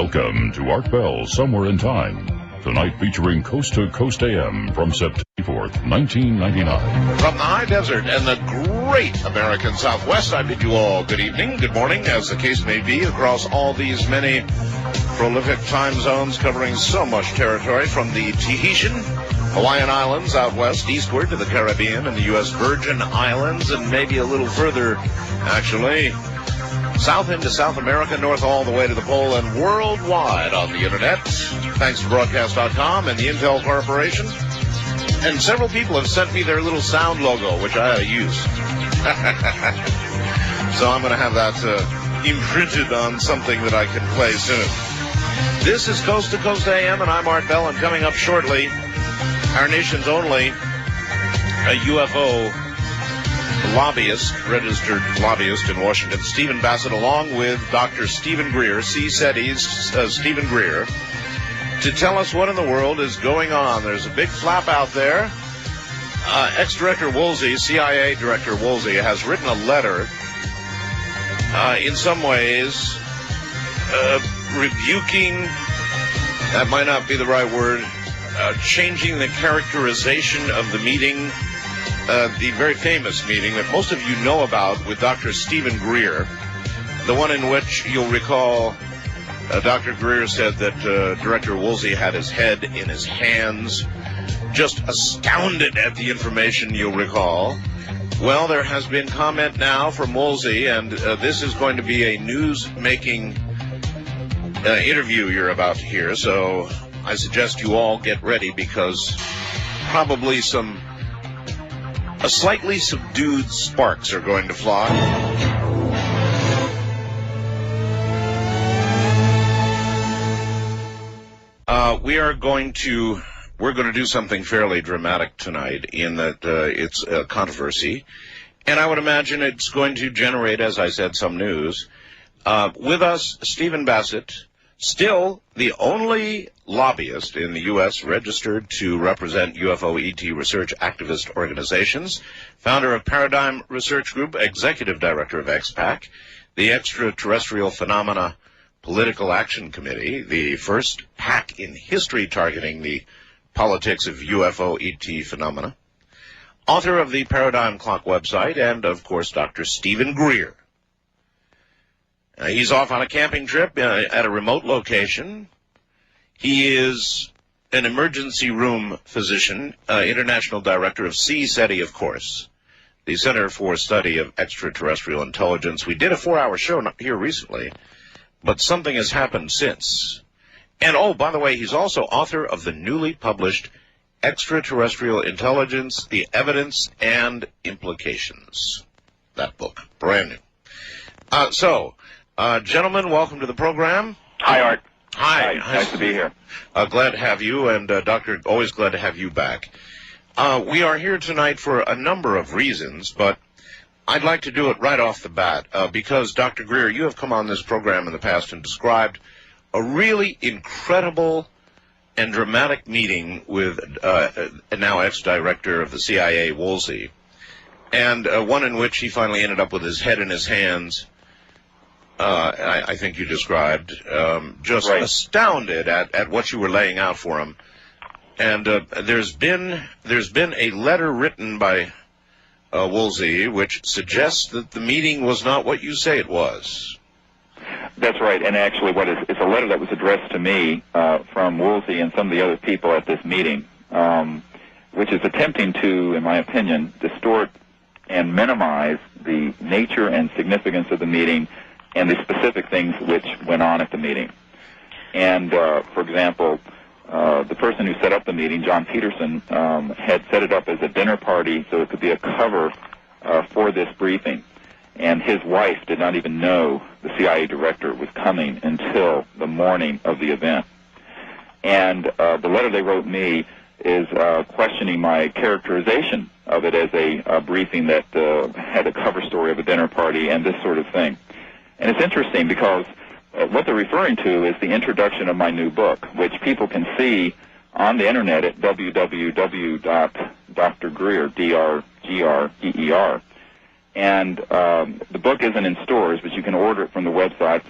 Welcome to Art Bell Somewhere in Time. Tonight featuring Coast to Coast AM from September 4th, 1999. From the high desert and the great American Southwest, I bid you all good evening, good morning, as the case may be, across all these many prolific time zones covering so much territory, from the Tahitian, Hawaiian Islands out west, eastward to the Caribbean and the U.S. Virgin Islands, and maybe a little further, actually, south into South America, north all the way to the pole, and worldwide on the internet, thanks to Broadcast.com and the Intel Corporation. And several people have sent me their little sound logo, which I ought to use. So I'm going to have that imprinted on something that I can play soon. This is Coast to Coast AM, and I'm Art Bell, and coming up shortly, our nation's only UFO lobbyist, registered lobbyist in Washington, Stephen Bassett, along with Dr. Stephen Greer, C-SETI's Stephen Greer, to tell us what in the world is going on. There's a big flap out there. Ex-Director Woolsey, CIA Director Woolsey, has written a letter, in some ways, rebuking, that might not be the right word, changing the characterization of the meeting, the very famous meeting that most of you know about with Dr. Stephen Greer, the one in which you'll recall Dr. Greer said that Director Woolsey had his head in his hands, just astounded at the information, you'll recall. Well, there has been comment now from Woolsey, and this is going to be a news-making interview you're about to hear, so I suggest you all get ready, because probably a slightly subdued sparks are going to fly. We're going to do something fairly dramatic tonight, in that it's a controversy, and I would imagine it's going to generate, as I said, some news. With us, Stephen Bassett, still the only lobbyist in the U.S. registered to represent UFO ET research activist organizations, founder of Paradigm Research Group, executive director of XPAC, the Extraterrestrial Phenomena Political Action Committee, the first PAC in history targeting the politics of UFO ET phenomena, author of the Paradigm Clock website, and, of course, Dr. Stephen Greer. He's off on a camping trip at a remote location. He is an emergency room physician, international director of C-SETI, of course, the Center for Study of Extraterrestrial Intelligence. We did a 4-hour show here recently, but something has happened since. And, oh, by the way, he's also author of the newly published Extraterrestrial Intelligence, The Evidence and Implications. That book, brand new. Gentlemen, welcome to the program. Hi, Art. Hi. Nice to be here. Glad to have you, and Doctor, always glad to have you back. We are here tonight for a number of reasons, but I'd like to do it right off the bat, because, Dr. Greer, you have come on this program in the past and described a really incredible and dramatic meeting with now ex-director of the CIA, Woolsey, and one in which he finally ended up with his head in his hands, I think you described, just right, astounded at what you were laying out for him. And there's been a letter written by Woolsey which suggests that the meeting was not what you say it was. That's right, and actually it's a letter that was addressed to me from Woolsey and some of the other people at this meeting, which is attempting to, in my opinion, distort and minimize the nature and significance of the meeting and the specific things which went on at the meeting. And, for example, the person who set up the meeting, John Peterson, had set it up as a dinner party so it could be a cover for this briefing. And his wife did not even know the CIA director was coming until the morning of the event. And the letter they wrote me is questioning my characterization of it as a briefing that had a cover story of a dinner party and this sort of thing. And it's interesting because what they're referring to is the introduction of my new book, which people can see on the internet at www.drgreer, D-R-G-R-E-E-R. And the book isn't in stores, but you can order it from the website.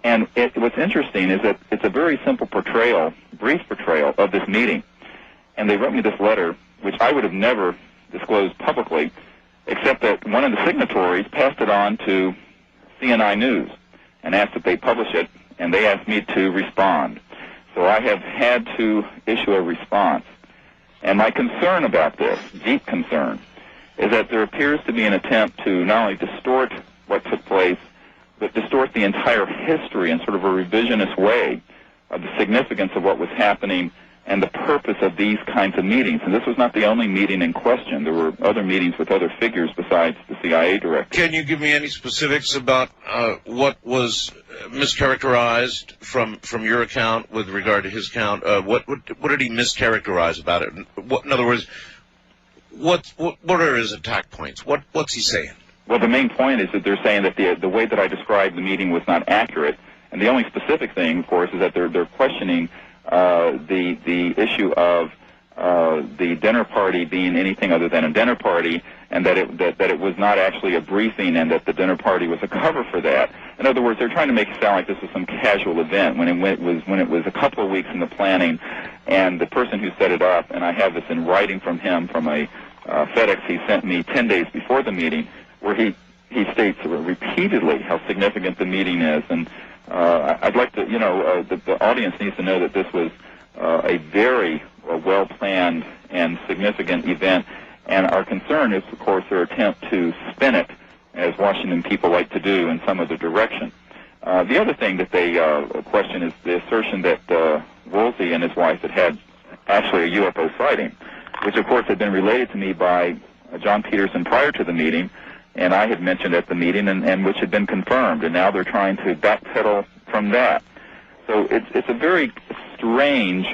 And what's interesting is that it's a very simple portrayal, brief portrayal of this meeting. And they wrote me this letter, which I would have never disclosed publicly, except that one of the signatories passed it on to CNI News and asked that they publish it, and they asked me to respond. So I have had to issue a response. And my concern about this, deep concern, is that there appears to be an attempt to not only distort what took place, but distort the entire history in sort of a revisionist way of the significance of what was happening and the purpose of these kinds of meetings. And this was not the only meeting in question. There were other meetings with other figures besides the CIA director. Can you give me any specifics about what was mischaracterized from your account with regard to his account? What did he mischaracterize about it? In other words, what are his attack points? What's he saying? Well, the main point is that they're saying that the way that I described the meeting was not accurate. And the only specific thing, of course, is that they're questioning the issue of the dinner party being anything other than a dinner party, and that it was not actually a briefing, and that the dinner party was a cover for that. In other words, they're trying to make it sound like this was some casual event when it was a couple of weeks in the planning. And the person who set it up, and I have this in writing from him from a FedEx he sent me 10 days before the meeting, where he states repeatedly how significant the meeting is. And I'd like to, the audience needs to know that this was a very well-planned and significant event, and our concern is, of course, their attempt to spin it, as Washington people like to do, in some other direction. The other thing that they question is the assertion that Woolsey and his wife had actually a UFO sighting, which, of course, had been related to me by John Peterson prior to the meeting, and I had mentioned at the meeting, and which had been confirmed, and now they're trying to backpedal from that. So it's a very strange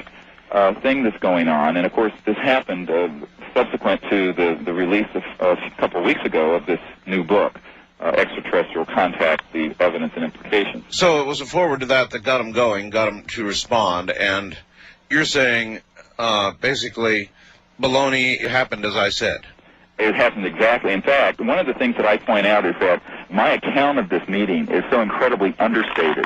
thing that's going on, and of course this happened subsequent to the release of a couple of weeks ago of this new book, Extraterrestrial Contact, the Evidence and Implications. So it was a forward to that got him going, got him to respond, and you're saying basically baloney happened as I said. It happened exactly. In fact, one of the things that I point out is that my account of this meeting is so incredibly understated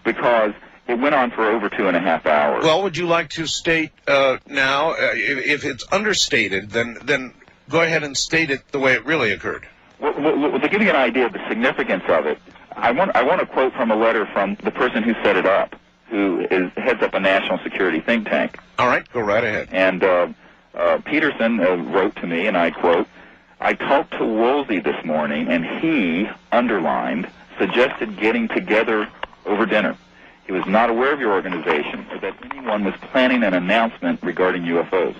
because it went on for over 2.5 hours. Well, would you like to state now, if it's understated, then go ahead and state it the way it really occurred. Well, to give you an idea of the significance of it, I want to quote from a letter from the person who set it up, who heads up a national security think tank. All right, go right ahead. And Peterson wrote to me, and I quote, "I talked to Woolsey this morning, and he, underlined, suggested getting together over dinner. He was not aware of your organization or that anyone was planning an announcement regarding UFOs.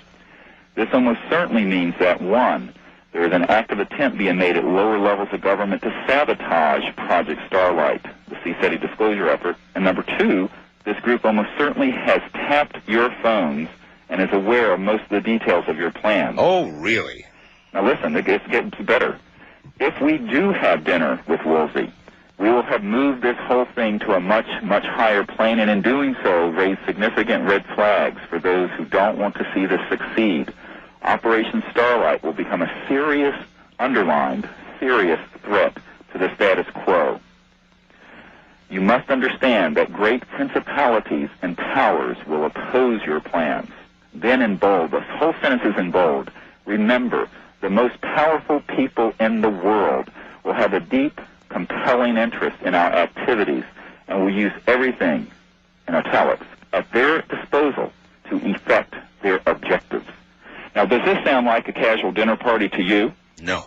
This almost certainly means that, one, there is an active attempt being made at lower levels of government to sabotage Project Starlight, the CSETI disclosure effort, and number two, this group almost certainly has tapped your phones and is aware of most of the details of your plans." Oh, really? Now listen, it gets better. If we do have dinner with Woolsey, we will have moved this whole thing to a much, much higher plane, and in doing so, raise significant red flags for those who don't want to see this succeed. Operation Starlight will become a serious, underlined, serious threat to the status quo. You must understand that great principalities and powers will oppose your plans. Then in bold, the whole sentence is in bold, remember, the most powerful people in the world will have a deep, compelling interest in our activities and will use everything, in italics, at their disposal to effect their objectives. Now, does this sound like a casual dinner party to you? No.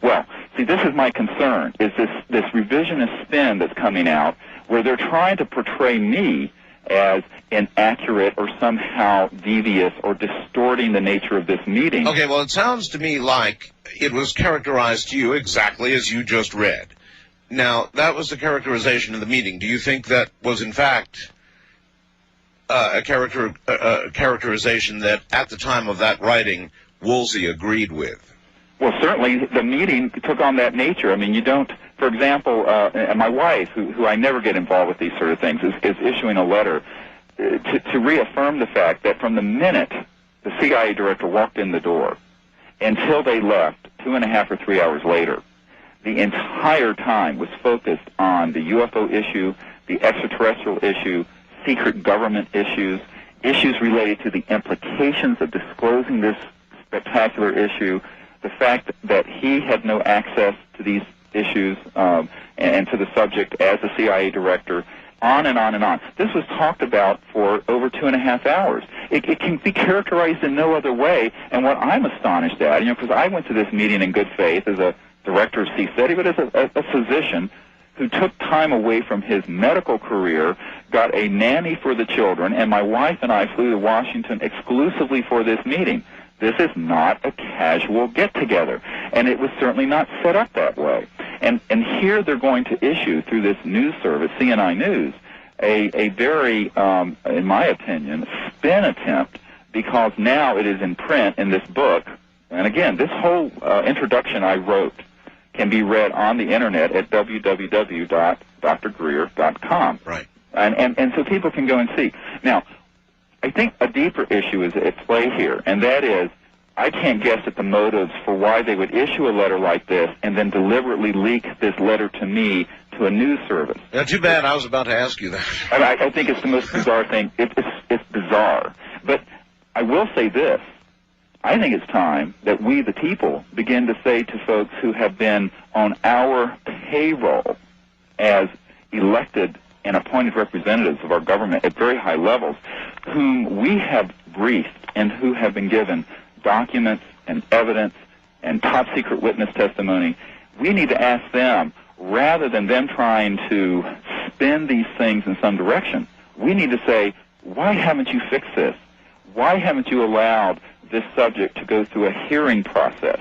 Well, see, this is my concern, is this revisionist spin that's coming out where they're trying to portray me as inaccurate or somehow devious or distorting the nature of this meeting. Okay, well, it sounds to me like it was characterized to you exactly as you just read. Now, that was the characterization of the meeting. Do you think that was, in fact, a characterization that, at the time of that writing, Woolsey agreed with? Well, certainly the meeting took on that nature. I mean, you don't, for example, my wife, who I never get involved with these sort of things, is issuing a letter to reaffirm the fact that from the minute the CIA director walked in the door until they left 2.5 or 3 hours later, the entire time was focused on the UFO issue, the extraterrestrial issue, secret government issues, issues related to the implications of disclosing this spectacular issue, the fact that he had no access to these issues and to the subject as a CIA director, on and on and on. This was talked about for over 2.5 hours. It can be characterized in no other way, and what I'm astonished at, because I went to this meeting in good faith as a director of CSETI, but as a physician who took time away from his medical career, got a nanny for the children, and my wife and I flew to Washington exclusively for this meeting. This is not a casual get-together, and it was certainly not set up that way. And here they're going to issue, through this news service, CNI News, a very, in my opinion, spin attempt, because now it is in print in this book. And again, this whole introduction I wrote can be read on the internet at www.drgreer.com. Right. And so people can go and see. Now, I think a deeper issue is at play here, and that is, I can't guess at the motives for why they would issue a letter like this and then deliberately leak this letter to me to a news service. Yeah, too bad. I was about to ask you that. I think it's the most bizarre thing. It's bizarre. But I will say this. I think it's time that we, the people, begin to say to folks who have been on our payroll as elected and appointed representatives of our government at very high levels, whom we have briefed and who have been given documents and evidence and top-secret witness testimony, we need to ask them, rather than them trying to spin these things in some direction, we need to say, why haven't you fixed this? Why haven't you allowed this subject to go through a hearing process?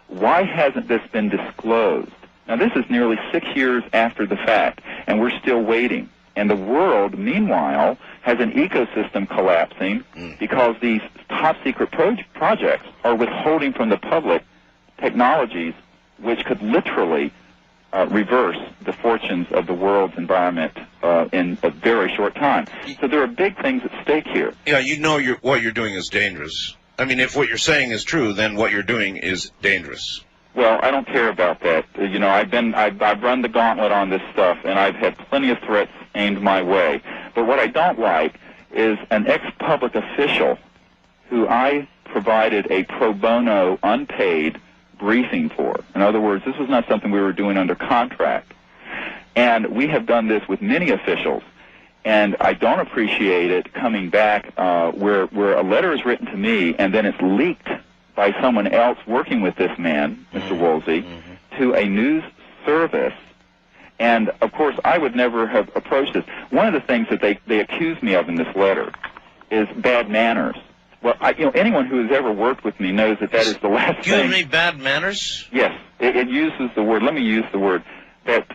Why hasn't this been disclosed? Now, this is nearly 6 years after the fact, and we're still waiting. And the world, meanwhile, has an ecosystem collapsing because these top-secret projects are withholding from the public technologies which could literally reverse the fortunes of the world's environment in a very short time. So there are big things at stake here. Yeah, what you're doing is dangerous. I mean, if what you're saying is true, then what you're doing is dangerous. Well, I don't care about that. I've run the gauntlet on this stuff, and I've had plenty of threats aimed my way. But what I don't like is an ex-public official who I provided a pro bono, unpaid briefing for. In other words, this was not something we were doing under contract. And we have done this with many officials. And I don't appreciate it coming back where a letter is written to me and then it's leaked by someone else working with this man, Mr. Woolsey, to a news service. And, of course, I would never have approached this. One of the things that they accuse me of in this letter is bad manners. Well, anyone who has ever worked with me knows that is the last thing. Excuse me, bad manners? Yes. It uses the word, let me use the word, that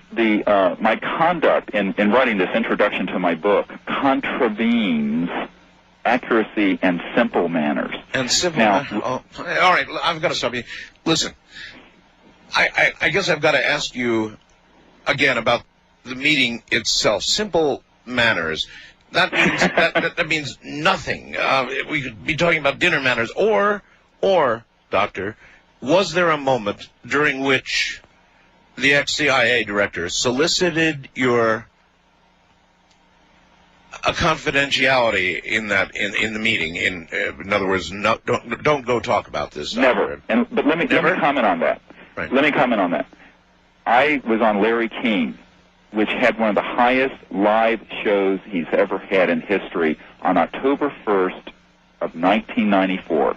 my conduct in writing this introduction to my book contravenes accuracy and simple manners. And simple manners. Oh, all right, I've got to stop you. Listen, I guess I've got to ask you again about the meeting itself. Simple manners. That means that means nothing. We could be talking about dinner manners, or, Doctor, was there a moment during which the ex-CIA director solicited your a confidentiality in the meeting? In other words, don't go talk about this. Never. But let me comment on that. Right. Let me comment on that. I was on Larry King, which had one of the highest live shows he's ever had in history, on October 1st of 1994.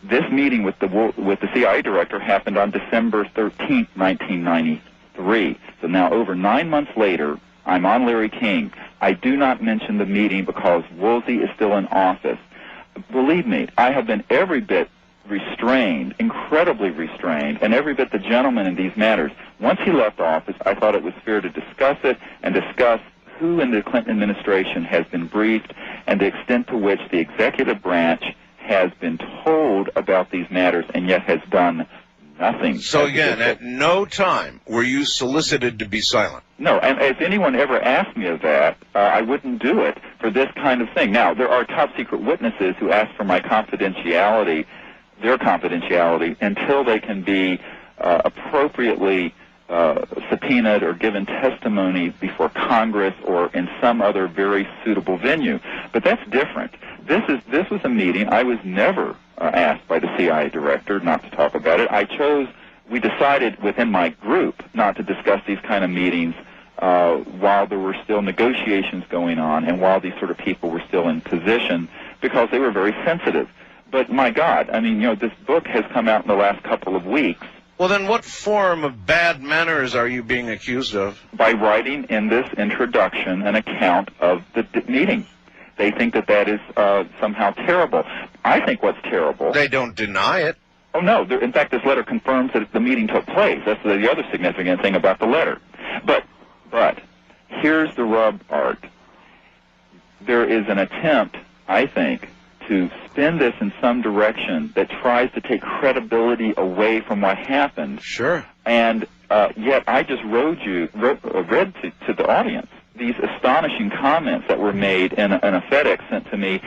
This meeting with the CIA director happened on December 13th, 1993. So now, over 9 months later, I'm on Larry King. I do not mention the meeting because Woolsey is still in office. Believe me, I have been every bit restrained, incredibly restrained, and every bit the gentleman in these matters. Once he left office, I thought it was fair to discuss it and discuss who in the Clinton administration has been briefed and the extent to which the executive branch has been told about these matters and yet has done nothing. So again, at no time were you solicited to be silent? No, and if anyone ever asked me of that, I wouldn't do it for this kind of thing. Now, there are top-secret witnesses who ask for my confidentiality, their confidentiality, until they can be appropriately subpoenaed or given testimony before Congress or in some other very suitable venue. But that's different. This was a meeting. I was never asked by the CIA director not to talk about it. We decided within my group not to discuss these kind of meetings while there were still negotiations going on and while these sort of people were still in position, because they were very sensitive. But my God, I mean, this book has come out in the last couple of weeks. Well, then what form of bad manners are you being accused of? By writing in this introduction an account of the meeting. They think that is somehow terrible. I think what's terrible... They don't deny it. Oh, no. In fact, this letter confirms that the meeting took place. That's the other significant thing about the letter. But here's the rub, Art. There is an attempt, I think, to spin this in some direction that tries to take credibility away from what happened. Sure. And yet I just read to the audience these astonishing comments that were made in a FedEx sent to me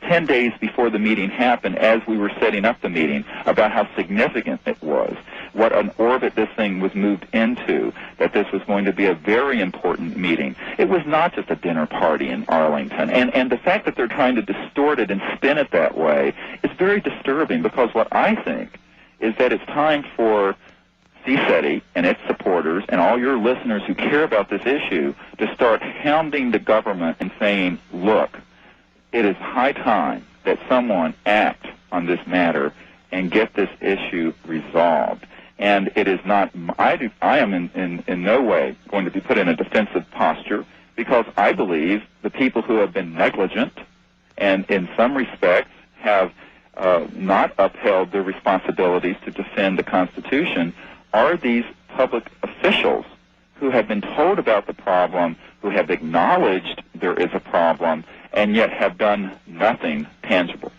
10 days before the meeting happened, as we were setting up the meeting, about how significant it was, what an orbit this thing was moved into, that this was going to be a very important meeting. It was not just a dinner party in Arlington. And the fact that they're trying to distort it and spin it that way is very disturbing, because what I think is that it's time for CSETI and its supporters and all your listeners who care about this issue to start hounding the government and saying, look, it is high time that someone act on this matter and get this issue resolved. And it is not, I am in no way going to be put in a defensive posture, because I believe the people who have been negligent and in some respects have not upheld their responsibilities to defend the Constitution are these public officials who have been told about the problem, who have acknowledged there is a problem, and yet have done nothing tangible.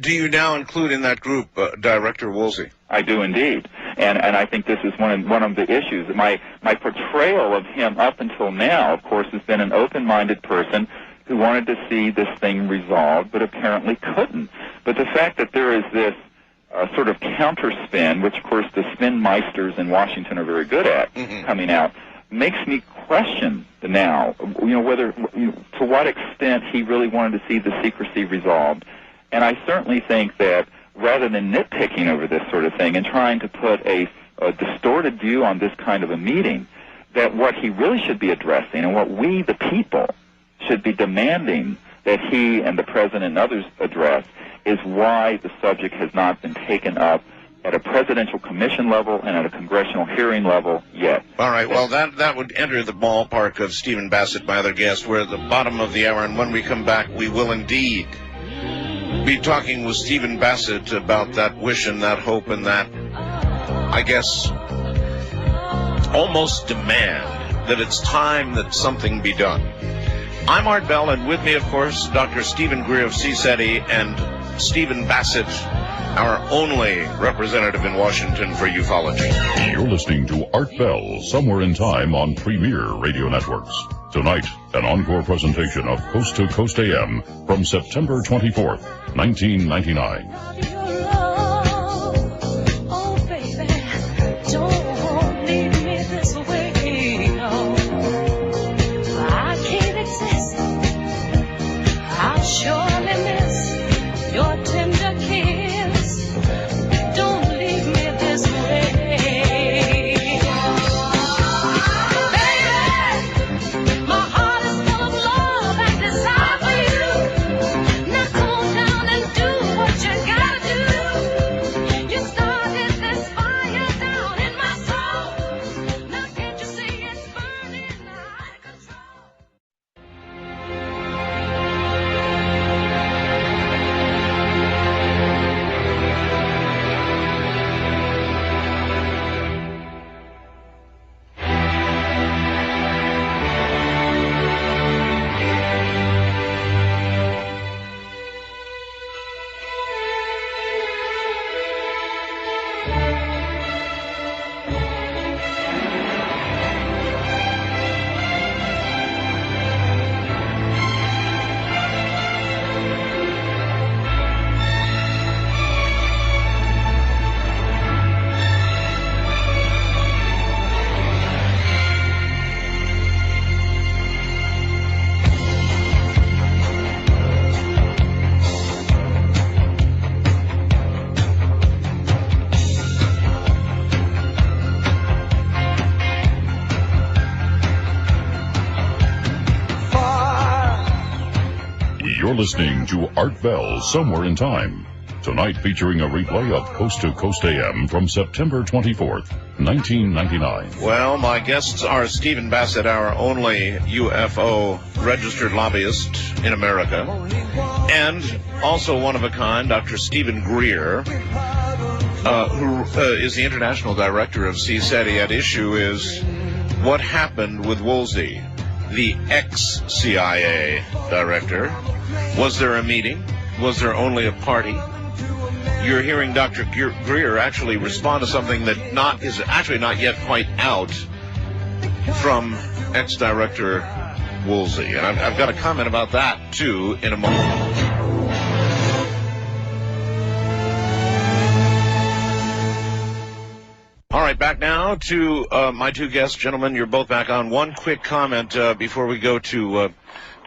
Do you now include in that group Director Woolsey? I do indeed, and I think this is one of the issues. My portrayal of him up until now, of course, has been an open-minded person who wanted to see this thing resolved, but apparently couldn't. But the fact that there is this sort of counterspin, which of course the spin meisters in Washington are very good at, coming out, makes me question now, whether, to what extent he really wanted to see the secrecy resolved. And I certainly think that rather than nitpicking over this sort of thing and trying to put a distorted view on this kind of a meeting, that what he really should be addressing and what we, the people, should be demanding that he and the President and others address is why the subject has not been taken up at a presidential commission level and at a congressional hearing level yet. All right, well, that would enter the ballpark of Stephen Bassett, my other guest. We're at the bottom of the hour, and when we come back, we will indeed be talking with Stephen Bassett about that wish and that hope and that, I guess, almost demand that it's time that something be done. I'm Art Bell, and with me, of course, Dr. Stephen Greer of CSETI and Stephen Bassett, our only representative in Washington for ufology. You're listening to Art Bell, Somewhere in Time on Premier Radio Networks. Tonight, an encore presentation of Coast to Coast AM from September 24th, 1999. Now come on down and do what you gotta do. listening to Art Bell Somewhere in Time. Tonight featuring a replay of Coast to Coast AM from September 24th, 1999. Well, my guests are Stephen Bassett, our only UFO registered lobbyist in America, and also one of a kind, Dr. Stephen Greer, who is the international director of CSETI. At issue is what happened with Woolsey, the ex-CIA director. Was there a meeting? Was there only a party? You're hearing Dr. Greer actually respond to something that is actually not yet quite out from ex-director Woolsey. And I've got a comment about that, too, in a moment. All right, back now to my two guests. Gentlemen, you're both back on. One quick comment before we go to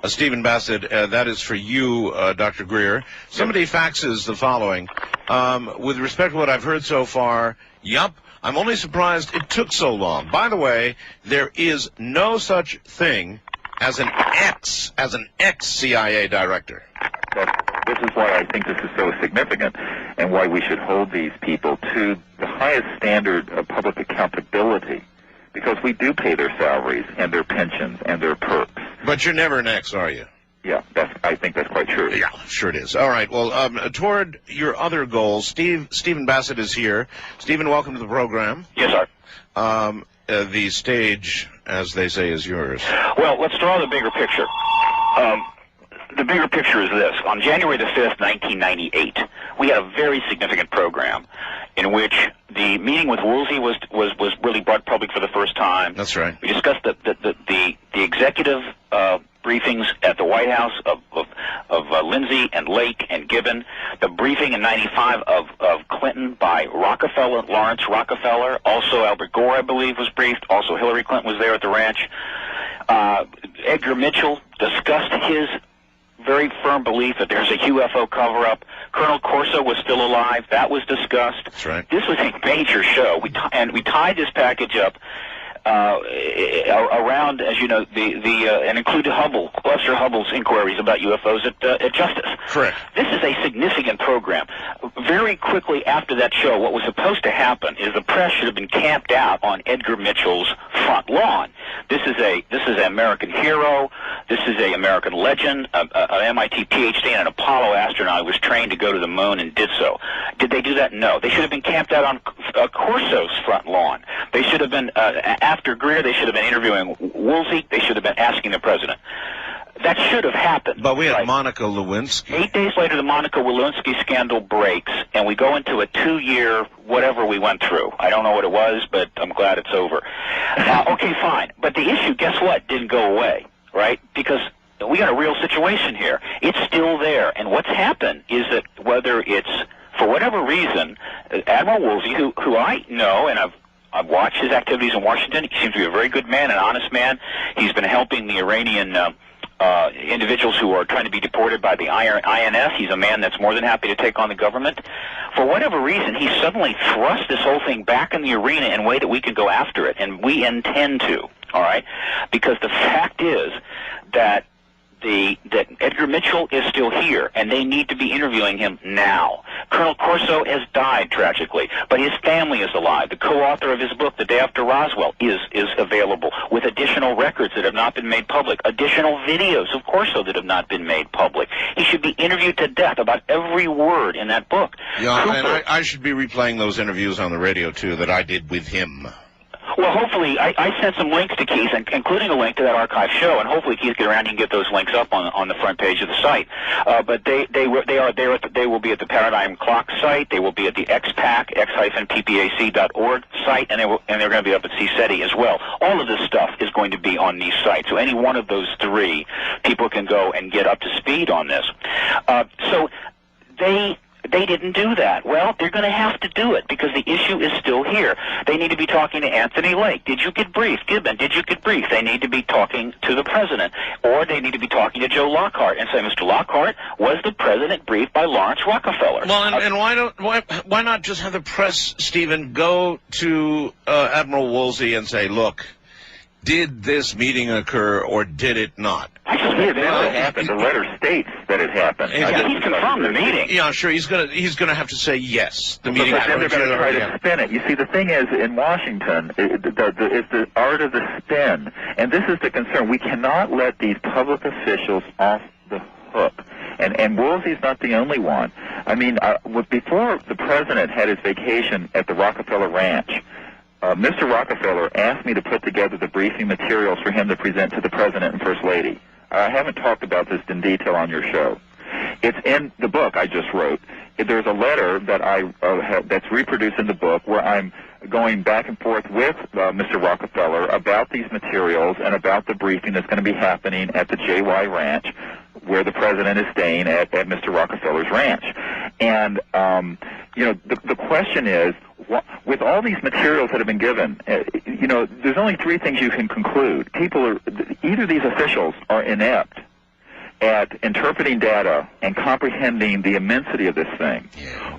Stephen Bassett. That is for you, Dr. Greer. Somebody faxes the following. With respect to what I've heard so far, yup, I'm only surprised it took so long. By the way, there is no such thing as an ex-CIA director. This is why I think this is so significant and why we should hold these people to the highest standard of public accountability, because we do pay their salaries and their pensions and their perks. But you're never an ex, are you? Yeah, I think that's quite true. Yeah, sure it is. All right, well, toward your other goals, Stephen Bassett is here. Stephen, welcome to the program. Yes, sir. The stage, as they say, is yours. Well, let's draw the bigger picture. The bigger picture is this. On January the 5th, 1998, we had a very significant program in which the meeting with Woolsey was really brought public for the first time. That's right. We discussed the executive briefings at the White House of Lindsay and Lake and Gibbon, the briefing in '95 of Clinton by Rockefeller, Lawrence Rockefeller, also Albert Gore, I believe, was briefed. Also Hillary Clinton was there at the ranch. Edgar Mitchell discussed his very firm belief that there's a UFO cover-up. Colonel Corso was still alive. That was discussed. That's right. This was a major show. We tied this package up around, as you know, and included Lester Hubble's inquiries about UFOs at Justice. Correct. This is a significant program. Very quickly after that show, what was supposed to happen is the press should have been camped out on Edgar Mitchell's front lawn. This is an American hero. This is an American legend, an MIT PhD and an Apollo astronaut who was trained to go to the moon and did so. Did they do that? No. They should have been camped out on Corso's front lawn. They should have been, after Greer, they should have been interviewing Woolsey. They should have been asking the president. That should have happened. But we had Monica Lewinsky. 8 days later, the Monica Lewinsky scandal breaks, and we go into a 2-year whatever we went through. I don't know what it was, but I'm glad it's over. Okay, fine. But the issue, guess what, didn't go away, right? Because we got a real situation here. It's still there. And what's happened is that whether it's, for whatever reason, Admiral Woolsey, who I know, and I've watched his activities in Washington. He seems to be a very good man, an honest man. He's been helping the Iranian individuals who are trying to be deported by the INS. He's a man that's more than happy to take on the government. For whatever reason, he suddenly thrust this whole thing back in the arena in a way that we can go after it, and we intend to, all right? Because the fact is that Edgar Mitchell is still here, and they need to be interviewing him now. Colonel Corso has died tragically, but his family is alive. The co-author of his book, The Day After Roswell, is available with additional records that have not been made public, additional videos of Corso that have not been made public. He should be interviewed to death about every word in that book. Yeah, and I should be replaying those interviews on the radio, too, that I did with him. Well, hopefully, I sent some links to Keith, including a link to that archive show, and hopefully Keith get around and get those links up on the front page of the site. But they will be at the Paradigm Clock site. They will be at the XPAC, x-ppac.org site, and they're going to be up at CSETI as well. All of this stuff is going to be on these sites. So any one of those three, people can go and get up to speed on this. So they didn't do that. Well, they're going to have to do it because the issue is still here. They need to be talking to Anthony Lake. Did you get briefed? Gibbon, did you get briefed? They need to be talking to the president. Or they need to be talking to Joe Lockhart and say, Mr. Lockhart, was the president briefed by Lawrence Rockefeller? Well, and why not just have the press, Stephen, go to Admiral Woolsey and say, look, did this meeting occur or did it not? It happened. The letter states that it happened. Yeah, he's confirmed the meeting. Yeah, sure. He's gonna have to say yes. The meeting But then happened. they're going to try to spin it. You see, the thing is, in Washington, it's the art of the spin, and this is the concern. We cannot let these public officials off the hook. And Woolsey's not the only one. I mean, before the president had his vacation at the Rockefeller Ranch, Mr. Rockefeller asked me to put together the briefing materials for him to present to the president and first lady. I haven't talked about this in detail on your show. It's in the book I just wrote. There's a letter that that's reproduced in the book where I'm going back and forth with Mr. Rockefeller about these materials and about the briefing that's going to be happening at the JY Ranch, where the president is staying at Mr. Rockefeller's ranch. And the question is, with all these materials that have been given, there's only three things you can conclude. Either these officials are inept at interpreting data and comprehending the immensity of this thing,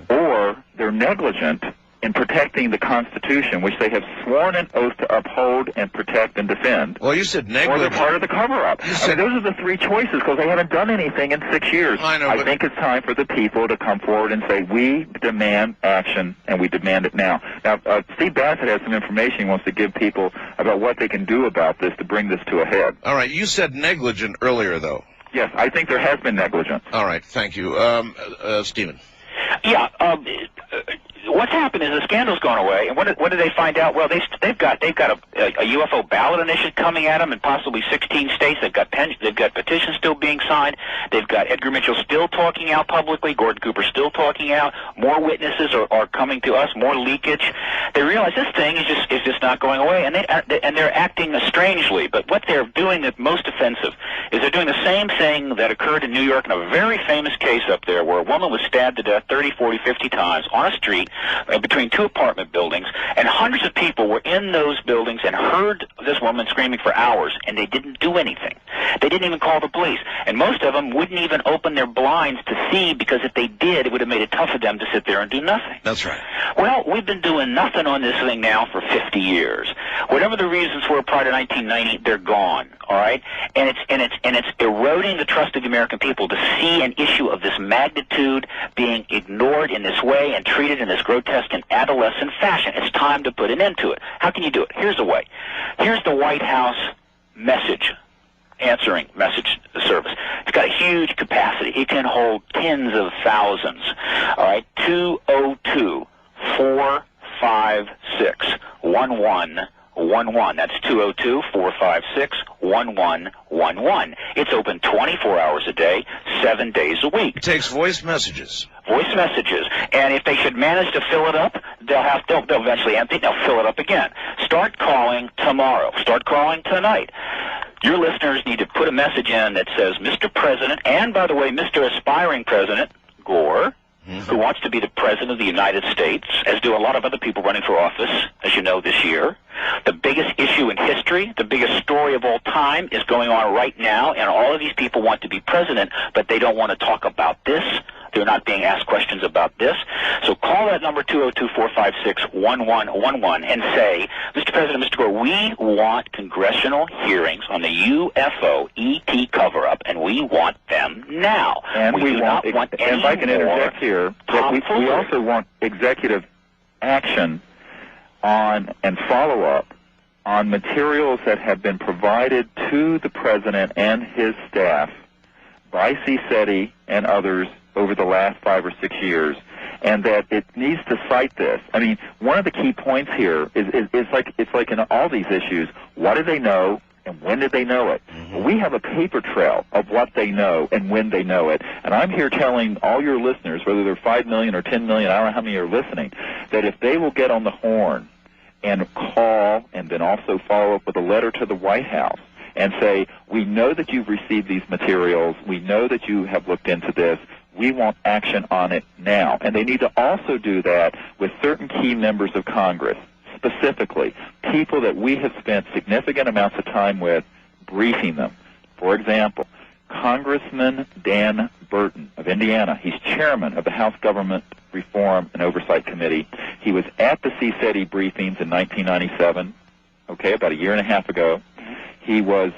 or they're negligent in protecting the Constitution, which they have sworn an oath to uphold and protect and defend. Well, you said negligent. Or they're part of the cover-up. Those are the three choices because they haven't done anything in 6 years. I think it's time for the people to come forward and say, we demand action, and we demand it now. Now, Steve Bassett has some information he wants to give people about what they can do about this to bring this to a head. All right. You said negligent earlier, though. Yes, I think there has been negligence. All right. Thank you. Stephen. Yeah. What's happened is the scandal's gone away, and what did they find out? Well, they've got a UFO ballot initiative coming at them in possibly 16 states. They've got petitions still being signed. They've got Edgar Mitchell still talking out publicly. Gordon Cooper still talking out. More witnesses are coming to us. More leakage. They realize this thing is just not going away, and they're acting strangely. But what they're doing that's most offensive is they're doing the same thing that occurred in New York in a very famous case up there, where a woman was stabbed to death 30, 40, 50 times on a street between two apartment buildings, and hundreds of people were in those buildings and heard this woman screaming for hours, and they didn't do anything. They didn't even call the police, and most of them wouldn't even open their blinds to see, because if they did, it would have made it tough for them to sit there and do nothing. That's right. Well, we've been doing nothing on this thing now for 50 years. Whatever the reasons were prior to 1990, they're gone. All right, and it's eroding the trust of the American people to see an issue of this magnitude being ignored in this way and treated in this grotesque and adolescent fashion. It's time to put an end to it. How can you do it? Here's the way. Here's the White House answering message service. It's got a huge capacity. It can hold tens of thousands. All right, 202-456-1111. That's 202-456-1111. It's open 24 hours a day, 7 days a week. It takes voice messages. Voice messages. And if they should manage to fill it up, they'll eventually empty it. They'll fill it up again. Start calling tomorrow. Start calling tonight. Your listeners need to put a message in that says, Mr. President, and by the way, Mr. Aspiring President Gore, who wants to be the President of the United States, as do a lot of other people running for office, as you know, this year. The biggest issue in history, the biggest story of all time is going on right now, and all of these people want to be president, but they don't want to talk about this. They're not being asked questions about this. So call that number, 202-456-1111, and say, Mr. President, Mr. Gore, we want congressional hearings on the UFO ET cover-up, and we want them now. And we do not want any if I can interject here, we also want executive action on and follow-up on materials that have been provided to the president and his staff by CSETI and others over the last 5 or 6 years, and that it needs to cite this. I mean, one of the key points here is it's like in all these issues, what do they know and when did they know it? Well, we have a paper trail of what they know and when they know it, and I'm here telling all your listeners, whether they're 5 million or 10 million, I don't know how many are listening, that if they will get on the horn and call and then also follow up with a letter to the White House and say, we know that you've received these materials, we know that you have looked into this, we want action on it now. And they need to also do that with certain key members of Congress, specifically people that we have spent significant amounts of time with briefing them. For example, Congressman Dan Burton of Indiana. He's chairman of the House Government Reform and Oversight Committee. He was at the CSETI briefings in 1997, about a year and a half ago. He was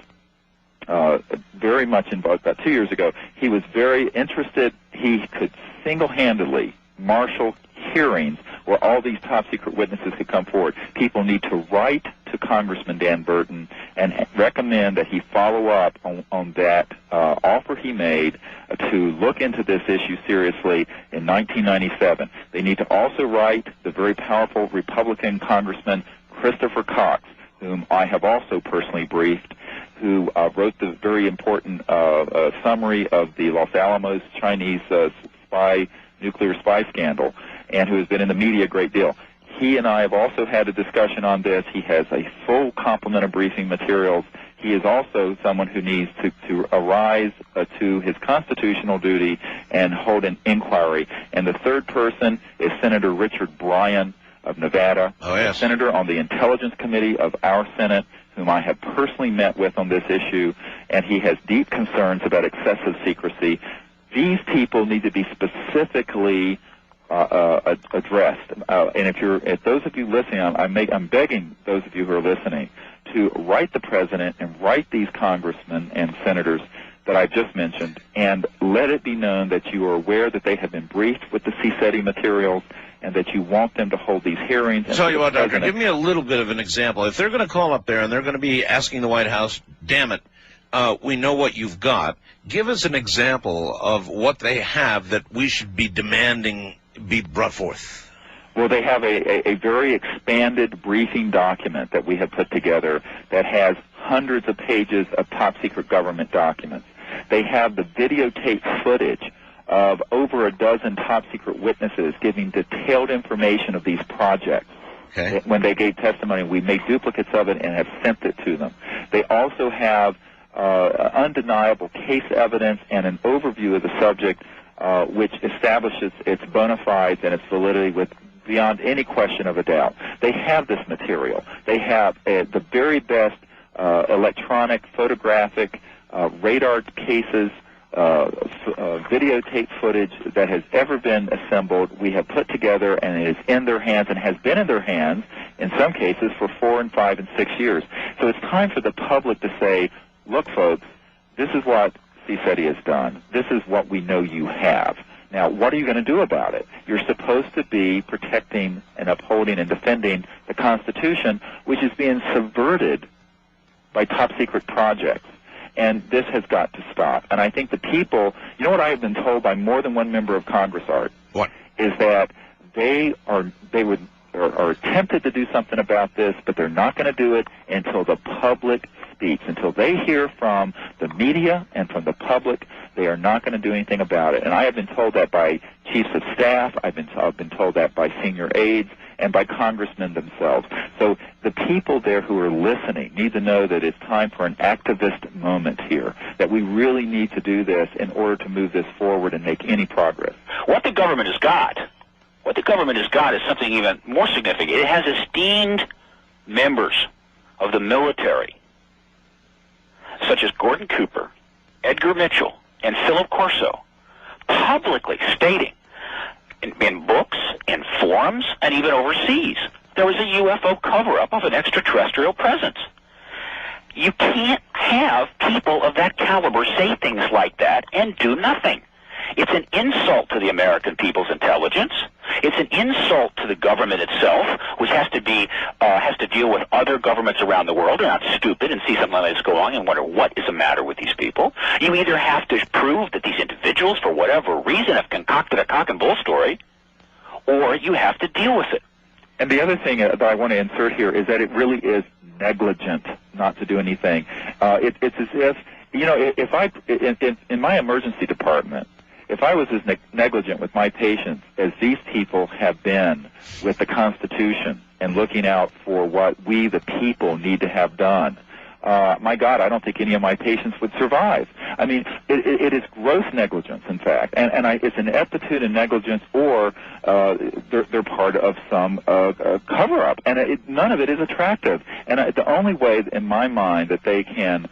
very much involved. About 2 years ago, he was very interested. He could single-handedly marshal hearings where all these top-secret witnesses could come forward. People need to write to Congressman Dan Burton and recommend that he follow up on that offer he made to look into this issue seriously in 1997. They need to also write the very powerful Republican Congressman Christopher Cox, whom I have also personally briefed, who wrote the very important summary of the Los Alamos Chinese nuclear spy scandal, and who has been in the media a great deal. He and I have also had a discussion on this. He has a full complement of briefing materials. He is also someone who needs to arise to his constitutional duty and hold an inquiry. And the third person is Senator Richard Bryan of Nevada, a senator on the Intelligence Committee of our Senate, whom I have personally met with on this issue, and he has deep concerns about excessive secrecy. These people need to be specifically addressed. And if those of you listening, I'm begging those of you who are listening to write the president and write these congressmen and senators that I've just mentioned, and let it be known that you are aware that they have been briefed with the CSETI materials and that you want them to hold these hearings. Tell you what, Doctor, give me a little bit of an example. If they're going to call up there and they're going to be asking the White House, damn it, we know what you've got, give us an example of what they have that we should be demanding be brought forth. Well, they have a very expanded briefing document that we have put together that has hundreds of pages of top-secret government documents. They have the videotape footage of over a dozen top-secret witnesses giving detailed information of these projects. Okay. When they gave testimony, we made duplicates of it and have sent it to them. They also have undeniable case evidence and an overview of the subject which establishes its bona fides and its validity with beyond any question of a doubt. They have this material. They have the very best electronic, photographic, radar cases, videotape footage that has ever been assembled. We have put together, and it is in their hands and has been in their hands, in some cases, for 4 and 5 and 6 years. So it's time for the public to say, look, folks, this is what CSETI has done. This is what we know you have. Now, what are you going to do about it? You're supposed to be protecting and upholding and defending the Constitution, which is being subverted by top-secret projects. And this has got to stop. And I think the people, you know what I have been told by more than one member of Congress, Art? What? Is that they are tempted to do something about this, but they're not going to do it until the public speaks. Until they hear from the media and from the public, they are not going to do anything about it. And I have been told that by chiefs of staff. I've been told that by senior aides and by congressmen themselves. So the people there who are listening need to know that it's time for an activist moment here, that we really need to do this in order to move this forward and make any progress. What the government has got is something even more significant. It has esteemed members of the military, such as Gordon Cooper, Edgar Mitchell, and Philip Corso, publicly stating in books, in forums, and even overseas, there was a UFO cover-up of an extraterrestrial presence. You can't have people of that caliber say things like that and do nothing. It's an insult to the American people's intelligence. It's an insult to the government itself, which has to deal with other governments around the world. They're not stupid and see something like this go on and wonder what is the matter with these people. You either have to prove that these individuals, for whatever reason, have concocted a cock and bull story, or you have to deal with it. And the other thing that I want to insert here is that it really is negligent not to do anything. It's as if, you know, if I, in my emergency department, if I was as negligent with my patients as these people have been with the Constitution and looking out for what we, the people, need to have done, my God, I don't think any of my patients would survive. I mean, it is gross negligence, in fact, and it's an ineptitude and negligence, or they're part of some cover-up, and none of it is attractive. And the only way, in my mind, that they can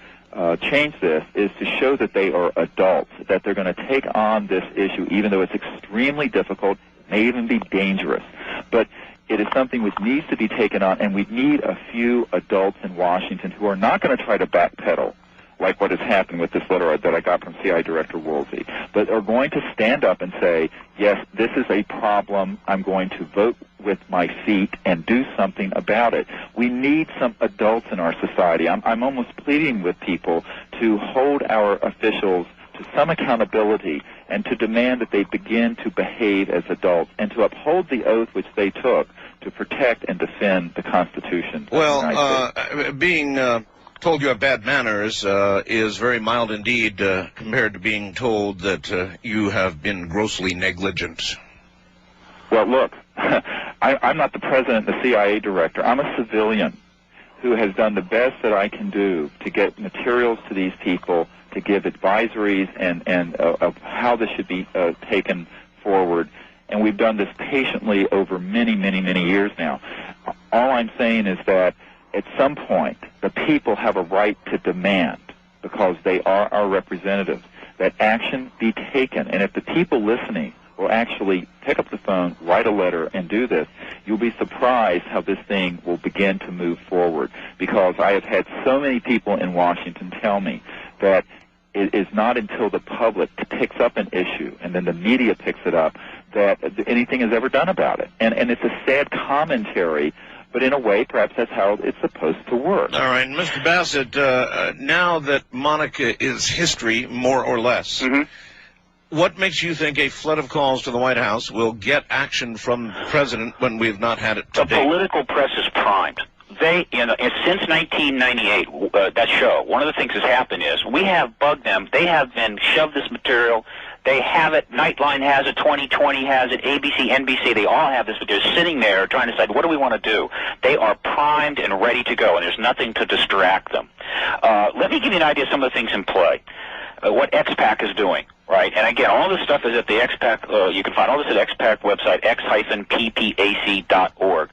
change this is to show that they are adults, that they're going to take on this issue, even though it's extremely difficult, may even be dangerous. But it is something which needs to be taken on, and we need a few adults in Washington who are not going to try to backpedal, like what has happened with this letter that I got from CIA Director Woolsey, but are going to stand up and say, yes, this is a problem. I'm going to vote with my feet and do something about it. We need some adults in our society. I'm almost pleading with people to hold our officials to some accountability and to demand that they begin to behave as adults and to uphold the oath which they took to protect and defend the Constitution. Well, being told you have bad manners is very mild indeed compared to being told that you have been grossly negligent. Well, look, I'm not the president, the CIA director. I'm a civilian who has done the best that I can do to get materials to these people, to give advisories and of how this should be taken forward. And we've done this patiently over many, many, many years now. All I'm saying is that at some point, the people have a right to demand, because they are our representatives, that action be taken. And if the people listening will actually pick up the phone, write a letter, and do this, you'll be surprised how this thing will begin to move forward. Because I have had so many people in Washington tell me that it is not until the public picks up an issue and then the media picks it up that anything is ever done about it. And it's a sad commentary, but in a way, perhaps that's how it's supposed to work. All right, Mr. Bassett, now that Monica is history, more or less, what makes you think a flood of calls to the White House will get action from the president when we have not had it to date? The political press is primed. They, since 1998, that show, one of the things that's happened is we have bugged them. They have been shoved this material. They have it. Nightline has it. 2020 has it. ABC, NBC, they all have this, but they're sitting there trying to decide, what do we want to do? They are primed and ready to go, and there's nothing to distract them. Let me give you an idea of some of the things in play. What XPAC is doing, right? And again, all this stuff is at the XPAC, you can find all this at XPAC website, x-ppac.org.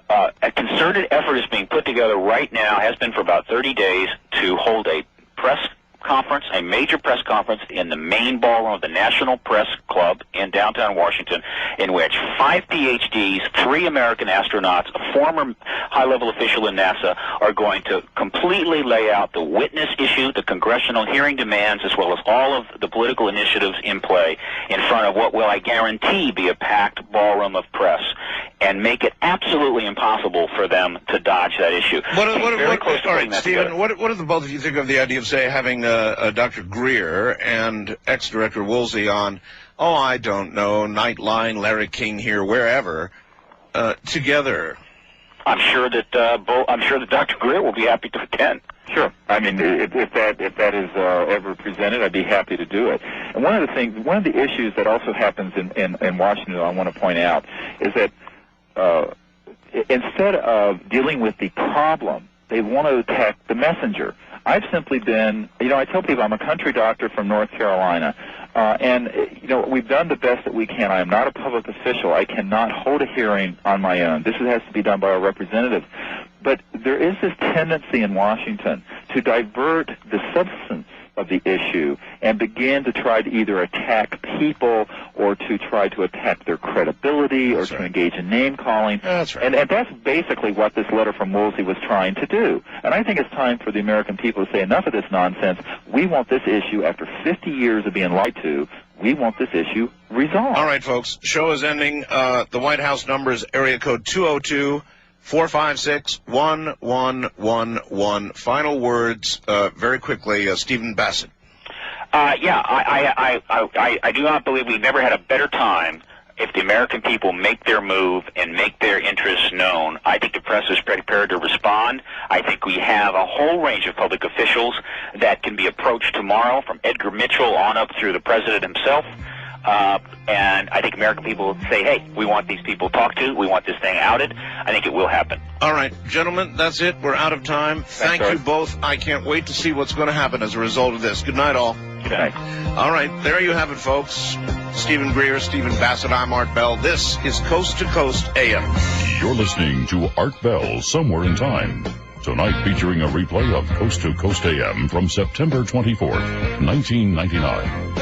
A concerted effort is being put together right now, has been for about 30 days, to hold a press conference, a major press conference in the main ballroom of the National Press Club in downtown Washington, in which 5 PhDs, 3 American astronauts, a former high-level official in NASA, are going to completely lay out the witness issue, the congressional hearing demands, as well as all of the political initiatives in play in front of what will, I guarantee, be a packed ballroom of press, and make it absolutely impossible for them to dodge that issue. Stephen, what do the both of you think of the idea of, say, having Dr. Greer and ex-director Woolsey on, I don't know, Nightline, Larry King here, wherever, together? I'm sure that Dr. Greer will be happy to attend. Sure. I mean, if that is ever presented, I'd be happy to do it. And one of the issues that also happens in Washington, I want to point out, is that instead of dealing with the problem, they want to attack the messenger. I've simply been, I tell people I'm a country doctor from North Carolina, and we've done the best that we can. I am not a public official. I cannot hold a hearing on my own. This has to be done by our representatives. But there is this tendency in Washington to divert the substance of the issue and begin to try to either attack people or to try to attack their credibility or to engage in name-calling. That's right. And that's basically what this letter from Woolsey was trying to do. And I think it's time for the American people to say, enough of this nonsense. We want this issue, after 50 years of being lied to, we want this issue resolved. All right, folks. Show is ending. The White House number is area code 202-456-1111. Final words, very quickly, Stephen Bassett. I do not believe we've never had a better time if the American people make their move and make their interests known. I think the press is prepared to respond. I think we have a whole range of public officials that can be approached tomorrow, from Edgar Mitchell on up through the president himself. And I think American people will say, hey, we want these people talked to. We want this thing outed. I think it will happen. All right, gentlemen, that's it. We're out of time. Thank you both. I can't wait to see what's going to happen as a result of this. Good night, all. Good night. All right, there you have it, folks. Stephen Greer, Stephen Bassett, I'm Art Bell. This is Coast to Coast AM. You're listening to Art Bell, Somewhere in Time. Tonight featuring a replay of Coast to Coast AM from September 24th, 1999.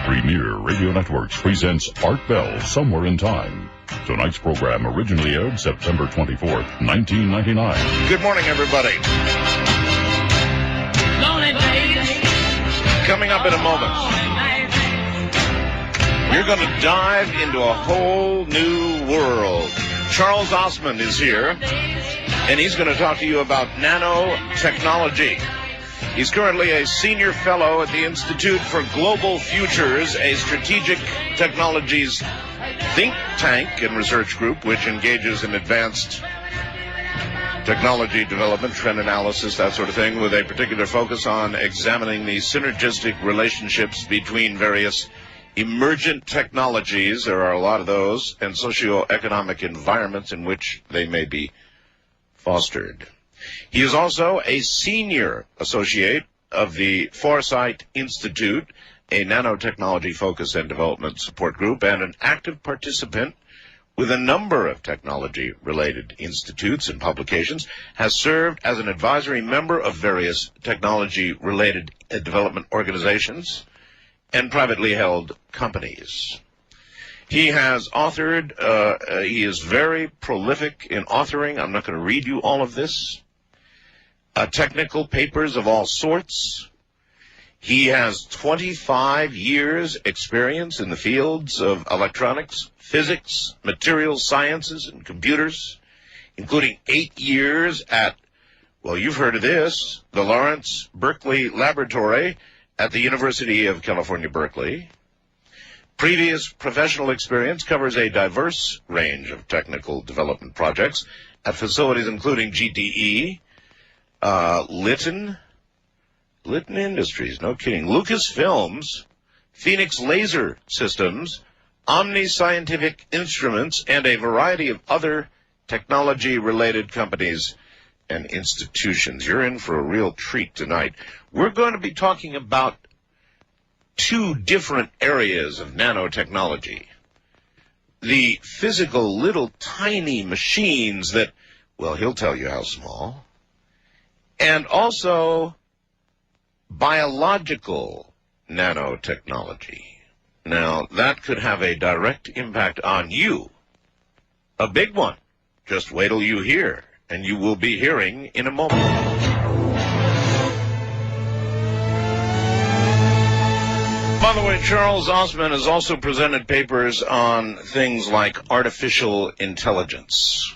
Premier Radio Networks presents Art Bell Somewhere in Time. Tonight's program originally aired September 24th, 1999. Good morning, everybody. Coming up in a moment, you're going to dive into a whole new world. Charles Ostman is here, and he's going to talk to you about nanotechnology. He's currently a senior fellow at the Institute for Global Futures, a strategic technologies think tank and research group which engages in advanced technology development, trend analysis, that sort of thing, with a particular focus on examining the synergistic relationships between various emergent technologies, there are a lot of those, and socioeconomic environments in which they may be fostered. He is also a senior associate of the Foresight Institute, a nanotechnology focus and development support group, and an active participant with a number of technology-related institutes and publications, has served as an advisory member of various technology-related development organizations and privately held companies. He has authored, he is very prolific in authoring. I'm not going to read you all of this. Technical papers of all sorts. He has 25 years experience in the fields of electronics, physics, materials sciences, and computers, including 8 years at, well, you've heard of this, the Lawrence Berkeley Laboratory at the University of California, Berkeley. Previous professional experience covers a diverse range of technical development projects at facilities including GTE, Litton Industries, no kidding, Lucasfilms, Phoenix Laser Systems, Omni Scientific Instruments, and a variety of other technology-related companies and institutions. You're in for a real treat tonight. We're going to be talking about two different areas of nanotechnology. The physical little tiny machines that, well, he'll tell you how small, and also biological nanotechnology. Now, that could have a direct impact on you, a big one. Just wait till you hear, and you will be hearing in a moment. By the way, Charles Ostman has also presented papers on things like artificial intelligence.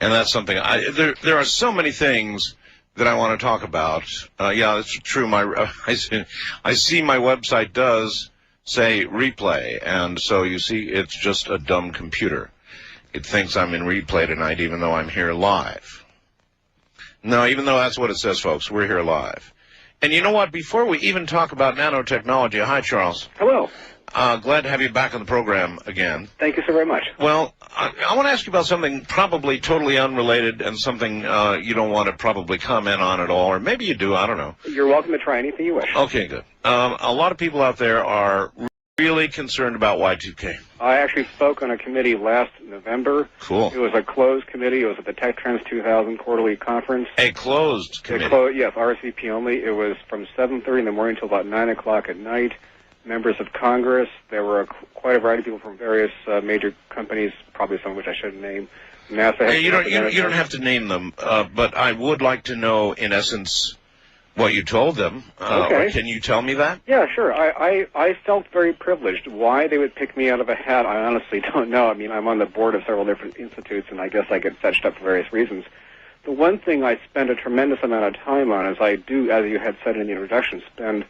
And that's something, there are so many things that I want to talk about. Yeah, it's true. I see my website does say replay, and so you see it's just a dumb computer. It thinks I'm in replay tonight even though I'm here live. No, even though that's what it says, folks, we're here live. And you know what? Before we even talk about nanotechnology, hi, Charles. Hello. Glad to have you back on the program again. Thank you so very much. Well, I want to ask you about something probably totally unrelated and something you don't want to probably comment on at all, or maybe you do, I don't know. You're welcome to try anything you wish. Okay, good. A lot of people out there are really concerned about Y2K. I actually spoke on a committee last November. Cool. It was a closed committee. It was at the Tech Trends 2000 quarterly conference. A closed committee? Yes, RSVP only. It was from 7:30 in the morning until about 9 o'clock at night. Members of Congress. There were quite a variety of people from various major companies, probably some of which I shouldn't name. NASA. You don't have to name them, but I would like to know, in essence, what you told them. Okay. Can you tell me that? Yeah, sure. I felt very privileged. Why they would pick me out of a hat, I honestly don't know. I mean, I'm on the board of several different institutes, and I guess I get fetched up for various reasons. The one thing I spend a tremendous amount of time on is I do, as you had said in the introduction, spend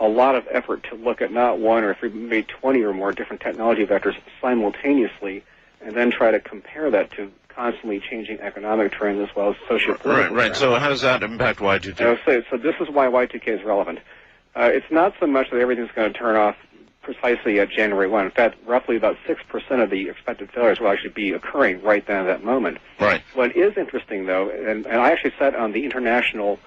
a lot of effort to look at not one or three, maybe 20 or more different technology vectors simultaneously, and then try to compare that to constantly changing economic trends as well as socio-political Right. trends. So how does that impact Y2K? So this is why Y2K is relevant. It's not so much that everything's going to turn off precisely at January 1. In fact, roughly about 6% of the expected failures will actually be occurring right then at that moment. Right. What is interesting, though, and I actually sat on the International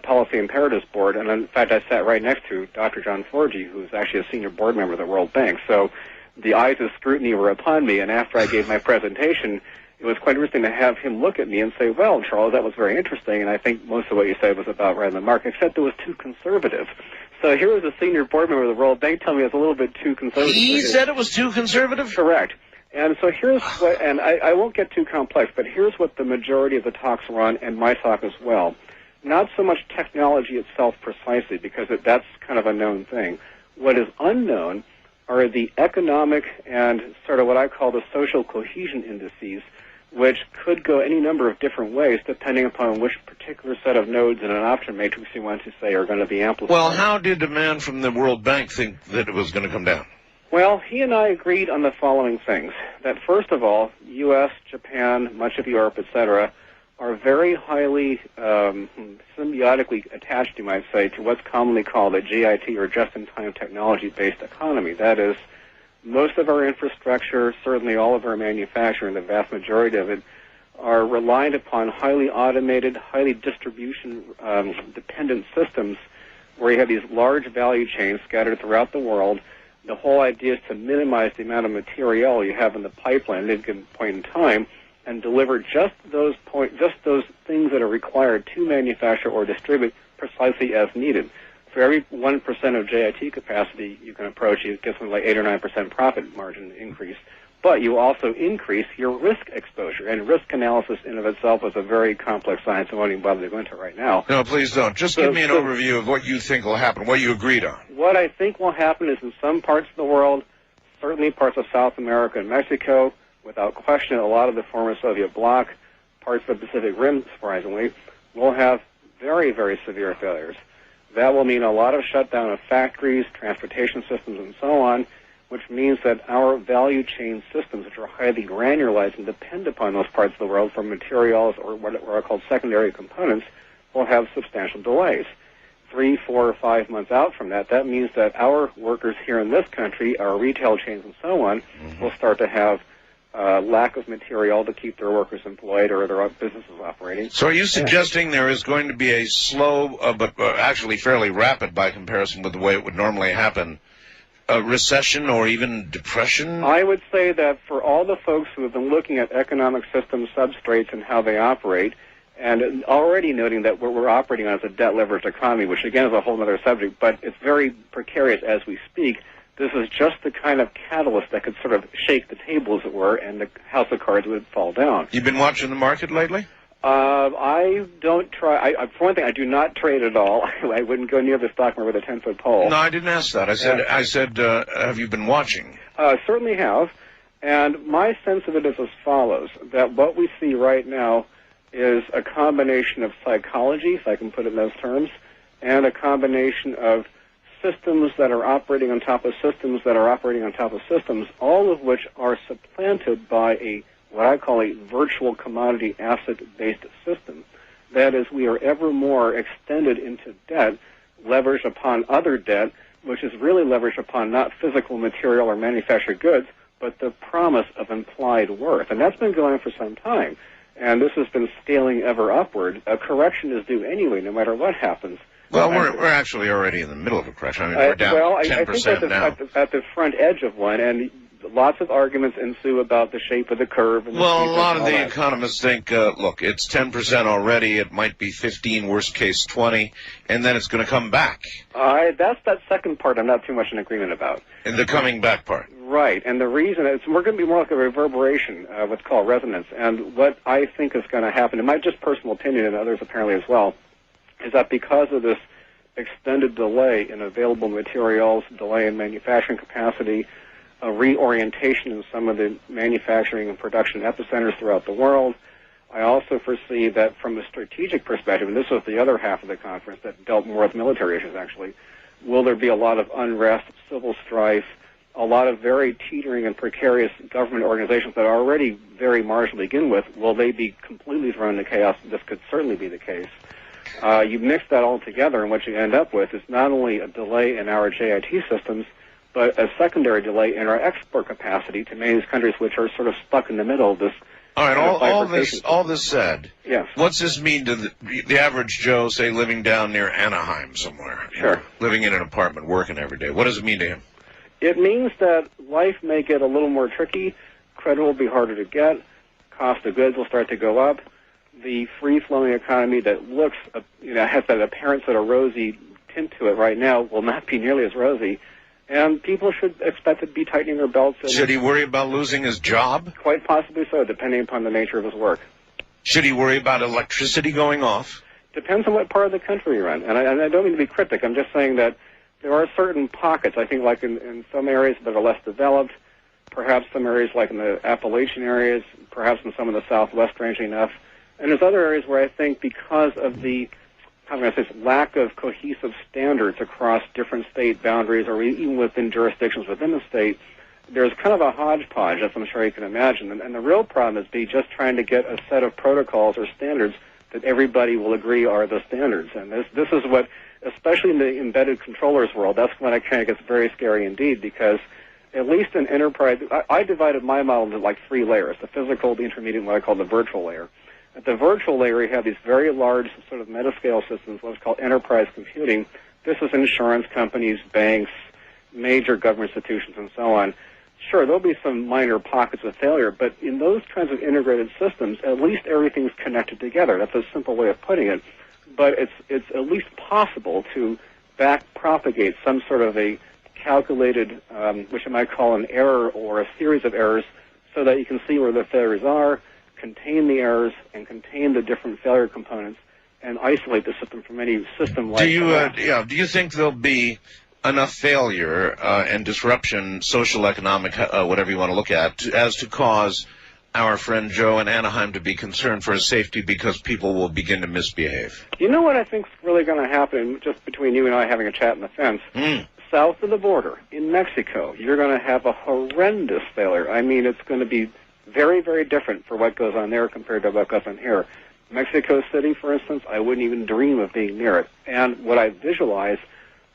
Policy Imperatives Board, and in fact I sat right next to Dr. John Forgy, who's actually a senior board member of the World Bank. So the eyes of scrutiny were upon me, and after I gave my presentation, it was quite interesting to have him look at me and say, well, Charles, that was very interesting, and I think most of what you said was about right on the mark, except it was too conservative. So here was a senior board member of the World Bank telling me it's a little bit too conservative. He said it was too conservative? Correct. And so here's what, and I won't get too complex, but here's what the majority of the talks were on, and my talk as well. Not so much technology itself precisely, because that's kind of a known thing. What is unknown are the economic and sort of what I call the social cohesion indices, which could go any number of different ways depending upon which particular set of nodes in an option matrix you want to say are going to be amplified. Well, how did the man from the World Bank think that it was going to come down? Well, he and I agreed on the following things. That first of all, U.S., Japan, much of Europe, etc., are very highly symbiotically attached, you might say, to what's commonly called a JIT or just-in-time technology-based economy. That is, most of our infrastructure, certainly all of our manufacturing, the vast majority of it, are reliant upon highly automated, highly distribution-dependent systems where you have these large value chains scattered throughout the world. The whole idea is to minimize the amount of material you have in the pipeline at a given point in time and deliver just those things that are required to manufacture or distribute precisely as needed. For every 1% of JIT capacity you can approach, you get something like 8 or 9% profit margin increase. But you also increase your risk exposure. And risk analysis in of itself is a very complex science. I won't even bother to go into it right now. No, please don't. Just give me an overview of what you think will happen, what you agreed on. What I think will happen is in some parts of the world, certainly parts of South America and Mexico, without question, a lot of the former Soviet bloc, parts of the Pacific Rim, surprisingly, will have very, very severe failures. That will mean a lot of shutdown of factories, transportation systems, and so on, which means that our value chain systems, which are highly granularized and depend upon those parts of the world for materials or what are called secondary components, will have substantial delays. 3, 4, or 5 months out from that, that means that our workers here in this country, our retail chains and so on, will start to have lack of material to keep their workers employed or their businesses operating. So are you suggesting there is going to be a slow, but actually fairly rapid by comparison with the way it would normally happen, a recession or even depression? I would say that for all the folks who have been looking at economic system substrates and how they operate, and already noting that what we're operating on is a debt-leveraged economy, which again is a whole other subject, but it's very precarious as we speak. This is just the kind of catalyst that could sort of shake the table, as it were, and the house of cards would fall down. You've been watching the market lately? I don't try. For one thing, I do not trade at all. I wouldn't go near the stock market with a 10-foot pole. No, I didn't ask that. I said, have you been watching? Certainly have. And my sense of it is as follows, that what we see right now is a combination of psychology, if I can put it in those terms, and a combination of systems that are operating on top of systems that are operating on top of systems, all of which are supplanted by what I call a virtual commodity asset-based system. That is, we are ever more extended into debt, leveraged upon other debt, which is really leveraged upon not physical material or manufactured goods, but the promise of implied worth. And that's been going on for some time. And this has been scaling ever upward. A correction is due anyway, no matter what happens. Well, we're actually already in the middle of a correction. I mean, we're down 10% now. At the front edge of one, and lots of arguments ensue about the shape of the curve. And well, a lot of the economists think, look, it's 10% already. It might be 15, worst case 20, and then it's going to come back. That's that second part I'm not too much in agreement about. And the coming back part. Right, and the reason is we're going to be more like a reverberation, what's called resonance. And what I think is going to happen, in my just personal opinion, and others apparently as well, is that because of this extended delay in available materials, delay in manufacturing capacity, a reorientation in some of the manufacturing and production epicenters throughout the world, I also foresee that from a strategic perspective, and this was the other half of the conference that dealt more with military issues actually, will there be a lot of unrest, civil strife, a lot of very teetering and precarious government organizations that are already very marginal to begin with? Will they be completely thrown into chaos? This could certainly be the case. You mix that all together, and what you end up with is not only a delay in our JIT systems, but a secondary delay in our export capacity to many of these countries which are sort of stuck in the middle of this. All right, all this said, yes. What's this mean to the average Joe, say, living down near Anaheim somewhere? Sure. Living in an apartment, working every day. What does it mean to him? It means that life may get a little more tricky, credit will be harder to get, cost of goods will start to go up, the free-flowing economy that looks, has that appearance of a rosy tint to it right now will not be nearly as rosy. And people should expect to be tightening their belts. Should he worry about losing his job? Quite possibly so, depending upon the nature of his work. Should he worry about electricity going off? Depends on what part of the country you're in. And I don't mean to be cryptic. I'm just saying that there are certain pockets, I think, like in some areas that are less developed, perhaps some areas like in the Appalachian areas, perhaps in some of the Southwest, strangely enough. And there's other areas where I think because of the lack of cohesive standards across different state boundaries or even within jurisdictions within the state, there's kind of a hodgepodge, as I'm sure you can imagine. And the real problem is just trying to get a set of protocols or standards that everybody will agree are the standards. And this is what, especially in the embedded controllers world, that's when it kind of gets very scary indeed, because at least in enterprise, I divided my model into like 3 layers: the physical, the intermediate, and what I call the virtual layer. At the virtual layer, you have these very large sort of metascale systems, what's called enterprise computing. This is insurance companies, banks, major government institutions, and so on. Sure, there'll be some minor pockets of failure, but in those kinds of integrated systems, at least everything's connected together. That's a simple way of putting it. But it's at least possible to back-propagate some sort of a calculated, which I might call an error or a series of errors, so that you can see where the failures are, contain the errors, and contain the different failure components, and isolate the system from any system-like. Do you think there'll be enough failure and disruption, social, economic, whatever you want to look at, as to cause our friend Joe in Anaheim to be concerned for his safety because people will begin to misbehave? You know what I think's really going to happen, just between you and I having a chat in the fence? South of the border, in Mexico, you're going to have a horrendous failure. I mean, it's going to be very, very different for what goes on there compared to what goes on here. Mexico City, for instance, I wouldn't even dream of being near it. And what I visualize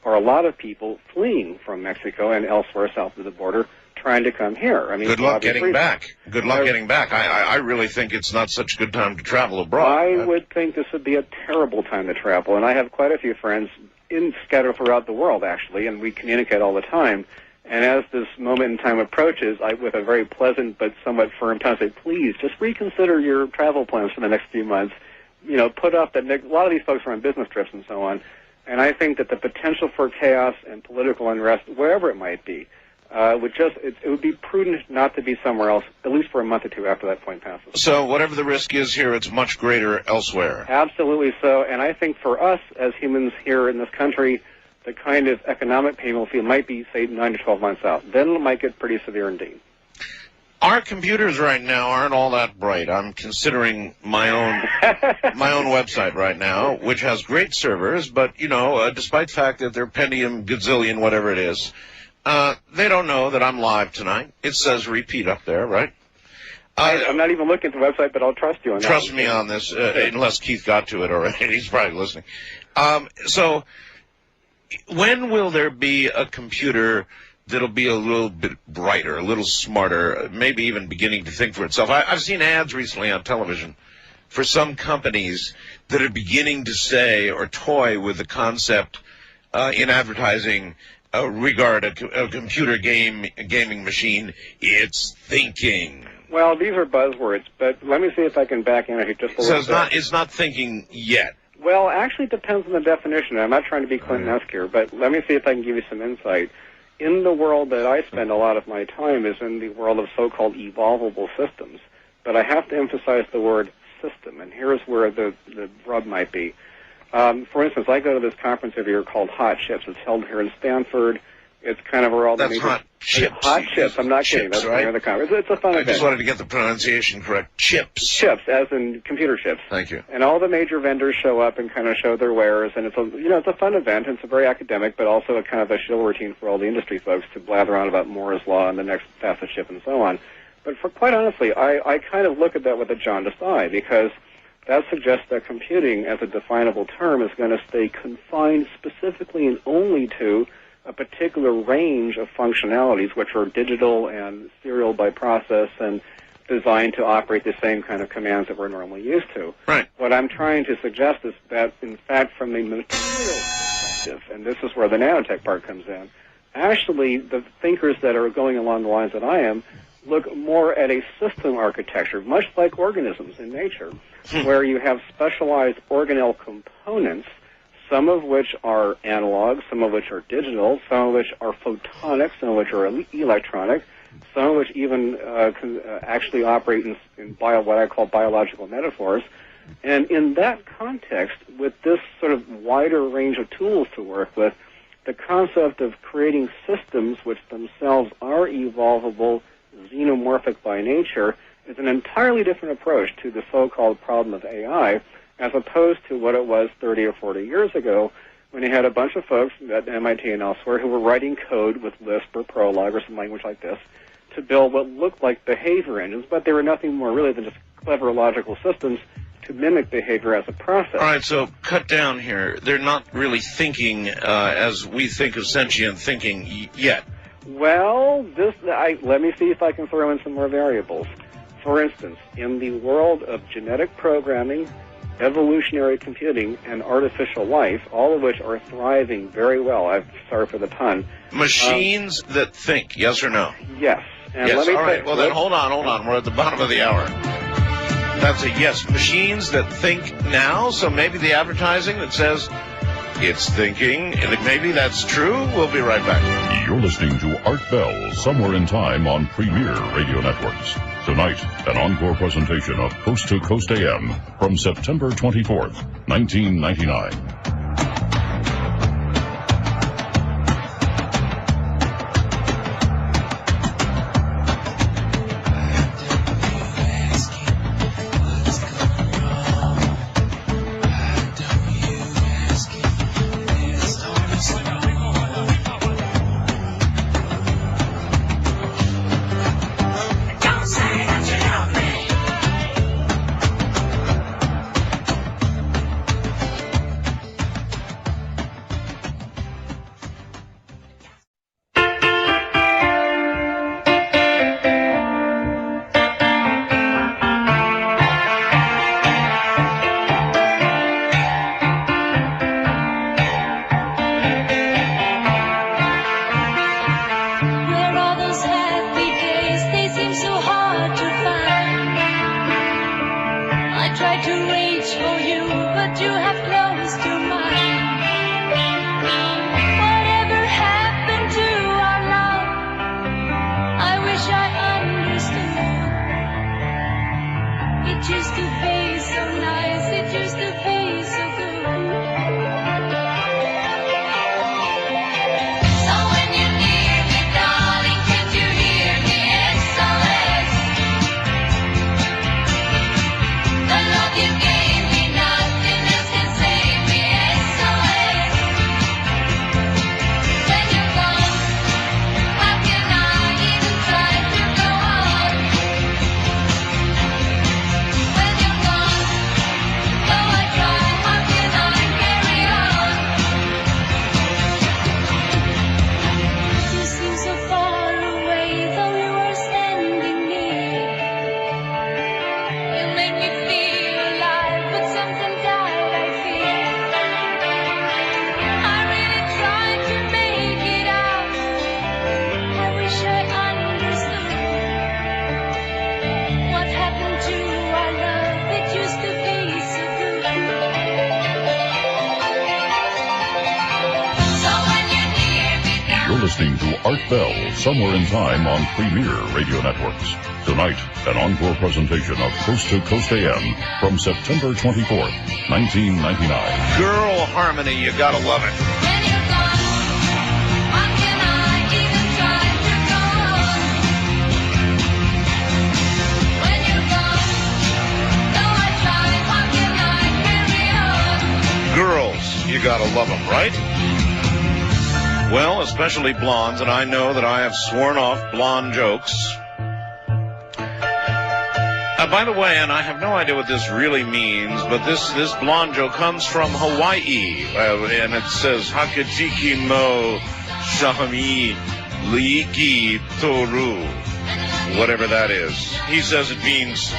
are a lot of people fleeing from Mexico and elsewhere south of the border, trying to come here. I mean, good luck getting back. Good luck getting back. I really think it's not such a good time to travel abroad. I would think this would be a terrible time to travel, and I have quite a few friends scattered throughout the world, actually, and we communicate all the time. And as this moment in time approaches, I, with a very pleasant but somewhat firm tone, say, please, just reconsider your travel plans for the next few months. You know, put up that a lot of these folks are on business trips and so on. And I think that the potential for chaos and political unrest, wherever it might be, it would be prudent not to be somewhere else, at least for a month or two after that point passes. So whatever the risk is here, it's much greater elsewhere. Absolutely so. And I think for us as humans here in this country, the kind of economic pain we'll feel might be, say, 9 to 12 months out. Then it might get pretty severe indeed. Our computers right now aren't all that bright. I'm considering my own website right now, which has great servers, but, you know, despite the fact that they're Pentium gazillion, whatever it is, they don't know that I'm live tonight. It says repeat up there, right? I'm not even looking at the website, but I'll trust you on that. Trust me on this, unless Keith got to it already. He's probably listening. So when will there be a computer that'll be a little bit brighter, a little smarter, maybe even beginning to think for itself? I've seen ads recently on television for some companies that are beginning to say or toy with the concept in advertising regard a computer gaming machine. It's thinking. Well, these are buzzwords, but let me see if I can back in it just a little bit. It's not thinking yet. Well, actually, it depends on the definition. I'm not trying to be Clinton-esque here, but let me see if I can give you some insight. In the world that I spend a lot of my time is in the world of so-called evolvable systems. But I have to emphasize the word system, and here's where the rub might be. For instance, I go to this conference every year called Hot Chips. It's held here in Stanford. It's kind of where all the Hot Chips. Hot Chips. I'm not kidding. That's right? the name of the conference. It's a fun event. I just wanted to get the pronunciation correct. Chips. Chips, as in computer chips. Thank you. And all the major vendors show up and kind of show their wares, and it's a fun event. It's a very academic, but also a kind of a shill routine for all the industry folks to blather on about Moore's law and the next fastest chip and so on. But for quite honestly, I kind of look at that with a jaundiced eye, because that suggests that computing as a definable term is going to stay confined specifically and only to a particular range of functionalities, which are digital and serial by process and designed to operate the same kind of commands that we're normally used to. Right. What I'm trying to suggest is that, in fact, from the material perspective, and this is where the nanotech part comes in, actually the thinkers that are going along the lines that I am look more at a system architecture, much like organisms in nature, where you have specialized organelle components some of which are analog, some of which are digital, some of which are photonic, some of which are electronic, some of which even can actually operate in what I call biological metaphors. And in that context, with this sort of wider range of tools to work with, the concept of creating systems which themselves are evolvable, xenomorphic by nature, is an entirely different approach to the so-called problem of AI, as opposed to what it was 30 or 40 years ago, when you had a bunch of folks at MIT and elsewhere who were writing code with Lisp or Prolog or some language like this to build what looked like behavior engines, but they were nothing more really than just clever logical systems to mimic behavior as a process. All right, so cut down here. They're not really thinking as we think of sentient thinking yet. Well, let me see if I can throw in some more variables. For instance, in the world of genetic programming, evolutionary computing, and artificial life, all of which are thriving very well. I'm sorry for the pun. Machines that think, yes or no? Yes. And yes, let me all right. Well, then hold on. We're at the bottom of the hour. That's a yes. Machines that think now, so maybe the advertising that says it's thinking, maybe that's true. We'll be right back. You're listening to Art Bell, Somewhere in Time on Premier Radio Networks. Tonight, an encore presentation of Coast to Coast AM from September 24th, 1999. Listening to Art Bell, Somewhere in Time on Premier Radio Networks. Tonight, an encore presentation of Coast to Coast AM from September 24th, 1999. Girl harmony, you gotta love it. Girls, you gotta love them, right? Well, especially blondes, and I know that I have sworn off blonde jokes. By the way, and I have no idea what this really means, but this blonde joke comes from Hawaii, and it says, Hakajiki mo shahami liiki toru, whatever that is. He says it means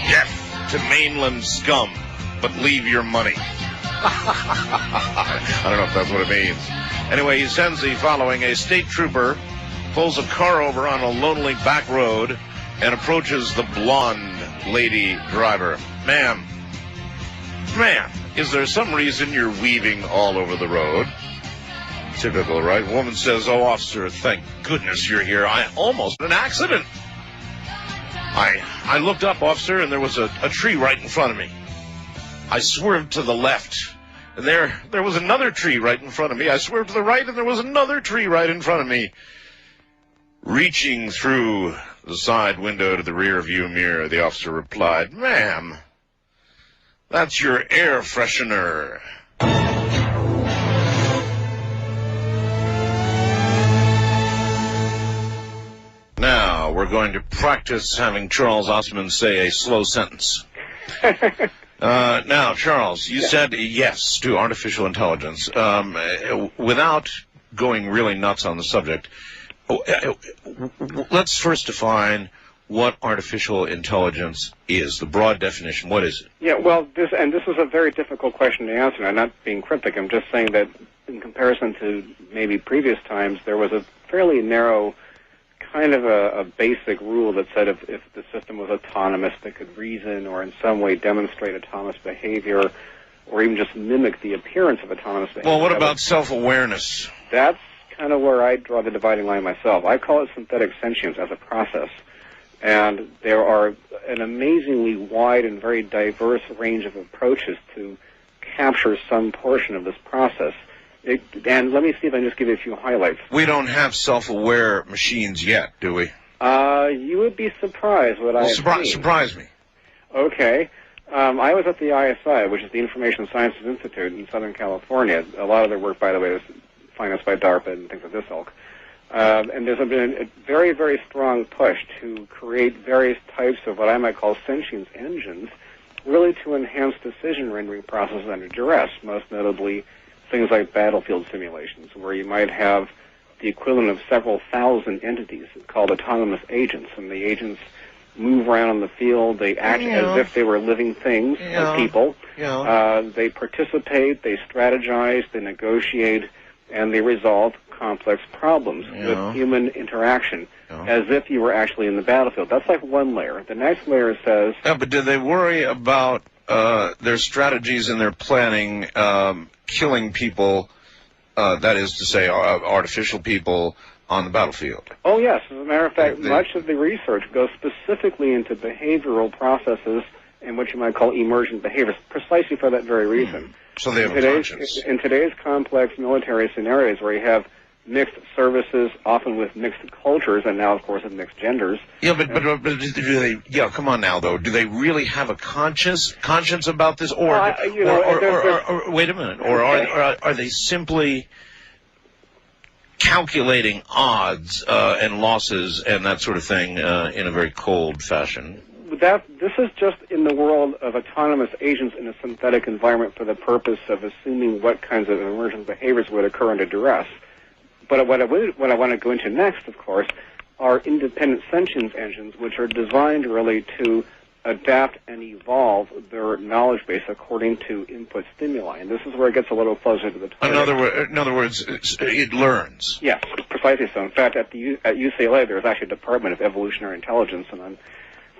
death to mainland scum, but leave your money. I don't know if that's what it means. Anyway, he sends the following. A state trooper pulls a car over on a lonely back road and approaches the blonde lady driver. Ma'am, Is there some reason you're weaving all over the road? Typical, right? Woman says, oh, officer, thank goodness you're here. I almost had an accident. I looked up, officer, and there was a tree right in front of me. I swerved to the left, and there was another tree right in front of me. I swerved to the right, and there was another tree right in front of me. Reaching through the side window to the rear view mirror, the officer replied, ma'am, that's your air freshener. Now, we're going to practice having Charles Ostman say a slow sentence. Now, Charles, you said yes to artificial intelligence. Without going really nuts on the subject, let's first define what artificial intelligence is, the broad definition. What is it? Yeah, well, this is a very difficult question to answer. I'm not being cryptic. I'm just saying that in comparison to maybe previous times, there was a fairly narrow kind of a basic rule that said if the system was autonomous, that could reason or in some way demonstrate autonomous behavior or even just mimic the appearance of autonomous behavior. Well, what about self-awareness? That's kind of where I draw the dividing line myself. I call it synthetic sentience as a process. And there are an amazingly wide and very diverse range of approaches to capture some portion of this process. And let me see if I can just give you a few highlights. We don't have self-aware machines yet, do we? You would be surprised what I have seen. Surprise me. Okay. I was at the ISI, which is the Information Sciences Institute in Southern California. A lot of their work, by the way, is financed by DARPA and things of this ilk. And there's been a very, very strong push to create various types of what I might call sentience engines, really to enhance decision-rendering processes under duress, most notably things like battlefield simulations, where you might have the equivalent of several thousand entities called autonomous agents, and the agents move around on the field. They act as if they were living things, like people. They participate, they strategize, they negotiate, and they resolve complex problems with human interaction, as if you were actually in the battlefield. That's like one layer. The next layer says... but do they worry about their strategies and their planning killing people, that is to say, artificial people on the battlefield? Oh, yes. As a matter of fact, much of the research goes specifically into behavioral processes and what you might call emergent behaviors, precisely for that very reason. So they have a conscience. In today's complex military scenarios where you have mixed services, often with mixed cultures, and now, of course, with mixed genders. Yeah, but do they? Yeah, come on now, though. Do they really have a conscience about this, or wait a minute, or are they simply calculating odds and losses and that sort of thing in a very cold fashion? This is just in the world of autonomous agents in a synthetic environment for the purpose of assuming what kinds of emergent behaviors would occur under duress. But what I want to go into next, of course, are independent sentience engines, which are designed really to adapt and evolve their knowledge base according to input stimuli. And this is where it gets a little closer to the target. In other words, it learns. Yes, precisely so. In fact, at UCLA, there's actually a department of evolutionary intelligence, and I'm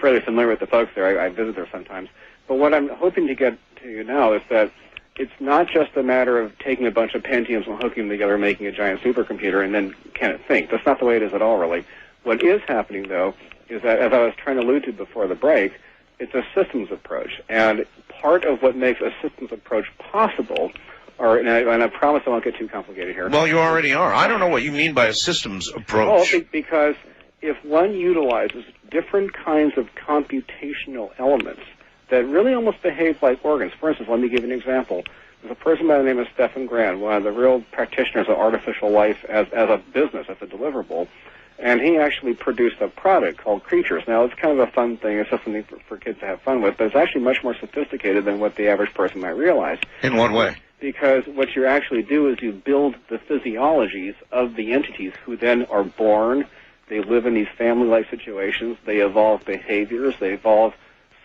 fairly familiar with the folks there. I visit there sometimes. But what I'm hoping to get to now is that it's not just a matter of taking a bunch of Pentiums and hooking them together and making a giant supercomputer and then can it think. That's not the way it is at all, really. What is happening, though, is that, as I was trying to allude to before the break, it's a systems approach. And part of what makes a systems approach possible and I promise I won't get too complicated here. Well, you already are. I don't know what you mean by a systems approach. Oh, because if one utilizes different kinds of computational elements that really almost behave like organs. For instance, let me give you an example. There's a person by the name of Stefan Grand, one of the real practitioners of artificial life as a business, as a deliverable, and he actually produced a product called Creatures. Now, it's kind of a fun thing. It's just something for kids to have fun with, but it's actually much more sophisticated than what the average person might realize. In what way? Because what you actually do is you build the physiologies of the entities who then are born. They live in these family-like situations. They evolve behaviors. They evolve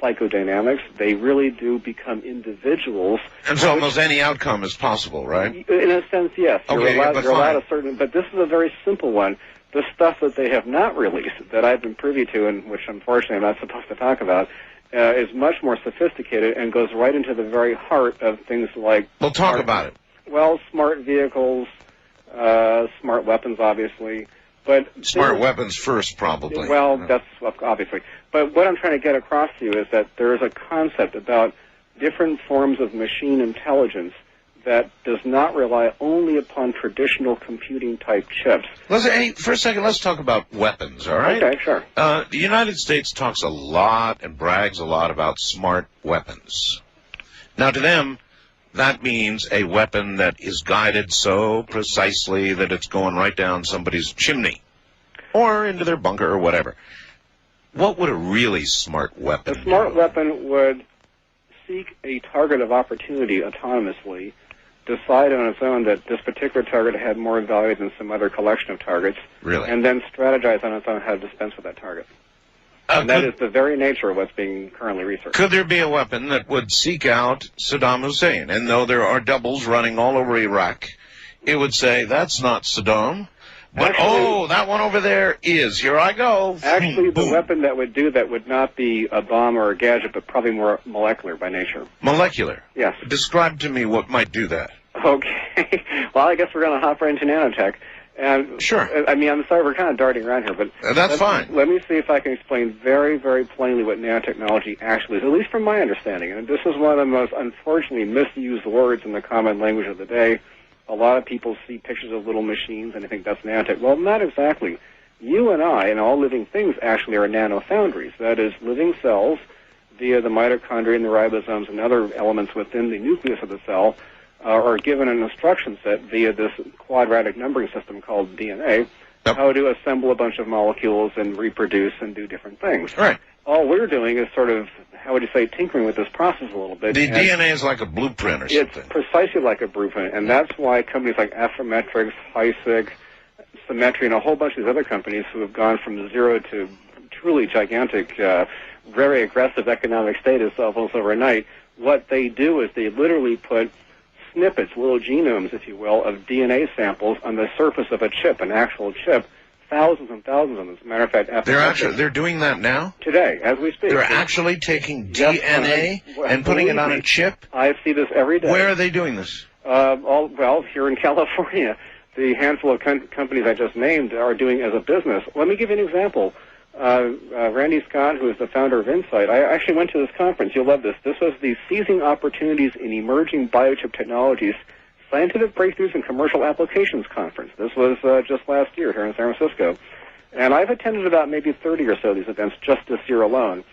psychodynamics. They really do become individuals. And so almost any outcome is possible, right? In a sense, yes. Okay, you're allowed a certain, but this is a very simple one. The stuff that they have not released, that I've been privy to, and which unfortunately I'm not supposed to talk about, is much more sophisticated and goes right into the very heart of things like... Well, talk about it. Well, smart vehicles, smart weapons, obviously. But smart weapons first, probably. Well, that's obviously. But what I'm trying to get across to you is that there is a concept about different forms of machine intelligence that does not rely only upon traditional computing-type chips. Hey, for a second, let's talk about weapons, all right? Okay, sure. The United States talks a lot and brags a lot about smart weapons. Now, to them, that means a weapon that is guided so precisely that it's going right down somebody's chimney or into their bunker or whatever. What would a really smart weapon do? A smart weapon would seek a target of opportunity autonomously, decide on its own that this particular target had more value than some other collection of targets, really? And then strategize on its own how to dispense with that target. And that is the very nature of what's being currently researched. Could there be a weapon that would seek out Saddam Hussein? And though there are doubles running all over Iraq, it would say, that's not Saddam. But, actually, that one over there is. Here I go. Actually, the weapon that would do that would not be a bomb or a gadget, but probably more molecular by nature. Molecular? Yes. Describe to me what might do that. Okay. Well, I guess we're going to hop right into nanotech. And sure. I mean, I'm sorry, we're kind of darting around here, but that's fine. Let me see if I can explain very, very plainly what nanotechnology actually is, at least from my understanding. And this is one of the most, unfortunately, misused words in the common language of the day. A lot of people see pictures of little machines and they think that's nanotech. Well, not exactly. You and I and all living things actually are nanofoundries. That is, living cells via the mitochondria and the ribosomes and other elements within the nucleus of the cell are given an instruction set via this quadratic numbering system called DNA, how to assemble a bunch of molecules and reproduce and do different things. Right. All we're doing is sort of, how would you say, tinkering with this process a little bit. The DNA is like a blueprint or something. It's precisely like a blueprint, and that's why companies like Affymetrix, HiSig, Symmetry, and a whole bunch of these other companies who have gone from zero to truly gigantic, very aggressive economic status almost overnight, what they do is they literally put snippets, little genomes, if you will, of DNA samples on the surface of a chip, an actual chip, thousands and thousands of them. As a matter of fact, they're doing that now? Today, as we speak. They're actually taking DNA and putting it on a chip? I see this every day. Where are they doing this? Well, here in California. The handful of companies I just named are doing as a business. Let me give you an example. Randy Scott, who is the founder of Insight, I actually went to this conference. You'll love this. This was the Seizing Opportunities in Emerging Biochip Technologies Scientific Breakthroughs and Commercial Applications Conference. This was just last year here in San Francisco. And I've attended about maybe 30 or so of these events just this year alone.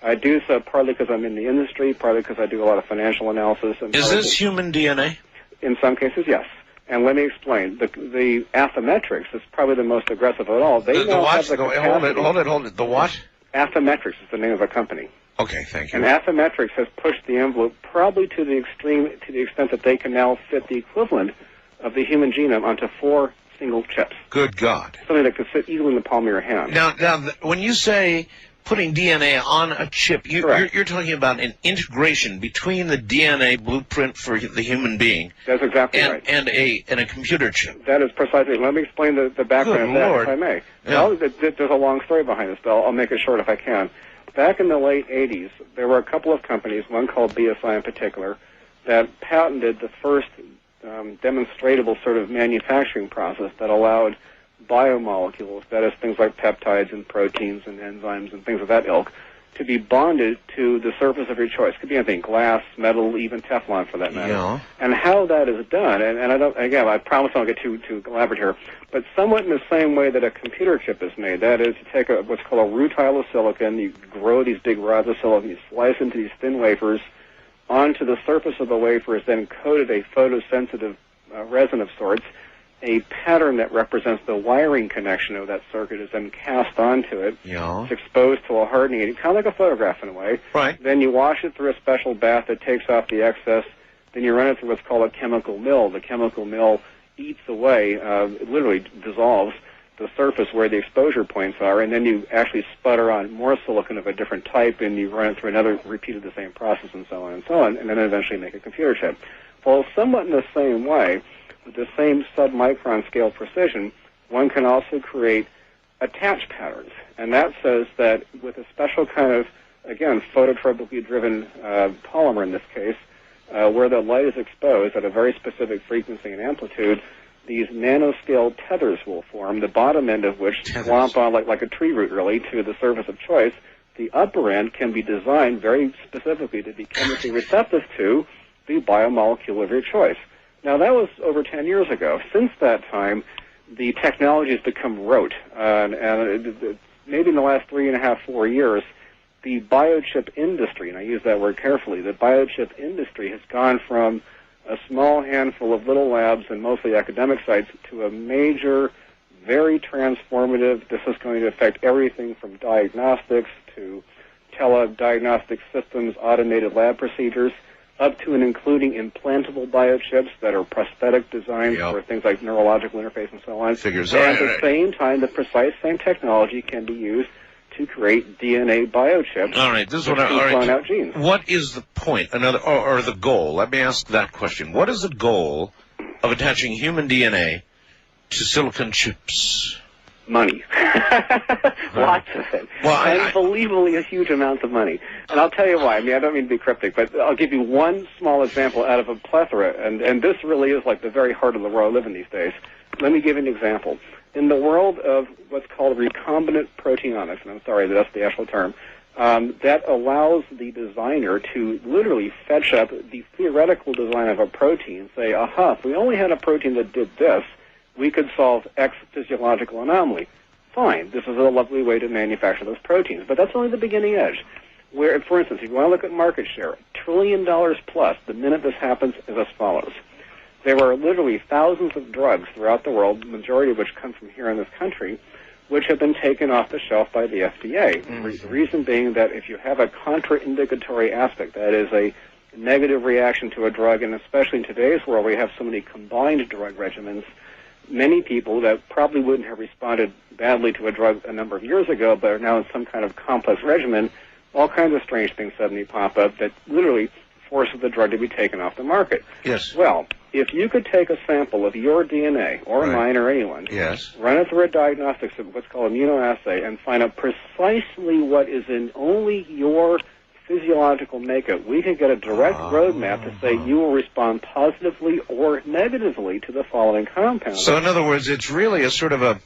I do so partly because I'm in the industry, partly because I do a lot of financial analysis. And is this human DNA? In some cases, yes. And let me explain. The Affymetrix is probably the most aggressive of all. They now have the capacity. Hold it. The what? Affymetrix is the name of a company. Okay, thank you. And Affymetrix has pushed the envelope probably to the extreme, to the extent that they can now fit the equivalent of the human genome onto 4 single chips. Good God. Something that could fit easily in the palm of your hand. Now, when you say putting DNA on a chip, you're talking about an integration between the DNA blueprint for the human being. That's exactly right. And a computer chip. That is precisely. Let me explain the background of that, if I may. Yeah. Well, there's a long story behind this, but I'll make it short if I can. Back in the late 80s, there were a couple of companies, one called BSI in particular, that patented the first demonstratable sort of manufacturing process that allowed biomolecules, that is things like peptides and proteins and enzymes and things of that ilk, to be bonded to the surface of your choice. It could be anything, glass, metal, even Teflon for that matter. Yeah. And how that is done, and I promise I won't get too elaborate here, but somewhat in the same way that a computer chip is made. That is, you take what's called a rutile of silicon, you grow these big rods of silicon, you slice into these thin wafers, onto the surface of the wafer is then coated a photosensitive resin of sorts. A pattern that represents the wiring connection of that circuit is then cast onto it. Yeah. It's exposed to a hardening agent, kind of like a photograph in a way. Right. Then you wash it through a special bath that takes off the excess. Then you run it through what's called a chemical mill. The chemical mill eats away, it literally dissolves the surface where the exposure points are, and then you actually sputter on more silicon of a different type, and you run it through another repeat of the same process, and so on, and then eventually make a computer chip. Well, somewhat in the same way, with the same sub-micron scale precision, one can also create attach patterns. And that says that with a special kind of again, phototropically driven polymer in this case, where the light is exposed at a very specific frequency and amplitude, these nanoscale tethers will form, the bottom end of which glomp on like a tree root, really, to the surface of choice. The upper end can be designed very specifically to be chemically receptive to the biomolecule of your choice. Now, that was over 10 years ago. Since that time, the technology has become rote, and maybe in the last 3.5, 4 years, the biochip industry, and I use that word carefully, the biochip industry has gone from a small handful of little labs and mostly academic sites to a major, very transformative, this is going to affect everything from diagnostics to tele-diagnostic systems, automated lab procedures, up to and including implantable biochips that are prosthetic designs for things like neurological interface and so on. And at the same time, the precise same technology can be used to create DNA biochips. All right, this is what out genes. What is the point, or the goal? Let me ask that question. What is the goal of attaching human DNA to silicon chips? Money. Lots of it. Well, unbelievably a huge amount of money. And I'll tell you why. I mean, I don't mean to be cryptic, but I'll give you one small example out of a plethora, and this really is like the very heart of the world I live in these days. Let me give you an example. In the world of what's called recombinant proteomics, and I'm sorry, that's the actual term, that allows the designer to literally fetch up the theoretical design of a protein, say, aha, if we only had a protein that did this, we could solve X physiological anomaly. Fine, this is a lovely way to manufacture those proteins, but that's only the beginning edge. Where, for instance, if you want to look at market share, $1 trillion plus the minute this happens is as follows. There are literally thousands of drugs throughout the world, the majority of which come from here in this country, which have been taken off the shelf by the FDA. The reason being that if you have a contraindicatory aspect, that is a negative reaction to a drug, and especially in today's world where we have so many combined drug regimens, many people that probably wouldn't have responded badly to a drug a number of years ago but are now in some kind of complex regimen, all kinds of strange things suddenly pop up that literally forces the drug to be taken off the market. Yes. Well, if you could take a sample of your DNA, or mine or anyone's, run it through a diagnostics of what's called immunoassay, and find out precisely what is in only your physiological makeup, we can get a direct roadmap to say you will respond positively or negatively to the following compounds. So in other words, it's really a sort of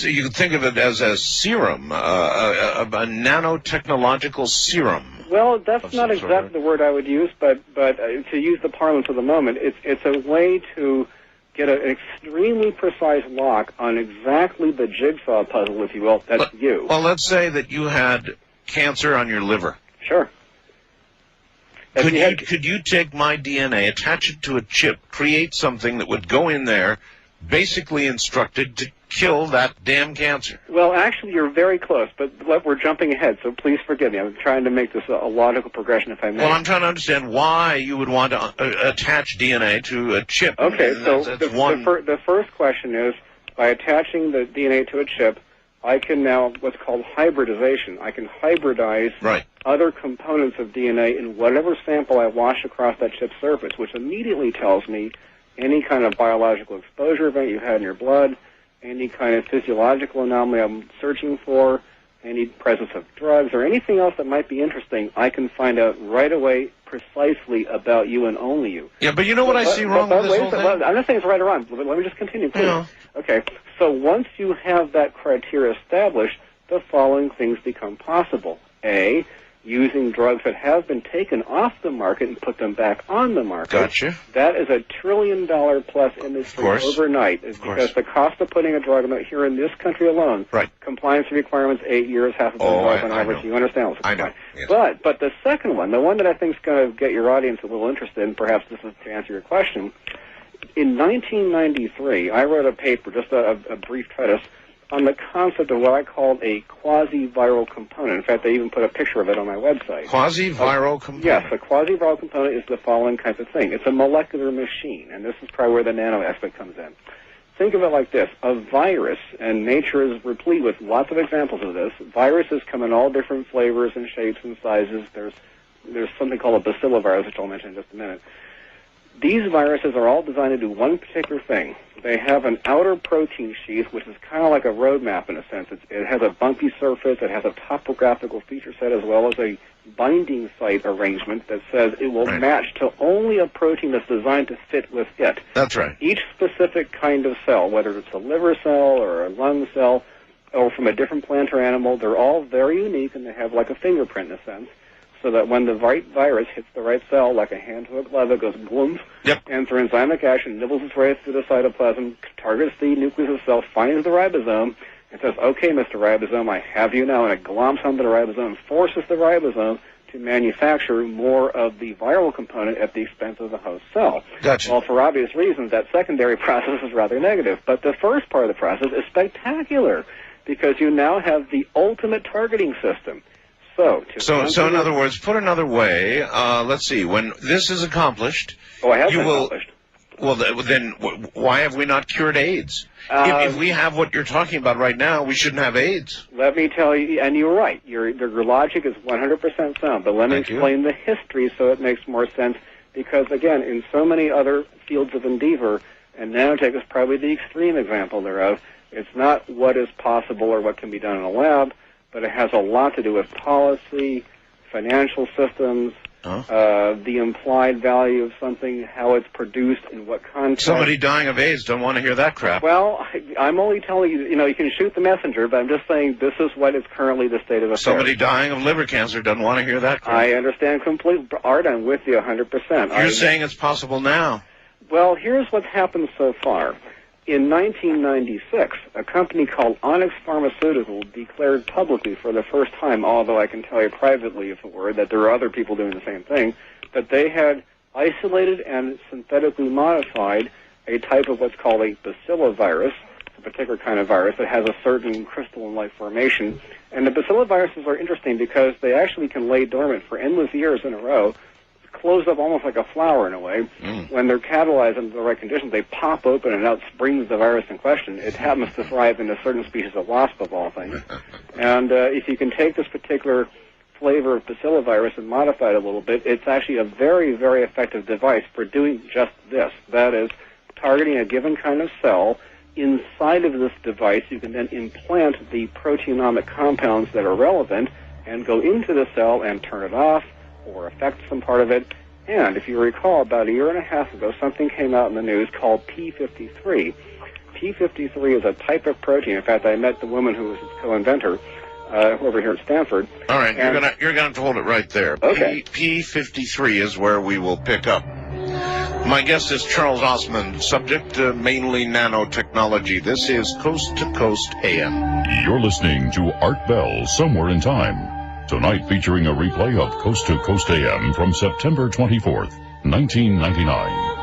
you can think of it as a serum, a nanotechnological serum. Well, that's not exactly the word I would use, but to use the parlance of the moment, it's a way to get an extremely precise lock on exactly the jigsaw puzzle, if you will, that's you. Well, let's say that you had cancer on your liver. Sure. Could you take my DNA, attach it to a chip, create something that would go in there, basically instructed to kill that damn cancer? Well, actually, you're very close, but we're jumping ahead, so please forgive me. I'm trying to make this a logical progression, if I may. Well, I'm trying to understand why you would want to attach DNA to a chip. Okay, so the first question is, by attaching the DNA to a chip, I can now, what's called hybridization, I can hybridize other components of DNA in whatever sample I wash across that chip's surface, which immediately tells me any kind of biological exposure event you had in your blood, any kind of physiological anomaly I'm searching for, any presence of drugs, or anything else that might be interesting, I can find out right away precisely about you and only you. Yeah, but you know what I see wrong with this whole thing? I'm not saying it's right or wrong, but let me just continue, please. Yeah. Okay, so once you have that criteria established, the following things become possible. A, using drugs that have been taken off the market and put them back on the market. Gotcha. That is $1 trillion plus industry overnight. Because the cost of putting a drug out here in this country alone, compliance requirements 8 years, half a billion dollars on average. You understand what's going on. Yes. But the second one, the one that I think is going to get your audience a little interested in, perhaps this is to answer your question. In 1993, I wrote a paper, just a brief treatise, on the concept of what I called a quasi-viral component. In fact, I even put a picture of it on my website. Quasi-viral component? Yes, a quasi-viral component is the following kind of thing. It's a molecular machine, and this is probably where the nano aspect comes in. Think of it like this. A virus, and nature is replete with lots of examples of this. Viruses come in all different flavors and shapes and sizes. There's something called a bacillovirus, which I'll mention in just a minute. These viruses are all designed to do one particular thing. They have an outer protein sheath, which is kind of like a roadmap in a sense. It has a bumpy surface, it has a topographical feature set, as well as a binding site arrangement that says it will match to only a protein that's designed to fit with it. That's right. Each specific kind of cell, whether it's a liver cell or a lung cell or from a different plant or animal, they're all very unique, and they have like a fingerprint in a sense, so that when the right virus hits the right cell, like a hand to a glove, it goes boom, and through enzymic action, nibbles its way through the cytoplasm, targets the nucleus of the cell, finds the ribosome, and says, okay, Mr. Ribosome, I have you now, and it glomps onto the ribosome, forces the ribosome to manufacture more of the viral component at the expense of the host cell. Gotcha. Well, for obvious reasons, that secondary process is rather negative, but the first part of the process is spectacular, because you now have the ultimate targeting system. So in other words, put another way, let's see, when this is accomplished, accomplished. Well, then why have we not cured AIDS? If we have what you're talking about right now, we shouldn't have AIDS. Let me tell you, and you're right, your logic is 100% sound, but let me explain the history so it makes more sense, because, again, in so many other fields of endeavor, and nanotech is probably the extreme example thereof, it's not what is possible or what can be done in a lab, but it has a lot to do with policy, financial systems, the implied value of something, how it's produced, in what context. Somebody dying of AIDS don't want to hear that crap. Well, I'm only telling you, you can shoot the messenger, but I'm just saying this is what is currently the state of affairs. Somebody dying of liver cancer doesn't want to hear that crap. I understand completely. Art, I'm with you 100%. You're saying it's possible now. Well, here's what's happened so far. In 1996, a company called Onyx Pharmaceutical declared publicly for the first time, although I can tell you privately, if it were, that there are other people doing the same thing, that they had isolated and synthetically modified a type of what's called a bacillovirus, a particular kind of virus that has a certain crystalline-like formation. And the bacilloviruses are interesting because they actually can lay dormant for endless years in a row, close up almost like a flower in a way. When they're catalyzed under the right conditions, they pop open and out springs the virus in question. It happens to thrive in a certain species of wasp, of all things. And if you can take this particular flavor of bacillovirus and modify it a little bit, it's actually a very, very effective device for doing just this. That is, targeting a given kind of cell. Inside of this device, you can then implant the proteomic compounds that are relevant and go into the cell and turn it off, or affect some part of it. And if you recall, about a year and a half ago, something came out in the news called P53. P53 is a type of protein. In fact, I met the woman who was its co-inventor over here at Stanford. All right, you're gonna have to hold it right there. Okay. P53 is where we will pick up. My guest is Charles Ostman, subject mainly nanotechnology. This is Coast to Coast AM. You're listening to Art Bell Somewhere in Time. Tonight featuring a replay of Coast to Coast AM from September 24th, 1999.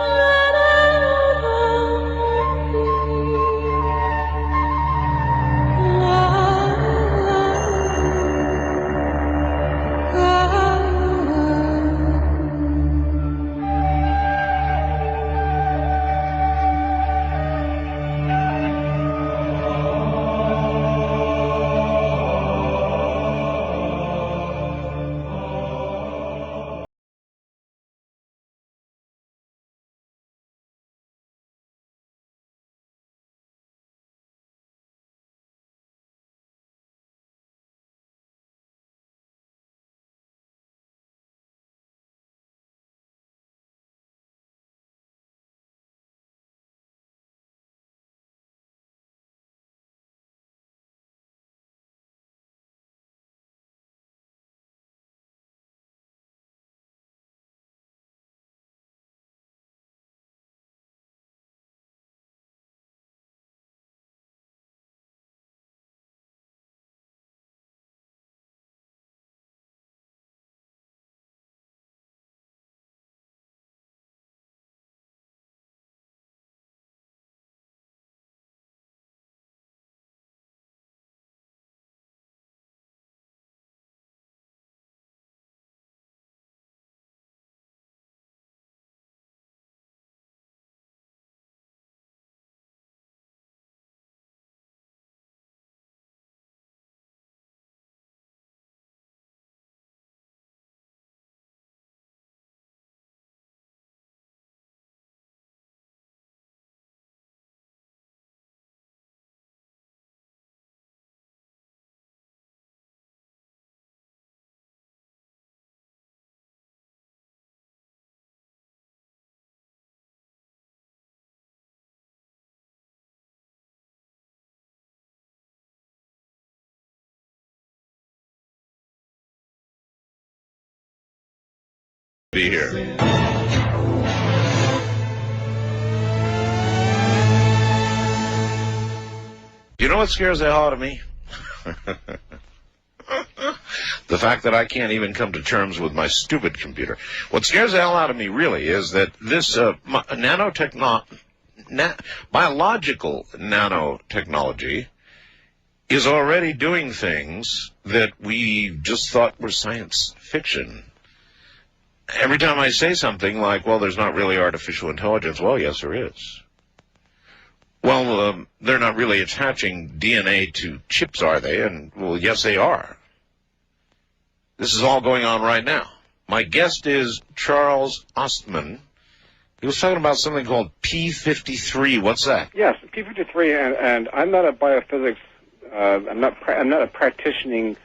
be here. You know what scares the hell out of me? The fact that I can't even come to terms with my stupid computer. What scares the hell out of me really is that this biological nanotechnology is already doing things that we just thought were science fiction. Every time I say something like, well, there's not really artificial intelligence, well, yes, there is. Well, they're not really attaching DNA to chips, are they? And, well, yes, they are. This is all going on right now. My guest is Charles Ostman. He was talking about something called P53. What's that? Yes, P53, and I'm not a biophysics, I'm not a practicing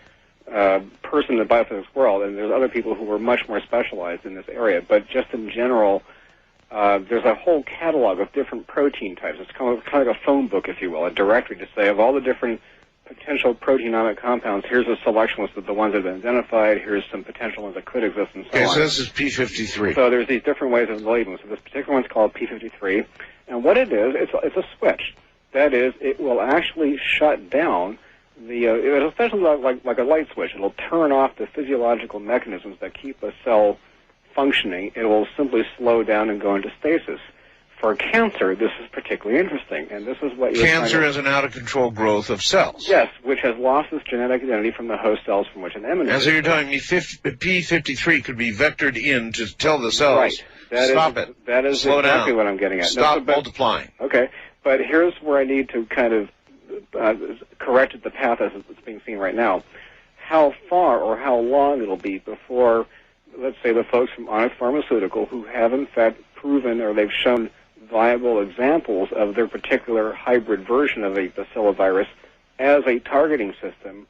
person in the biophysics world, and there's other people who are much more specialized in this area, but just in general, there's a whole catalog of different protein types. It's kind of like a phone book, if you will, a directory to say of all the different potential proteinomic compounds, here's a selection list of the ones that have been identified, here's some potential ones that could exist, and so on. Okay, so this is P53. So there's these different ways of labeling. So this particular one's called P53, and what it is, it's a switch. That is, it will actually shut down it's essentially like a light switch. It'll turn off the physiological mechanisms that keep a cell functioning. It will simply slow down and go into stasis. For cancer, this is particularly interesting, and this is what you're Cancer is an out-of-control growth of cells. Yes, which has lost its genetic identity from the host cells from which it emanates. And so you're telling me P53 could be vectored in to tell the cells, right. Stop it, that is slow exactly down, what I'm getting at. Stop multiplying. Okay, but here's where I need to kind of correct the path as it's being seen right now. How far or how long it'll be before, let's say, the folks from Onyx Pharmaceutical who have in fact proven or they've shown viable examples of their particular hybrid version of a bacillovirus as a targeting system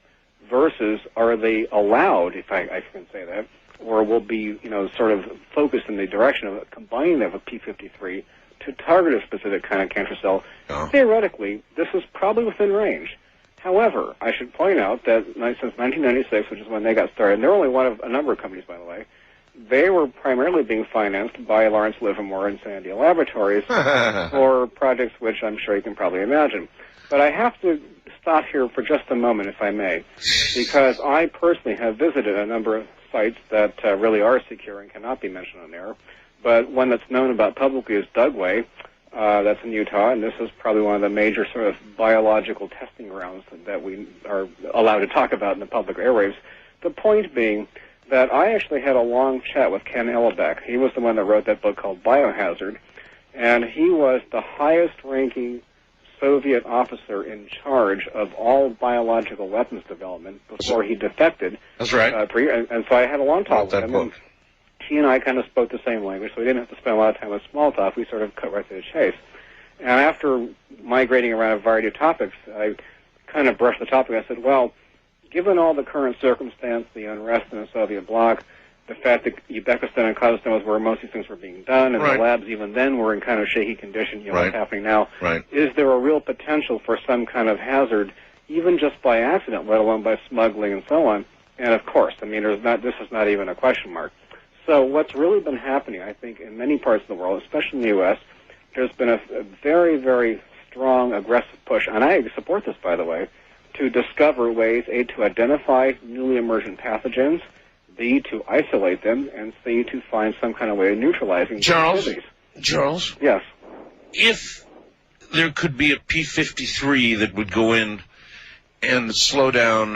versus are they allowed, if I can say that, or will be, sort of focused in the direction of combining that with P53 to target a specific kind of cancer cell. Oh. Theoretically, this is probably within range. However, I should point out that since 1996, which is when they got started, and they're only one of a number of companies, by the way, they were primarily being financed by Lawrence Livermore and Sandia Laboratories for projects which I'm sure you can probably imagine. But I have to stop here for just a moment, if I may, because I personally have visited a number of sites that really are secure and cannot be mentioned on air. But one that's known about publicly is Dugway. That's in Utah, and this is probably one of the major sort of biological testing grounds that we are allowed to talk about in the public airwaves. The point being that I actually had a long chat with Ken Ellebeck. He was the one that wrote that book called Biohazard, and he was the highest-ranking Soviet officer in charge of all biological weapons development before he defected. That's right. And so I had a long talk with him. Book. He and I kind of spoke the same language, so we didn't have to spend a lot of time with small talk. We sort of cut right to the chase. And after migrating around a variety of topics, I kind of brushed the topic. I said, well, given all the current circumstance, the unrest in the Soviet bloc, the fact that Uzbekistan and Kazakhstan was where most of these things were being done, and right. the labs even then were in kind of shaky condition, right. what's happening now, right. Is there a real potential for some kind of hazard, even just by accident, let alone by smuggling and so on? And of course, I mean, this is not even a question mark. So what's really been happening, I think, in many parts of the world, especially in the U.S., there's been a very, very strong, aggressive push, and I support this, by the way, to discover ways, A, to identify newly emergent pathogens, B, to isolate them, and C, to find some kind of way of neutralizing Charles? Yes. If there could be a P53 that would go in and slow down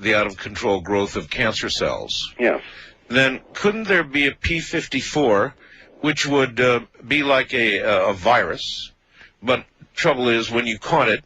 the out-of-control growth of cancer cells, yes, then couldn't there be a P54 which would be like a virus, but trouble is when you caught it,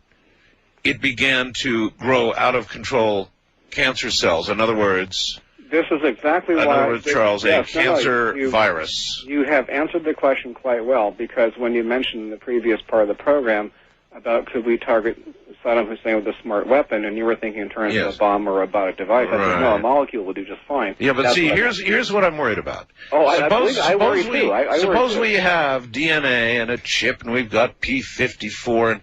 it began to grow out-of-control cancer cells. In other words, this is exactly why. In other words, Charles, yes, a cancer virus. You have answered the question quite well, because when you mentioned in the previous part of the program about could we target Saddam Hussein with a smart weapon, and you were thinking in terms of a bomb or a robotic device. I said, no, a molecule will do just fine. Yeah, but see, here's what I'm worried about. Oh, I worry too. Suppose we have DNA and a chip, and we've got P54, and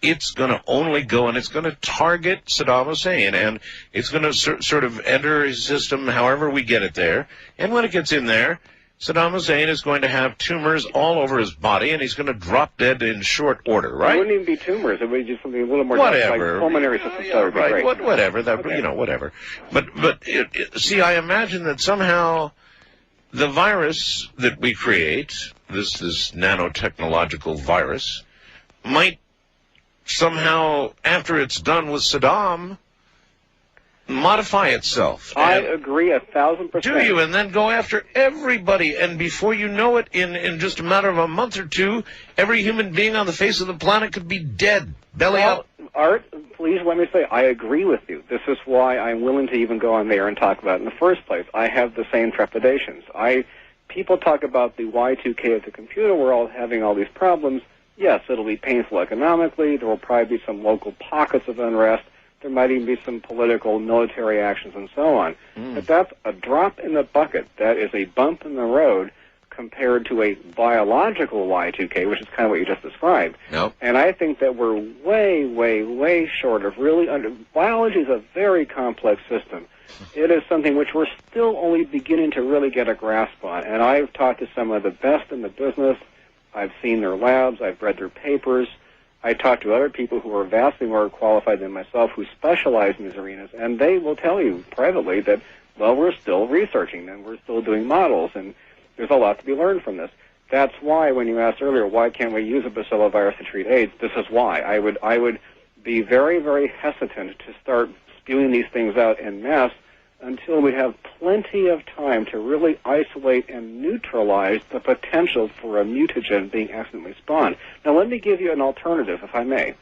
it's going to only go, and it's going to target Saddam Hussein, and it's going to sort of enter his system however we get it there. And when it gets in there, Saddam Hussein is going to have tumors all over his body, and he's going to drop dead in short order, right? It wouldn't even be tumors. It would be just something a little more Whatever. like pulmonary system. That would be Right. great. Whatever. That Okay. whatever. But see, I imagine that somehow the virus that we create, this nanotechnological virus, might somehow, after it's done with Saddam, modify itself. I agree 1,000%. Do you? And then go after everybody, and before you know it, in just a matter of a month or two, every human being on the face of the planet could be dead, belly up. Art, please let me say, I agree with you. This is why I'm willing to even go on there and talk about it in the first place. I have the same trepidations. People talk about the Y2K of the computer world having all these problems. Yes, it'll be painful economically. There will probably be some local pockets of unrest. There might even be some political, military actions and so on. But that's a drop in the bucket. That is a bump in the road compared to a biological Y2K, which is kind of what you just described. Nope. And I think that we're way, way, way short of really biology is a very complex system. It is something which we're still only beginning to really get a grasp on. And I've talked to some of the best in the business. I've seen their labs. I've read their papers. I talked to other people who are vastly more qualified than myself who specialize in these arenas, and they will tell you privately that, well, we're still researching and we're still doing models, and there's a lot to be learned from this. That's why when you asked earlier, why can't we use a bacillovirus to treat AIDS, this is why. I would be very, very hesitant to start spewing these things out en masse until we have plenty of time to really isolate and neutralize the potential for a mutagen being accidentally spawned. Now, let me give you an alternative, if I may.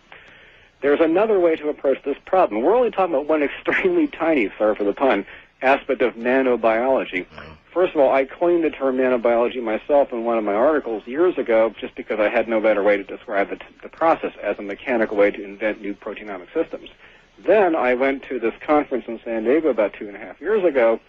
There's another way to approach this problem. We're only talking about one extremely tiny, sorry for the pun, aspect of nanobiology. First of all, I coined the term nanobiology myself in one of my articles years ago just because I had no better way to describe the process as a mechanical way to invent new proteinomic systems. Then I went to this conference in San Diego about 2.5 years ago.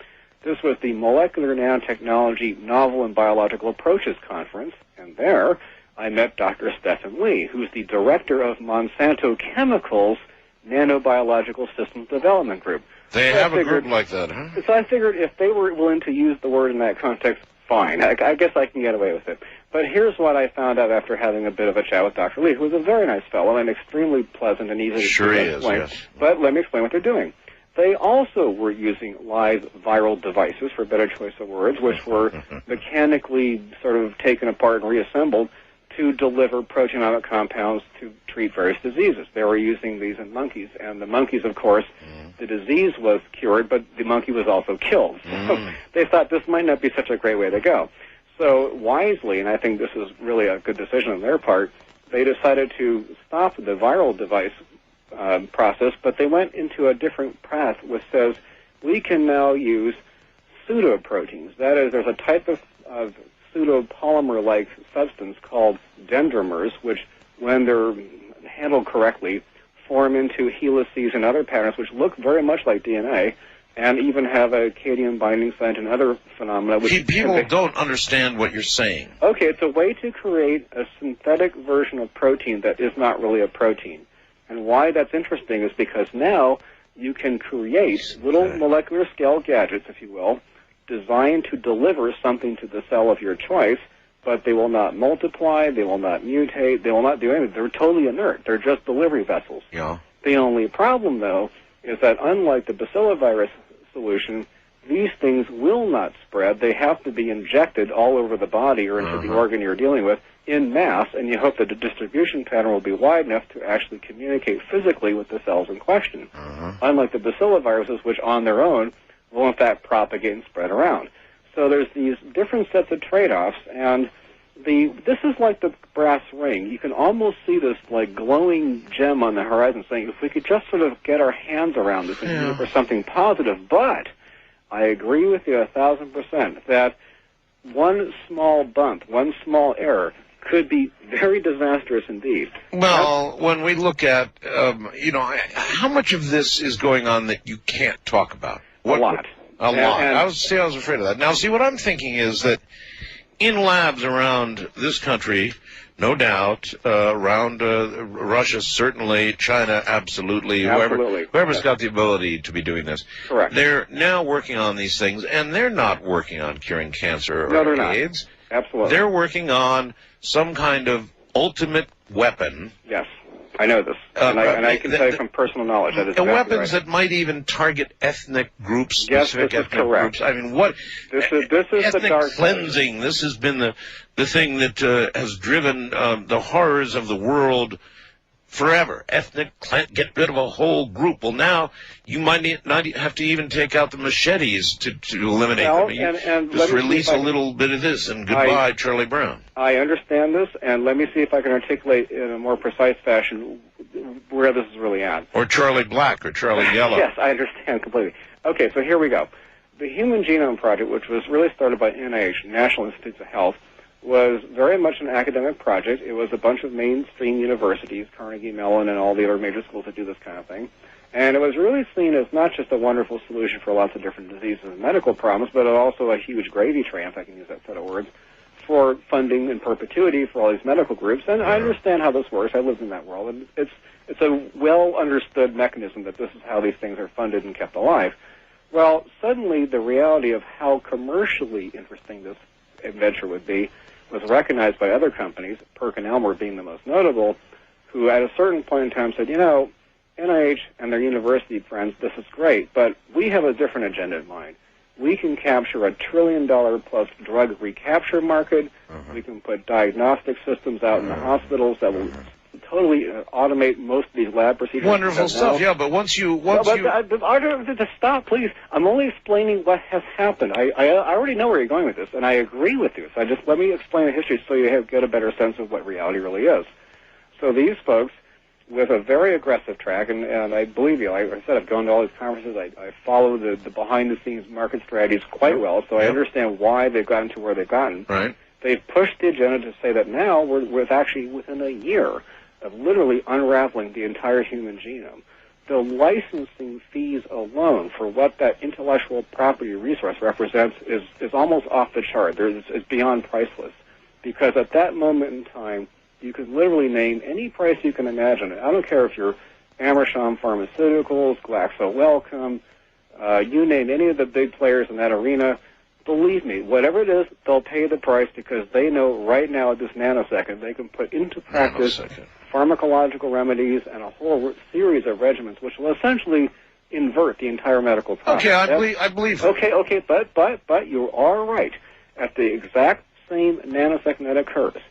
This was the Molecular Nanotechnology Novel and Biological Approaches Conference, and there I met Dr. Stephen Lee, who's the director of Monsanto Chemicals' Nanobiological Systems Development Group. They have a group like that, huh? So I figured if they were willing to use the word in that context, fine. I guess I can get away with it. But here's what I found out after having a bit of a chat with Dr. Lee, who is a very nice fellow and extremely pleasant and easy to explain. Yes. But let me explain what they're doing. They also were using live viral devices, for better choice of words, which were mechanically sort of taken apart and reassembled to deliver proteomic compounds to treat various diseases. They were using these in monkeys, and the monkeys, of course, the disease was cured, but the monkey was also killed. So they thought this might not be such a great way to go. So wisely, and I think this is really a good decision on their part, they decided to stop the viral device process, but they went into a different path which says we can now use pseudoproteins. That is, there's a type of pseudopolymer-like substance called dendrimers, which, when they're handled correctly, form into helices and other patterns which look very much like DNA, and even have a cadmium binding site and other phenomena. Which people don't understand what you're saying. Okay, it's a way to create a synthetic version of protein that is not really a protein. And why that's interesting is because now you can create little molecular scale gadgets, if you will, designed to deliver something to the cell of your choice, but they will not multiply, they will not mutate, they will not do anything. They're totally inert. They're just delivery vessels. Yeah. The only problem, though, is that unlike the bacillovirus solution, these things will not spread. They have to be injected all over the body or into the organ you're dealing with in mass, and you hope that the distribution pattern will be wide enough to actually communicate physically with the cells in question. Unlike the bacilloviruses, which on their own will in fact propagate and spread around. So there's these different sets of trade-offs, and this is like the brass ring. You can almost see this like glowing gem on the horizon saying, if we could just sort of get our hands around this and use it for something positive. But I agree with you 1,000% that one small bump, one small error could be very disastrous indeed. Well, when we look at, how much of this is going on that you can't talk about? A lot. A lot. I was afraid of that. Now, see, what I'm thinking is that in labs around this country, no doubt. Around Russia, certainly. China, absolutely. Absolutely. Whoever's Yes. got the ability to be doing this. Correct. They're now working on these things, and they're not working on curing cancer No, or they're not. AIDS. Absolutely. They're working on some kind of ultimate weapon. Yes. I know this, and I can tell you from personal knowledge that is exactly weapons right. that might even target ethnic groups, Yes, specific this is ethnic correct. groups. I mean, what This is the ethnic dark cleansing? This has been the thing that has driven the horrors of the world forever. Get rid of a whole group. Well, now you might not have to even take out the machetes to eliminate them. You and just release a can, little bit of this, and goodbye, Charlie Brown. I understand this, and let me see if I can articulate in a more precise fashion where this is really at. Or Charlie Black, or Charlie Yellow. Yes, I understand completely. Okay, so here we go. The Human Genome Project, which was really started by NIH, National Institutes of Health, was very much an academic project. It was a bunch of mainstream universities, Carnegie Mellon and all the other major schools that do this kind of thing. And it was really seen as not just a wonderful solution for lots of different diseases and medical problems, but also a huge gravy train, if I can use that set of words, for funding in perpetuity for all these medical groups. And I understand how this works. I lived in that world. And it's a well-understood mechanism that this is how these things are funded and kept alive. Well, suddenly the reality of how commercially interesting this adventure would be was recognized by other companies, PerkinElmer being the most notable, who at a certain point in time said, you know, NIH and their university friends, this is great, but we have a different agenda in mind. We can capture $1 trillion plus drug recapture market. We can put diagnostic systems out in the hospitals that will totally automate most of these lab procedures. Wonderful stuff, yeah, but once you... Stop, please. I'm only explaining what has happened. I already know where you're going with this, and I agree with you. So let me explain the history so you get a better sense of what reality really is. So these folks, with a very aggressive track, and I believe you, like I said, I've gone to all these conferences. I follow the behind-the-scenes market strategies quite well, so I understand why they've gotten to where they've gotten. Right. They've pushed the agenda to say that now we're actually within a year of literally unraveling the entire human genome. The licensing fees alone for what that intellectual property resource represents is almost off the chart. It's beyond priceless. Because at that moment in time, you could literally name any price you can imagine. I don't care if you're Amersham Pharmaceuticals, Glaxo Wellcome, you name any of the big players in that arena. Believe me, whatever it is, they'll pay the price because they know right now at this nanosecond they can put into practice pharmacological remedies and a whole series of regimens which will essentially invert the entire medical process. Okay, I believe it. Okay, but you are right. At the exact same nanosecond that occurs,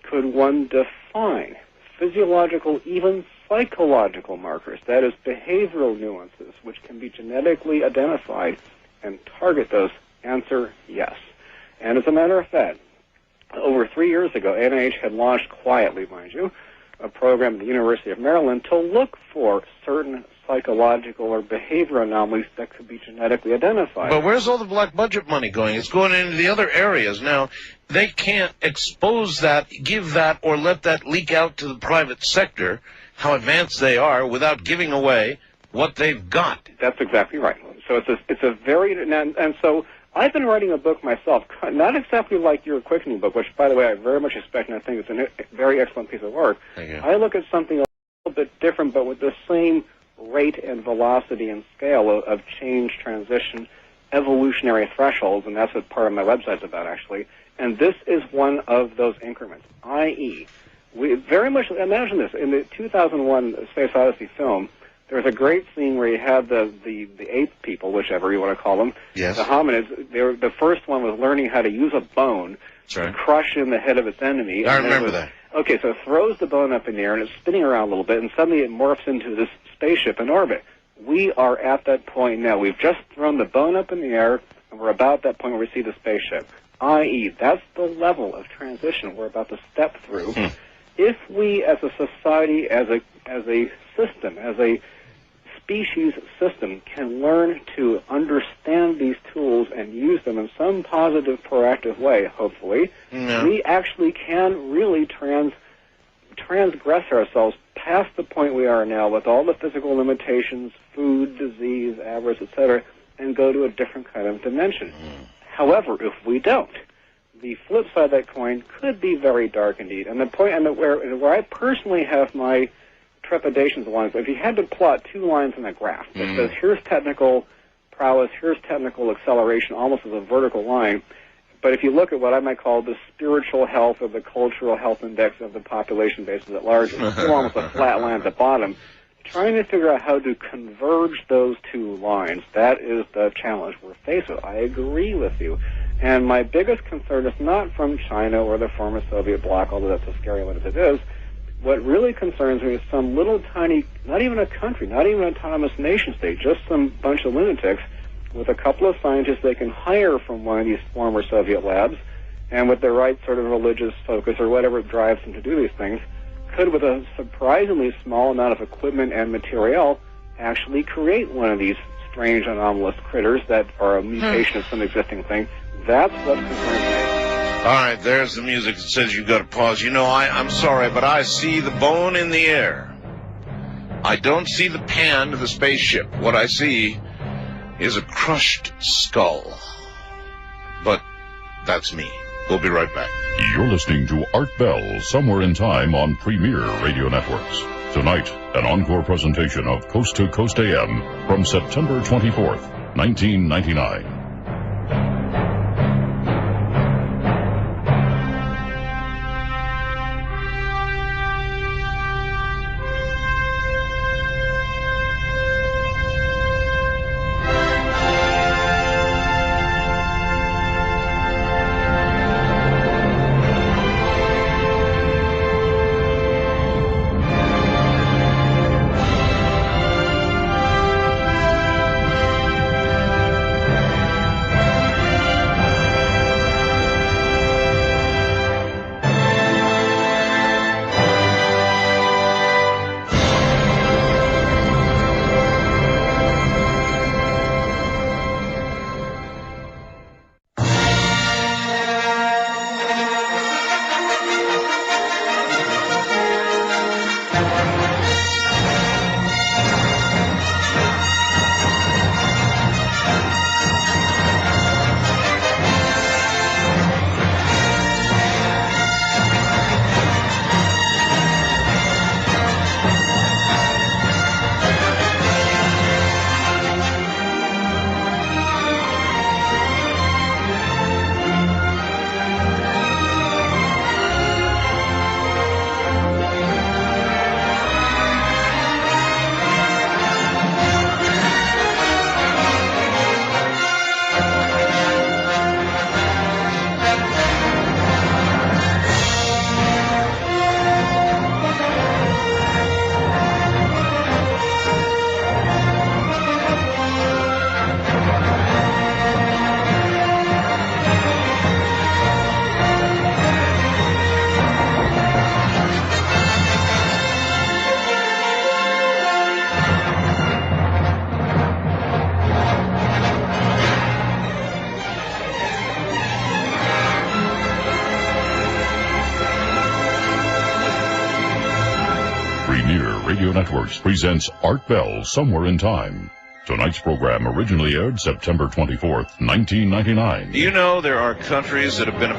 could one define physiological, even psychological markers, that is, behavioral nuances, which can be genetically identified and target those? Answer, yes. And as a matter of fact, over 3 years ago, NIH had launched quietly, mind you, a program at the University of Maryland to look for certain psychological or behavioral anomalies that could be genetically identified. But where's all the black budget money going? It's going into the other areas. Now, they can't expose that, give that, or let that leak out to the private sector, how advanced they are, without giving away what they've got. That's exactly right. So it's a very, and so I've been writing a book myself, not exactly like your quickening book, which, by the way, I very much respect, and I think it's a very excellent piece of work. Thank you. I look at something a little bit different, but with the same rate and velocity and scale of change, transition, evolutionary thresholds, and that's what part of my website's about, actually. And this is one of those increments, i.e., we very much, imagine this, in the 2001 Space Odyssey film, there was a great scene where you had the ape people, whichever you want to call them, yes, the hominids. The first one was learning how to use a bone to crush in the head of its enemy. I remember that. Okay, so it throws the bone up in the air, and it's spinning around a little bit, and suddenly it morphs into this spaceship in orbit. We are at that point now. We've just thrown the bone up in the air, and we're about that point where we see the spaceship, i.e., that's the level of transition we're about to step through. If we, as a society, as a system, as a species system, can learn to understand these tools and use them in some positive, proactive way, hopefully, we actually can really transgress ourselves past the point we are now with all the physical limitations, food, disease, avarice, etc., and go to a different kind of dimension. However, if we don't, the flip side of that coin could be very dark indeed. And the point, and where I personally have my trepidations along, if you had to plot two lines in a graph that says here's technical prowess, here's technical acceleration, almost as a vertical line. But if you look at what I might call the spiritual health or the cultural health index of the population bases at large, it's still almost a flat line at the bottom. Trying to figure out how to converge those two lines, that is the challenge we're faced with. I agree with you. And my biggest concern is not from China or the former Soviet bloc, although that's a scary one as it is. What really concerns me is some little tiny, not even a country, not even an autonomous nation state, just some bunch of lunatics with a couple of scientists they can hire from one of these former Soviet labs, and with the right sort of religious focus or whatever drives them to do these things, could, with a surprisingly small amount of equipment and material, actually create one of these strange anomalous critters that are a mutation of some existing thing. That's what concerns me. All right, there's the music that says you've got to pause. You know, I'm sorry, but I see the bone in the air. I don't see the pan to the spaceship. What I see is a crushed skull. But that's me. We'll be right back. You're listening to Art Bell, Somewhere in Time on Premier Radio Networks. Tonight, an encore presentation of Coast to Coast AM from September 24th, 1999. Radio Networks presents Art Bell, Somewhere in Time. Tonight's program originally aired September 24th, 1999. Do you know there are countries that have been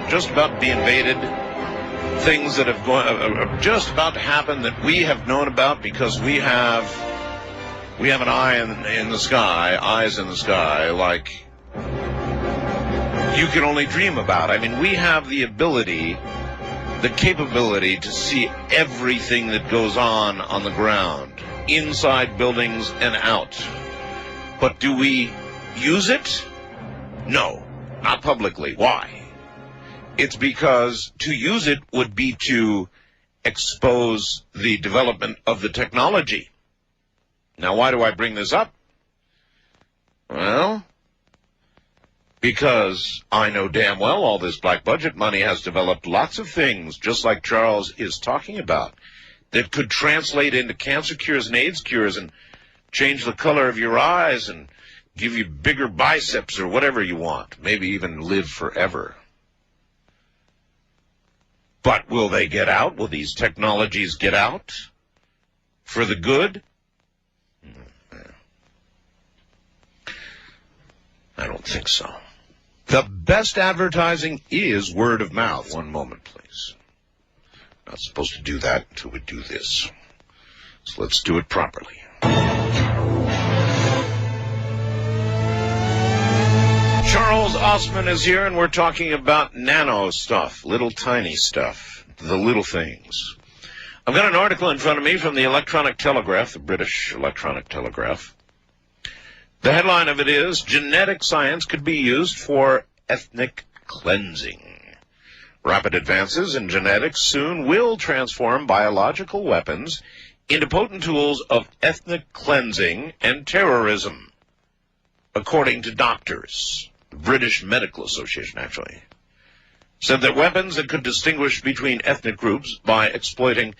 just about to be invaded? Things that have just about to happen that we have known about because we have an eye in the sky, eyes in the sky, like you can only dream about. I mean, we have the ability, the capability to see everything that goes on the ground, inside buildings and out. But do we use it? No, not publicly. Why? It's because to use it would be to expose the development of the technology. Now, why do I bring this up? Well, because I know damn well all this black budget money has developed lots of things, just like Charles is talking about, that could translate into cancer cures and AIDS cures and change the color of your eyes and give you bigger biceps or whatever you want, maybe even live forever. But will they get out? Will these technologies get out for the good? I don't think so. The best advertising is word of mouth. One moment, please. Not supposed to do that until we do this. So let's do it properly. Charles Ostman is here, and we're talking about nano stuff, little tiny stuff, the little things. I've got an article in front of me from the Electronic Telegraph, the British Electronic Telegraph. The headline of it is, Genetic Science Could Be Used for Ethnic Cleansing. Rapid advances in genetics soon will transform biological weapons into potent tools of ethnic cleansing and terrorism, according to doctors. The British Medical Association, actually, said that weapons that could distinguish between ethnic groups by exploiting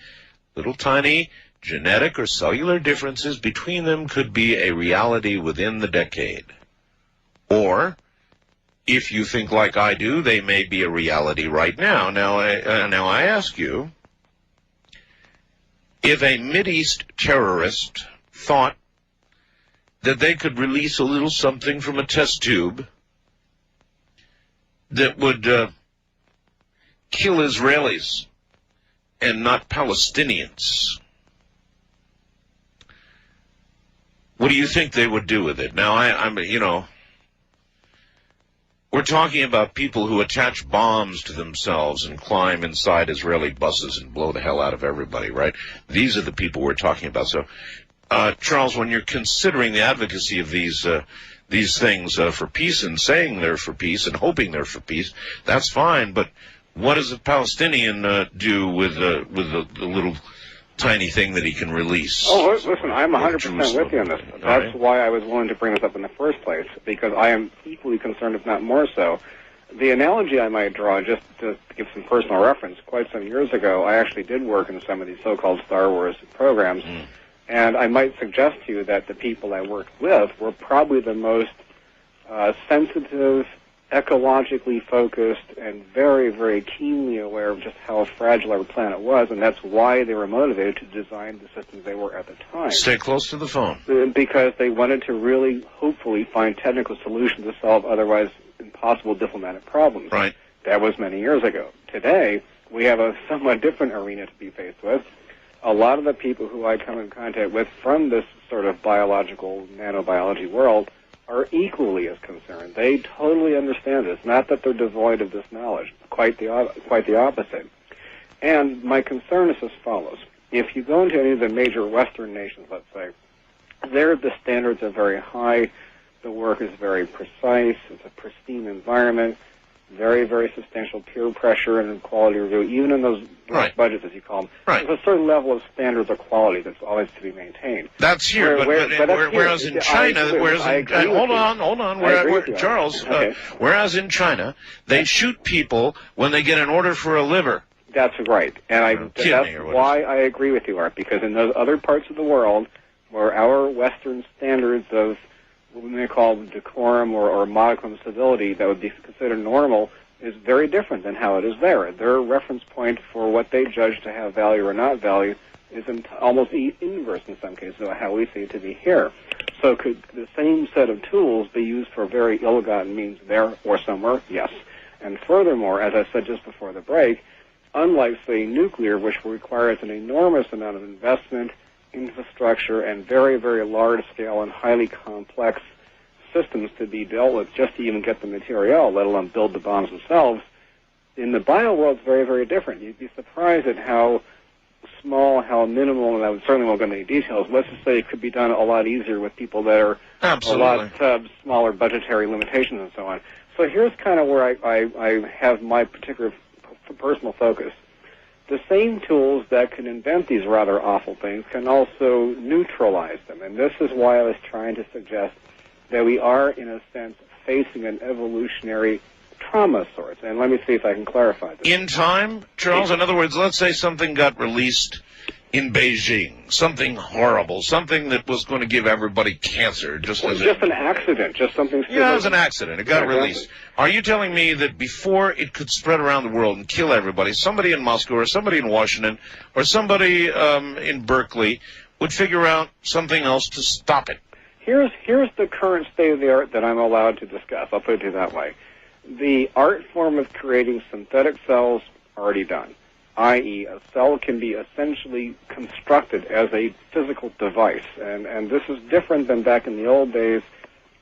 little tiny genetic or cellular differences between them could be a reality within the decade. Or, if you think like I do, they may be a reality right now. Now I ask you, if a Mideast terrorist thought that they could release a little something from a test tube that would kill Israelis and not Palestinians, what do you think they would do with it? Now, we're talking about people who attach bombs to themselves and climb inside Israeli buses and blow the hell out of everybody, right? These are the people we're talking about. So, Charles, when you're considering the advocacy of these things for peace and saying they're for peace and hoping they're for peace, that's fine. But what does a Palestinian do with the little tiny thing that he can release? Oh, listen, I'm 100% with you on this. That's why I was willing to bring this up in the first place, because I am equally concerned, if not more so. The analogy I might draw, just to give some personal reference, quite some years ago, I actually did work in some of these so-called Star Wars programs, and I might suggest to you that the people I worked with were probably the most sensitive, ecologically focused, and very, very keenly aware of just how fragile our planet was, and that's why they were motivated to design the systems they were at the time. Stay close to the phone. Because they wanted to really, hopefully, find technical solutions to solve otherwise impossible diplomatic problems. Right. That was many years ago. Today, we have a somewhat different arena to be faced with. A lot of the people who I come in contact with from this sort of biological, nanobiology world are equally as concerned. They totally understand this. Not that they're devoid of this knowledge. Quite the opposite. And my concern is as follows. If you go into any of the major Western nations, let's say, there the standards are very high. The work is very precise. It's a pristine environment. Very, very substantial peer pressure and quality review, even in those budgets, as you call them. Right. There's a certain level of standards of quality that's always to be maintained. That's here, whereas in China, Charles, whereas in China, they shoot people when they get an order for a liver. That's right, and that's why I agree with you, Art, because in those other parts of the world where our Western standards of what we may call decorum or modicum civility that would be considered normal is very different than how it is there. Their reference point for what they judge to have value or not value is almost inverse in some cases of how we see it to be here. So could the same set of tools be used for very ill-gotten means there or somewhere? Yes. And furthermore, as I said just before the break, unlike, say, nuclear, which requires an enormous amount of investment, infrastructure, and very, very large-scale and highly complex systems to be dealt with just to even get the material, let alone build the bombs themselves, in the bio world it's very, very different. You'd be surprised at how small, how minimal, and I certainly won't go into any details. Let's just say it could be done a lot easier with people that are a lot smaller budgetary limitations and so on. So here's kind of where I have my particular personal focus. The same tools that can invent these rather awful things can also neutralize them. And this is why I was trying to suggest that we are, in a sense, facing an evolutionary trauma of sorts. And let me see if I can clarify this. In time, Charles? In other words, let's say something got released in Beijing, something horrible, something that was going to give everybody cancer. Just an accident, just something stupid. Yeah, it was an accident. It got released. Are you telling me that before it could spread around the world and kill everybody, somebody in Moscow or somebody in Washington or somebody in Berkeley would figure out something else to stop it? Here's the current state of the art that I'm allowed to discuss. I'll put it that way. The art form of creating synthetic cells, already done, i.e. a cell can be essentially constructed as a physical device. And this is different than back in the old days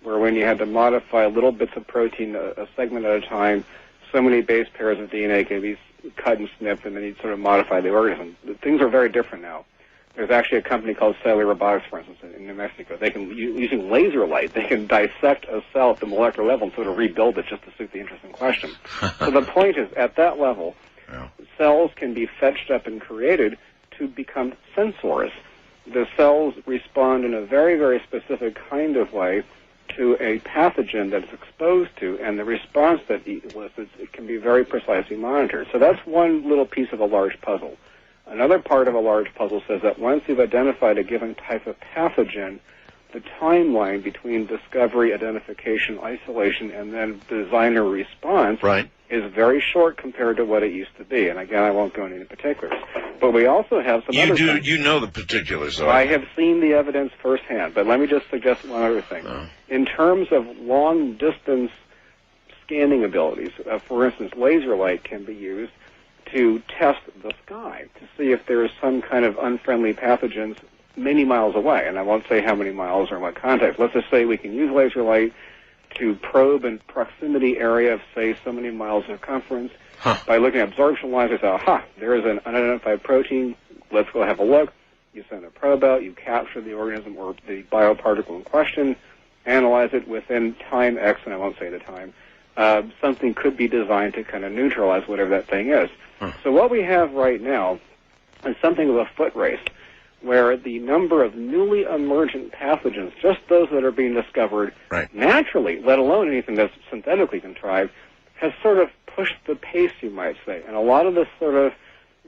where when you had to modify little bits of protein a segment at a time, so many base pairs of DNA can be cut and snipped, and then you'd sort of modify the organism. Things are very different now. There's actually a company called Cellular Robotics, for instance, in New Mexico. They can, using laser light, they can dissect a cell at the molecular level and sort of rebuild it just to suit the interest in question. So the point is, at that level, cells can be fetched up and created to become sensors. The cells respond in a very, very specific kind of way to a pathogen that it's exposed to, and the response that it elicits, it can be very precisely monitored. So that's one little piece of a large puzzle. Another part of a large puzzle says that once you've identified a given type of pathogen, the timeline between discovery, identification, isolation, and then designer response is very short compared to what it used to be. And again, I won't go into any particulars. But we also have some other things. You know the particulars, though. I have seen the evidence firsthand, but let me just suggest one other thing. In terms of long-distance scanning abilities, for instance, laser light can be used to test the sky to see if there is some kind of unfriendly pathogens many miles away. And I won't say how many miles or in what context. Let's just say we can use laser light to probe in proximity area of, say, so many miles circumference. By looking at absorption lines, I say, aha, there is an unidentified protein. Let's go have a look. You send a probe out, you capture the organism or the bioparticle in question, analyze it within time X, and I won't say the time. Something could be designed to kind of neutralize whatever that thing is. So what we have right now is something of a foot race, where the number of newly emergent pathogens, just those that are being discovered naturally, let alone anything that's synthetically contrived, has sort of pushed the pace, you might say. And a lot of this sort of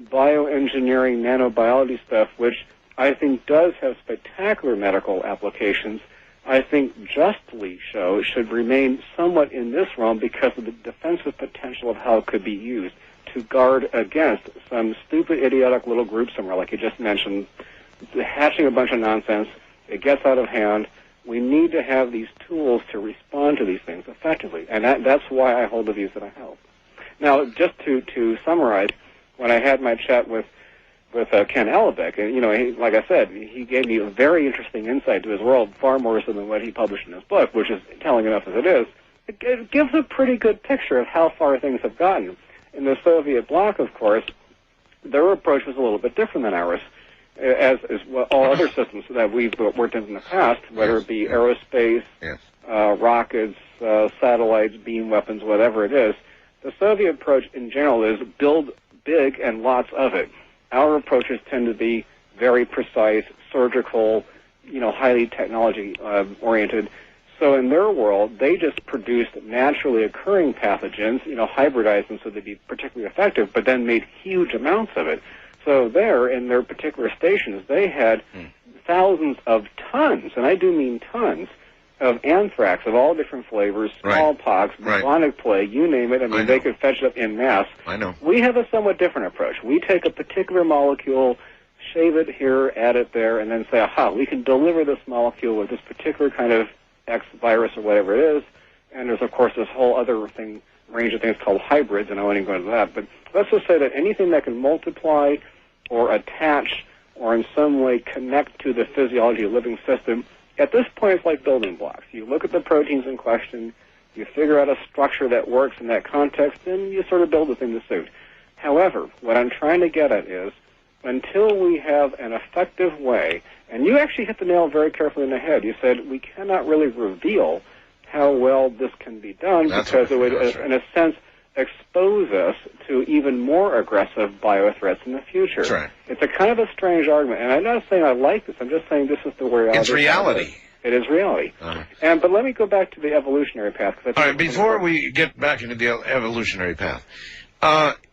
bioengineering, nanobiology stuff, which I think does have spectacular medical applications, I think justly should remain somewhat in this realm because of the defensive potential of how it could be used to guard against some stupid, idiotic little group somewhere, like you just mentioned, hatching a bunch of nonsense. It gets out of hand. We need to have these tools to respond to these things effectively, and that's why I hold the views that I hold. Now, just to summarize, when I had my chat with Ken Allebeck, and like I said, he gave me a very interesting insight to his world, far more so than what he published in his book, which is telling enough as it is. It gives a pretty good picture of how far things have gotten. In the Soviet bloc, of course, their approach was a little bit different than ours, as all other systems that we've worked in the past, whether it be aerospace, rockets, satellites, beam weapons, whatever it is. The Soviet approach in general is build big and lots of it. Our approaches tend to be very precise, surgical, highly technology oriented. So in their world, they just produced naturally occurring pathogens, hybridized them so they'd be particularly effective, but then made huge amounts of it. So there, in their particular stations, they had thousands of tons, and I do mean tons, of anthrax of all different flavors, smallpox, bubonic plague, you name it. I mean, they could fetch it up en masse. We have a somewhat different approach. We take a particular molecule, shave it here, add it there, and then say, aha, we can deliver this molecule with this particular kind of X virus or whatever it is. And there's, of course, this whole other range of things called hybrids, and I won't even go into that. But let's just say that anything that can multiply or attach or in some way connect to the physiology of the living system, at this point it's like building blocks. You look at the proteins in question, you figure out a structure that works in that context, and you sort of build the thing to suit. However, what I'm trying to get at is, until we have an effective way, and you actually hit the nail very carefully in the head. You said we cannot really reveal how well this can be done because it would, in a sense, expose us to even more aggressive biothreats in the future. That's right. It's a kind of a strange argument, and I'm not saying I like this. I'm just saying this is the way it's reality. It is reality. But let me go back to the evolutionary path. All right, before we get back into the evolutionary path,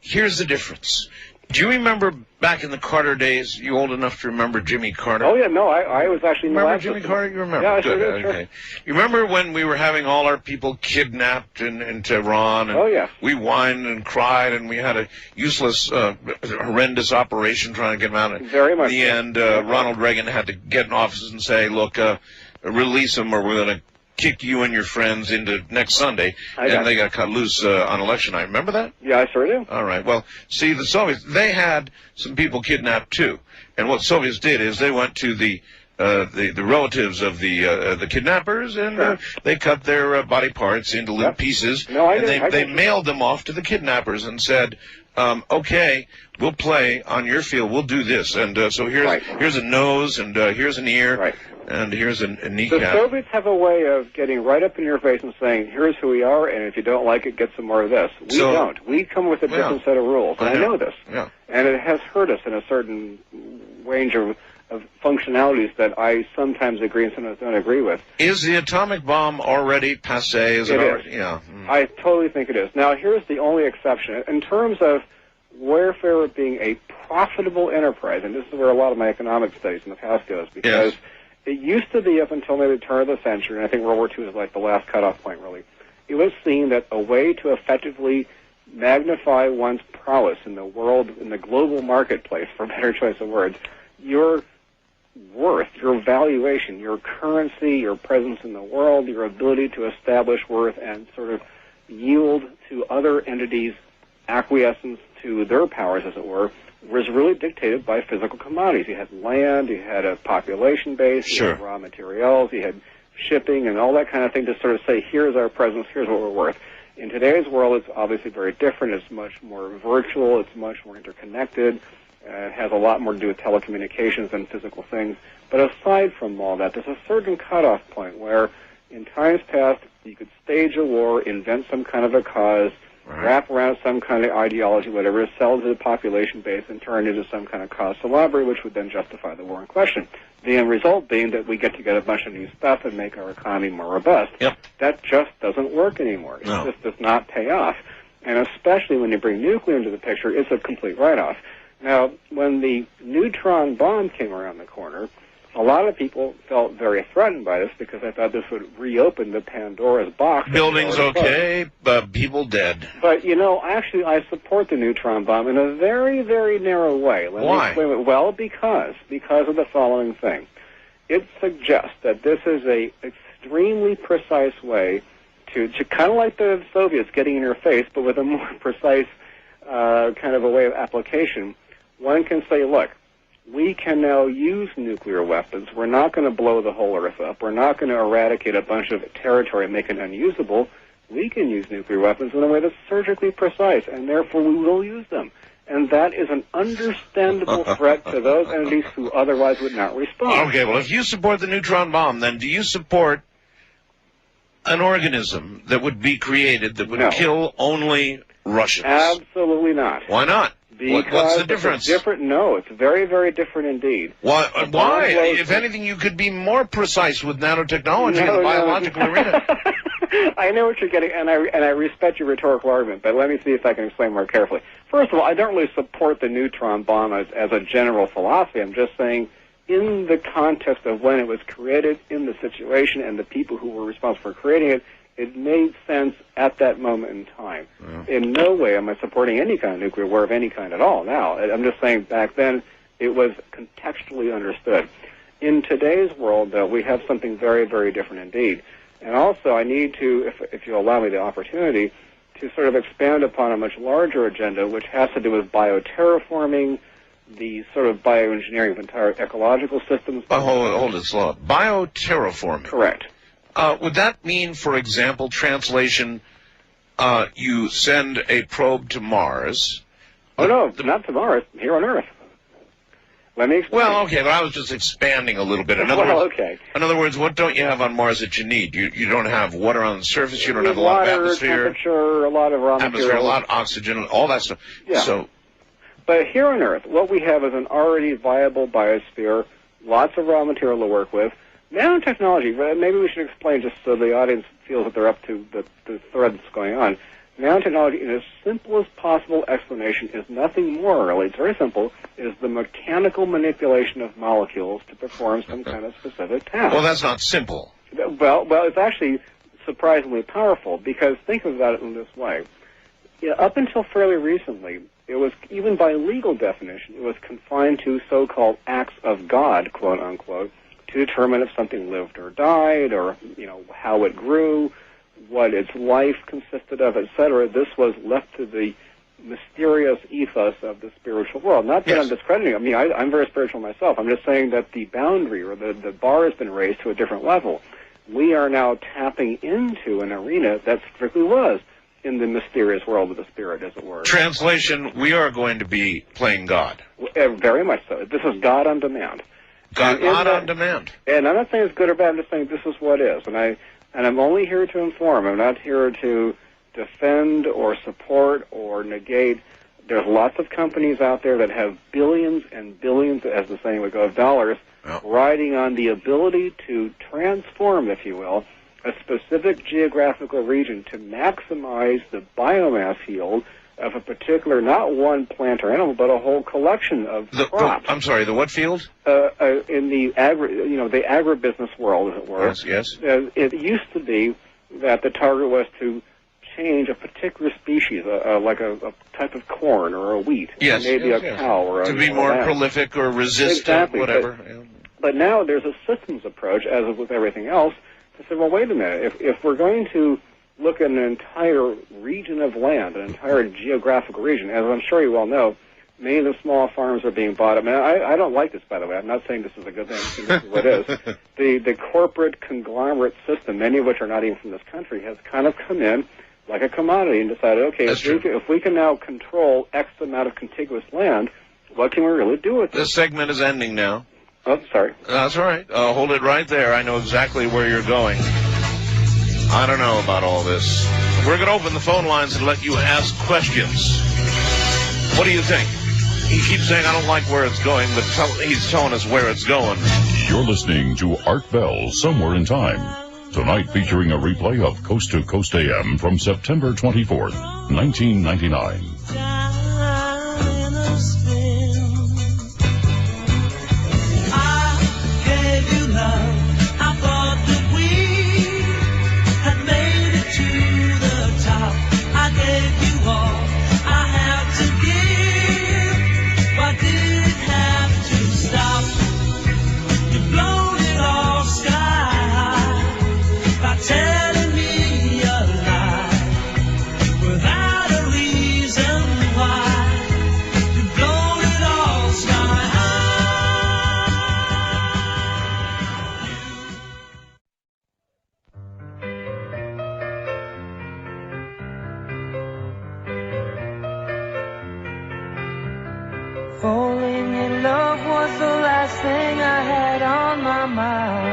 here's the difference. Do you remember back in the Carter days, you old enough to remember Jimmy Carter? Oh, yeah, no, I was actually in the Remember Jimmy Carter? You remember? Yeah, I Good. sure do, Okay. You remember when we were having all our people kidnapped in Tehran? And we whined and cried, and we had a useless, horrendous operation trying to get them out. Very much. In the end, Ronald Reagan had to get in office and say, look, release them or we're going to kick you and your friends into next Sunday, and they got cut loose on election night. Remember that? Yeah, I sure do. All right. Well, see, the Soviets, they had some people kidnapped too, and what Soviets did is they went to the relatives of the kidnappers, and they cut their body parts into little pieces, and they mailed them off to the kidnappers and said, okay, we'll play on your field, we'll do this, and so here's a nose, and here's an ear, and here's a kneecap. The Soviets have a way of getting right up in your face and saying, here's who we are, and if you don't like it, get some more of this. We don't. We come with a different set of rules, and I know this. Yeah. And it has hurt us in a certain range of functionalities that I sometimes agree and sometimes don't agree with. Is the atomic bomb already passé? Is it already? Is. Yeah. I totally think it is. Now, here's the only exception. In terms of warfare being a profitable enterprise, and this is where a lot of my economic studies in the past goes, because it used to be up until maybe the turn of the century, and I think World War II is like the last cutoff point, really. It was seen that a way to effectively magnify one's prowess in the world, in the global marketplace, for a better choice of words, your worth, your valuation, your currency, your presence in the world, your ability to establish worth and sort of yield to other entities acquiescence to their powers, as it were, was really dictated by physical commodities. You had land, you had a population base, you had raw materials, you had shipping and all that kind of thing to sort of say, here's our presence, here's what we're worth. In today's world, it's obviously very different. It's much more virtual. It's much more interconnected. It has a lot more to do with telecommunications than physical things. But aside from all that, there's a certain cutoff point where in times past you could stage a war, invent some kind of a cause, wrap around some kind of ideology, whatever, sell to the population base, and turn it into some kind of cause célèbre, which would then justify the war in question. The end result being that we get to get a bunch of new stuff and make our economy more robust. That just doesn't work anymore. It just does not pay off. And especially when you bring nuclear into the picture, it's a complete write-off. Now, when the neutron bomb came around the corner, a lot of people felt very threatened by this because I thought this would reopen the Pandora's box. Buildings okay, but people dead. But, you know, actually I support the neutron bomb in a very, very narrow way. Let me explain it. Well, because of the following thing. It suggests that this is a extremely precise way to kind of like the Soviets getting in your face, but with a more precise kind of a way of application. One can say, look, we can now use nuclear weapons. We're not going to blow the whole Earth up. We're not going to eradicate a bunch of territory and make it unusable. We can use nuclear weapons in a way that's surgically precise, and therefore we will use them. And that is an understandable threat to those entities who otherwise would not respond. Okay, well, if you support the neutron bomb, then do you support an organism that would be created that would kill only Russians? Absolutely not. Why not? Because what's the difference? It's different. No, it's very, very different indeed. Why? If anything, you could be more precise with nanotechnology in the biological arena. I know what you're getting, and I respect your rhetorical argument, but let me see if I can explain more carefully. First of all, I don't really support the neutron bomb as a general philosophy. I'm just saying in the context of when it was created, in the situation, and the people who were responsible for creating it, it made sense at that moment in time. In no way am I supporting any kind of nuclear war of any kind at all now. I'm just saying back then it was contextually understood. In today's world, though, we have something very, very different indeed. And also I need to, if you allow me the opportunity, to sort of expand upon a much larger agenda, which has to do with bioterraforming, the sort of bioengineering of entire ecological systems. Hold it slow. Bioterraforming. Correct. Would that mean, for example, translation, you send a probe to Mars? Oh, no, not to Mars, here on Earth. Let me explain. Well, okay, but I was just expanding a little bit. In other words, what don't you have on Mars that you need? You don't have water on the surface, you don't have a lot of atmosphere. Temperature, a lot of raw material. A lot of oxygen, all that stuff. Yeah. So, but here on Earth, what we have is an already viable biosphere, lots of raw material to work with. Nanotechnology, maybe we should explain just so the audience feels that they're up to the thread that's going on. Nanotechnology, in its simplest possible explanation, is nothing more, really. It's very simple. It is the mechanical manipulation of molecules to perform some kind of specific task. Well, that's not simple. Well, it's actually surprisingly powerful, because think about it in this way. Up until fairly recently, it was, even by legal definition, it was confined to so-called acts of God, quote-unquote, to determine if something lived or died, or how it grew, what its life consisted of, etc. This was left to the mysterious ethos of the spiritual world. Not that I'm discrediting. I mean, I'm very spiritual myself. I'm just saying that the boundary or the bar has been raised to a different level. We are now tapping into an arena that strictly was in the mysterious world of the spirit, as it were. Translation, we are going to be playing God. Very much so. This is God on demand. God on demand. And I'm not saying it's good or bad. I'm just saying this is what is. And I'm only here to inform. I'm not here to defend or support or negate. There's lots of companies out there that have billions and billions, as the saying would go, of dollars, riding on the ability to transform, if you will, a specific geographical region to maximize the biomass yield of a particular, not one plant or animal, but a whole collection of crops. I'm sorry, the what field? In the the agribusiness world, as it were. Yes. It used to be that the target was to change a particular species, like a type of corn or a wheat, or maybe a cow or to be more prolific or resistant, whatever. But now there's a systems approach, as with everything else, to say, well, wait a minute, if we're going to look at an entire region of land, an entire geographical region, as I'm sure you all know, many of the small farms are being bought up. I don't like this, by the way. I'm not saying this is a good thing. This is what it is. The corporate conglomerate system, many of which are not even from this country, has kind of come in like a commodity and decided, okay, if we can now control X amount of contiguous land, what can we really do with it? This segment is ending now. Oh, sorry. That's all right. Hold it right there. I know exactly where you're going. I don't know about all this. We're going to open the phone lines and let you ask questions. What do you think? He keeps saying, I don't like where it's going, but he's telling us where it's going. You're listening to Art Bell, Somewhere in Time. Tonight featuring a replay of Coast to Coast AM from September 24th, 1999. Falling in love was the last thing I had on my mind.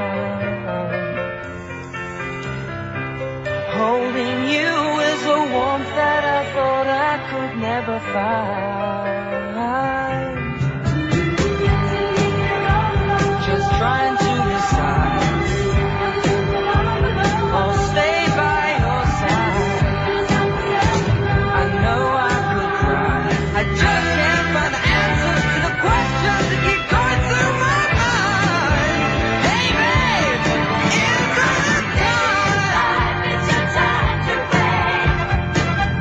Holding you is a warmth that I thought I could never find. Just trying to decide. I'll stay by your side. I know I could cry. I just can't find the answers to the questions that keep going through my mind. Hey babe, isn't it time? It's a time to wait.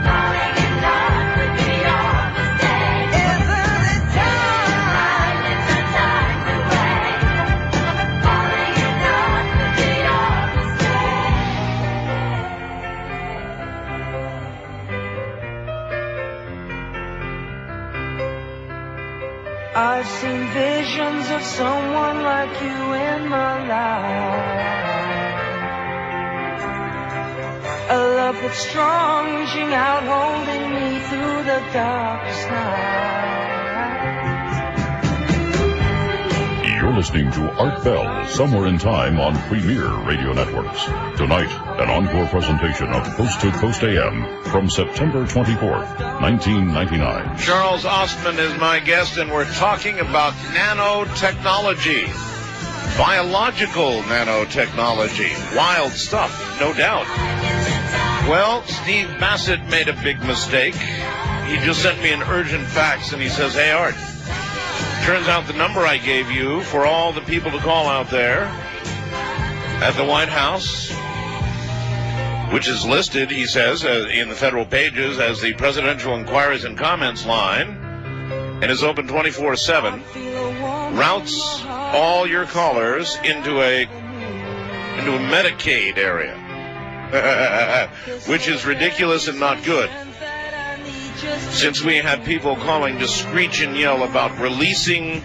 Falling in love would be your mistake. Isn't it time? It's a time to wait. Falling in love would be your mistake. I've seen visions of someone like you in my life. A love that's strong, reaching out, holding me through the darkest night. You're listening to Art Bell, Somewhere in Time on Premier Radio Networks. Tonight, an encore presentation of Coast to Coast AM from September 24th, 1999. Charles Ostman is my guest, and we're talking about nanotechnology. Biological nanotechnology. Wild stuff, no doubt. Well, Steve Bassett made a big mistake. He just sent me an urgent fax, and he says, hey, Art, turns out the number I gave you for all the people to call out there at the White House, which is listed, he says, in the federal pages as the Presidential Inquiries and Comments line, and is open 24/7, routes all your callers into a Medicaid area, which is ridiculous and not good. Since we had people calling to screech and yell about releasing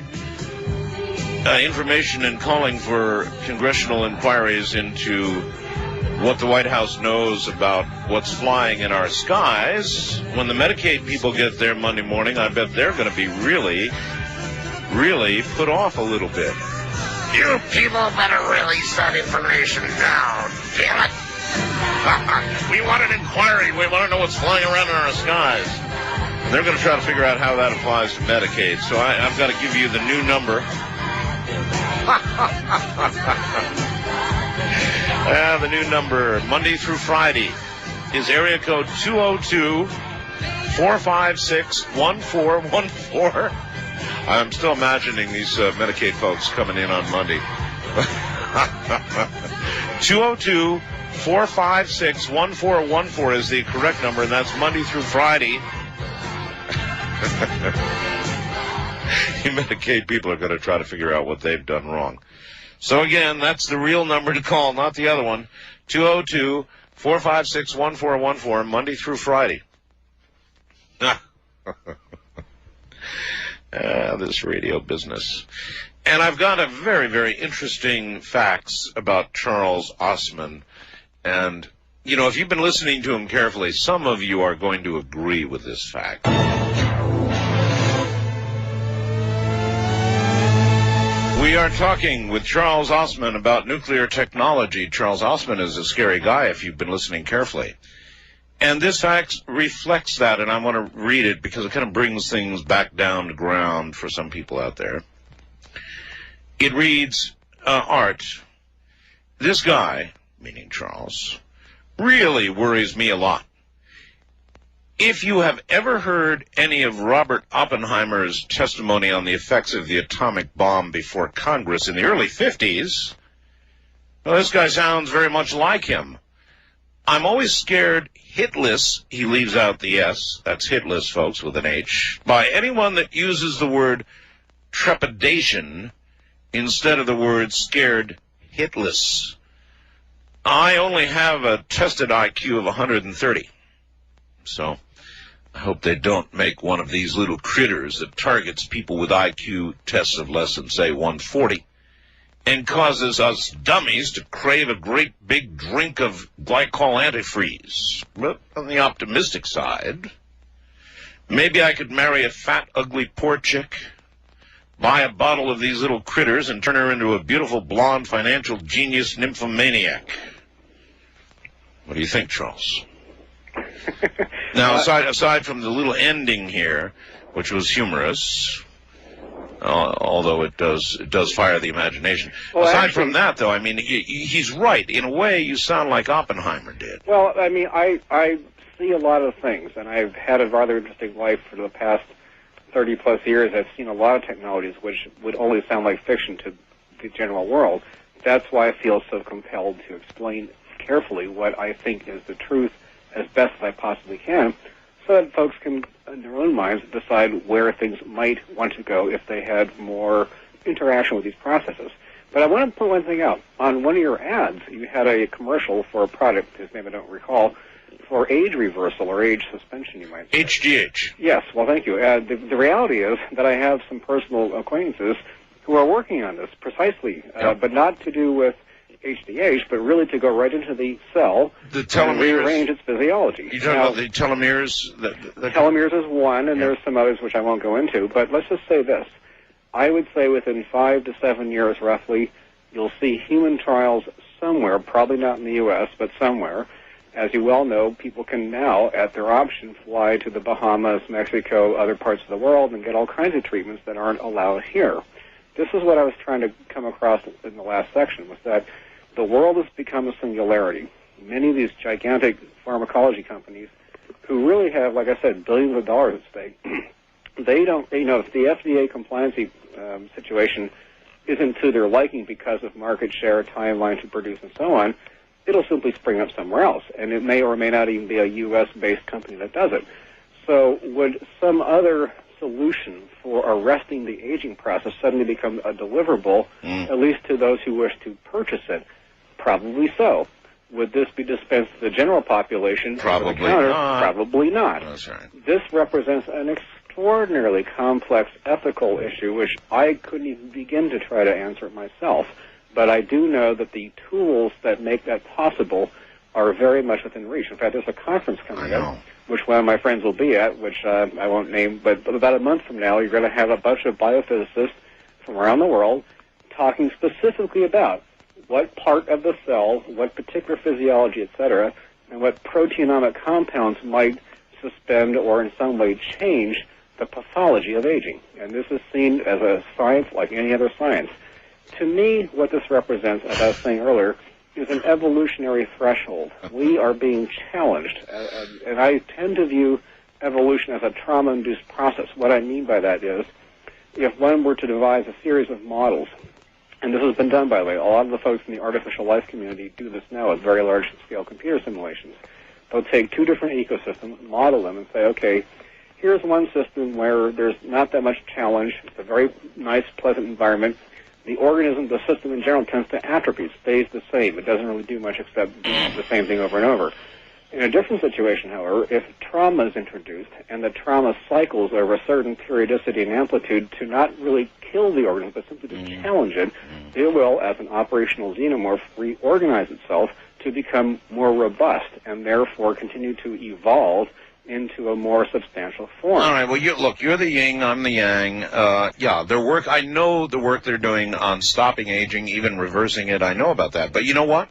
information and calling for congressional inquiries into what the White House knows about what's flying in our skies, when the Medicaid people get there Monday morning, I bet they're going to be really, really put off a little bit. You people better release that information now, damn it. We want an inquiry. We want to know what's flying around in our skies. And they're going to try to figure out how that applies to Medicaid. So I've got to give you the new number. The new number, Monday through Friday, is area code 202-456-1414. I'm still imagining these Medicaid folks coming in on Monday. 202-456-1414 is the correct number, and that's Monday through Friday. You Medicaid people are going to try to figure out what they've done wrong. So again, that's the real number to call, not the other one. 202-456-1414, Monday through Friday. This radio business. And I've got a very, very interesting facts about Charles Ostman. And, you know, if you've been listening to him carefully, some of you are going to agree with this fact. We are talking with Charles Ostman about nuclear technology. Charles Ostman is a scary guy if you've been listening carefully. And this fact reflects that, and I want to read it because it kind of brings things back down to ground for some people out there. It reads, Art, this guy, meaning Charles, really worries me a lot. If you have ever heard any of Robert Oppenheimer's testimony on the effects of the atomic bomb before Congress in the early 50s, well, this guy sounds very much like him. I'm always scared hitless, he leaves out the S, that's hitless, folks, with an H, by anyone that uses the word trepidation instead of the word scared hitless. I only have a tested IQ of 130, so I hope they don't make one of these little critters that targets people with IQ tests of less than, say, 140 and causes us dummies to crave a great big drink of glycol antifreeze. But on the optimistic side, maybe I could marry a fat, ugly poor chick, buy a bottle of these little critters, and turn her into a beautiful, blonde, financial genius nymphomaniac. What do you think, Charles? Now, aside from the little ending here, which was humorous, although it does fire the imagination. Well, aside actually, from that, though, I mean, he's right. In a way, you sound like Oppenheimer did. Well, I mean, I see a lot of things, and I've had a rather interesting life for the past 30-plus years. I've seen a lot of technologies which would only sound like fiction to the general world. That's why I feel so compelled to explain carefully what I think is the truth as best as I possibly can, so that folks can, in their own minds, decide where things might want to go if they had more interaction with these processes. But I want to point one thing out. On one of your ads, you had a commercial for a product, whose name I don't recall, for age reversal or age suspension, you might say. HGH. Yes, well, thank you. The reality is that I have some personal acquaintances who are working on this precisely, but not to do with HDH, but really to go right into the cell and rearrange its physiology. You're talking about the telomeres? Telomeres is one, and there's some others which I won't go into, but let's just say this. I would say within 5 to 7 years, roughly, you'll see human trials somewhere, probably not in the U.S., but somewhere. As you well know, people can now, at their option, fly to the Bahamas, Mexico, other parts of the world, and get all kinds of treatments that aren't allowed here. This is what I was trying to come across in the last section, was that the world has become a singularity. Many of these gigantic pharmacology companies, who really have, like I said, billions of dollars at stake, they don't, if the FDA compliance situation isn't to their liking because of market share, timeline to produce, and so on, it'll simply spring up somewhere else, and it may or may not even be a U.S.-based company that does it. So would some other solution for arresting the aging process suddenly become a deliverable, at least to those who wish to purchase it? Probably so. Would this be dispensed to the general population? Probably not. Probably not. That's right. This represents an extraordinarily complex ethical issue, which I couldn't even begin to try to answer myself. But I do know that the tools that make that possible are very much within reach. In fact, there's a conference coming up, which one of my friends will be at, which I won't name, but about a month from now, you're going to have a bunch of biophysicists from around the world talking specifically about what part of the cell, what particular physiology, etc., and what proteinomic compounds might suspend or in some way change the pathology of aging. And this is seen as a science like any other science. To me, what this represents, as I was saying earlier, is an evolutionary threshold. We are being challenged, and I tend to view evolution as a trauma-induced process. What I mean by that is, if one were to devise a series of models, and this has been done, by the way, a lot of the folks in the artificial life community do this now with very large-scale computer simulations. They'll take two different ecosystems, model them, and say, okay, here's one system where there's not that much challenge. It's a very nice, pleasant environment. The organism, the system in general, tends to atrophy. It stays the same. It doesn't really do much except do the same thing over and over. In a different situation, however, if trauma is introduced and the trauma cycles over a certain periodicity and amplitude to not really kill the organism, but simply to challenge it, it will, as an operational xenomorph, reorganize itself to become more robust and therefore continue to evolve into a more substantial form. All right. Well, you're the yin, I'm the yang. Yeah, I know the work they're doing on stopping aging, even reversing it. I know about that. But you know what?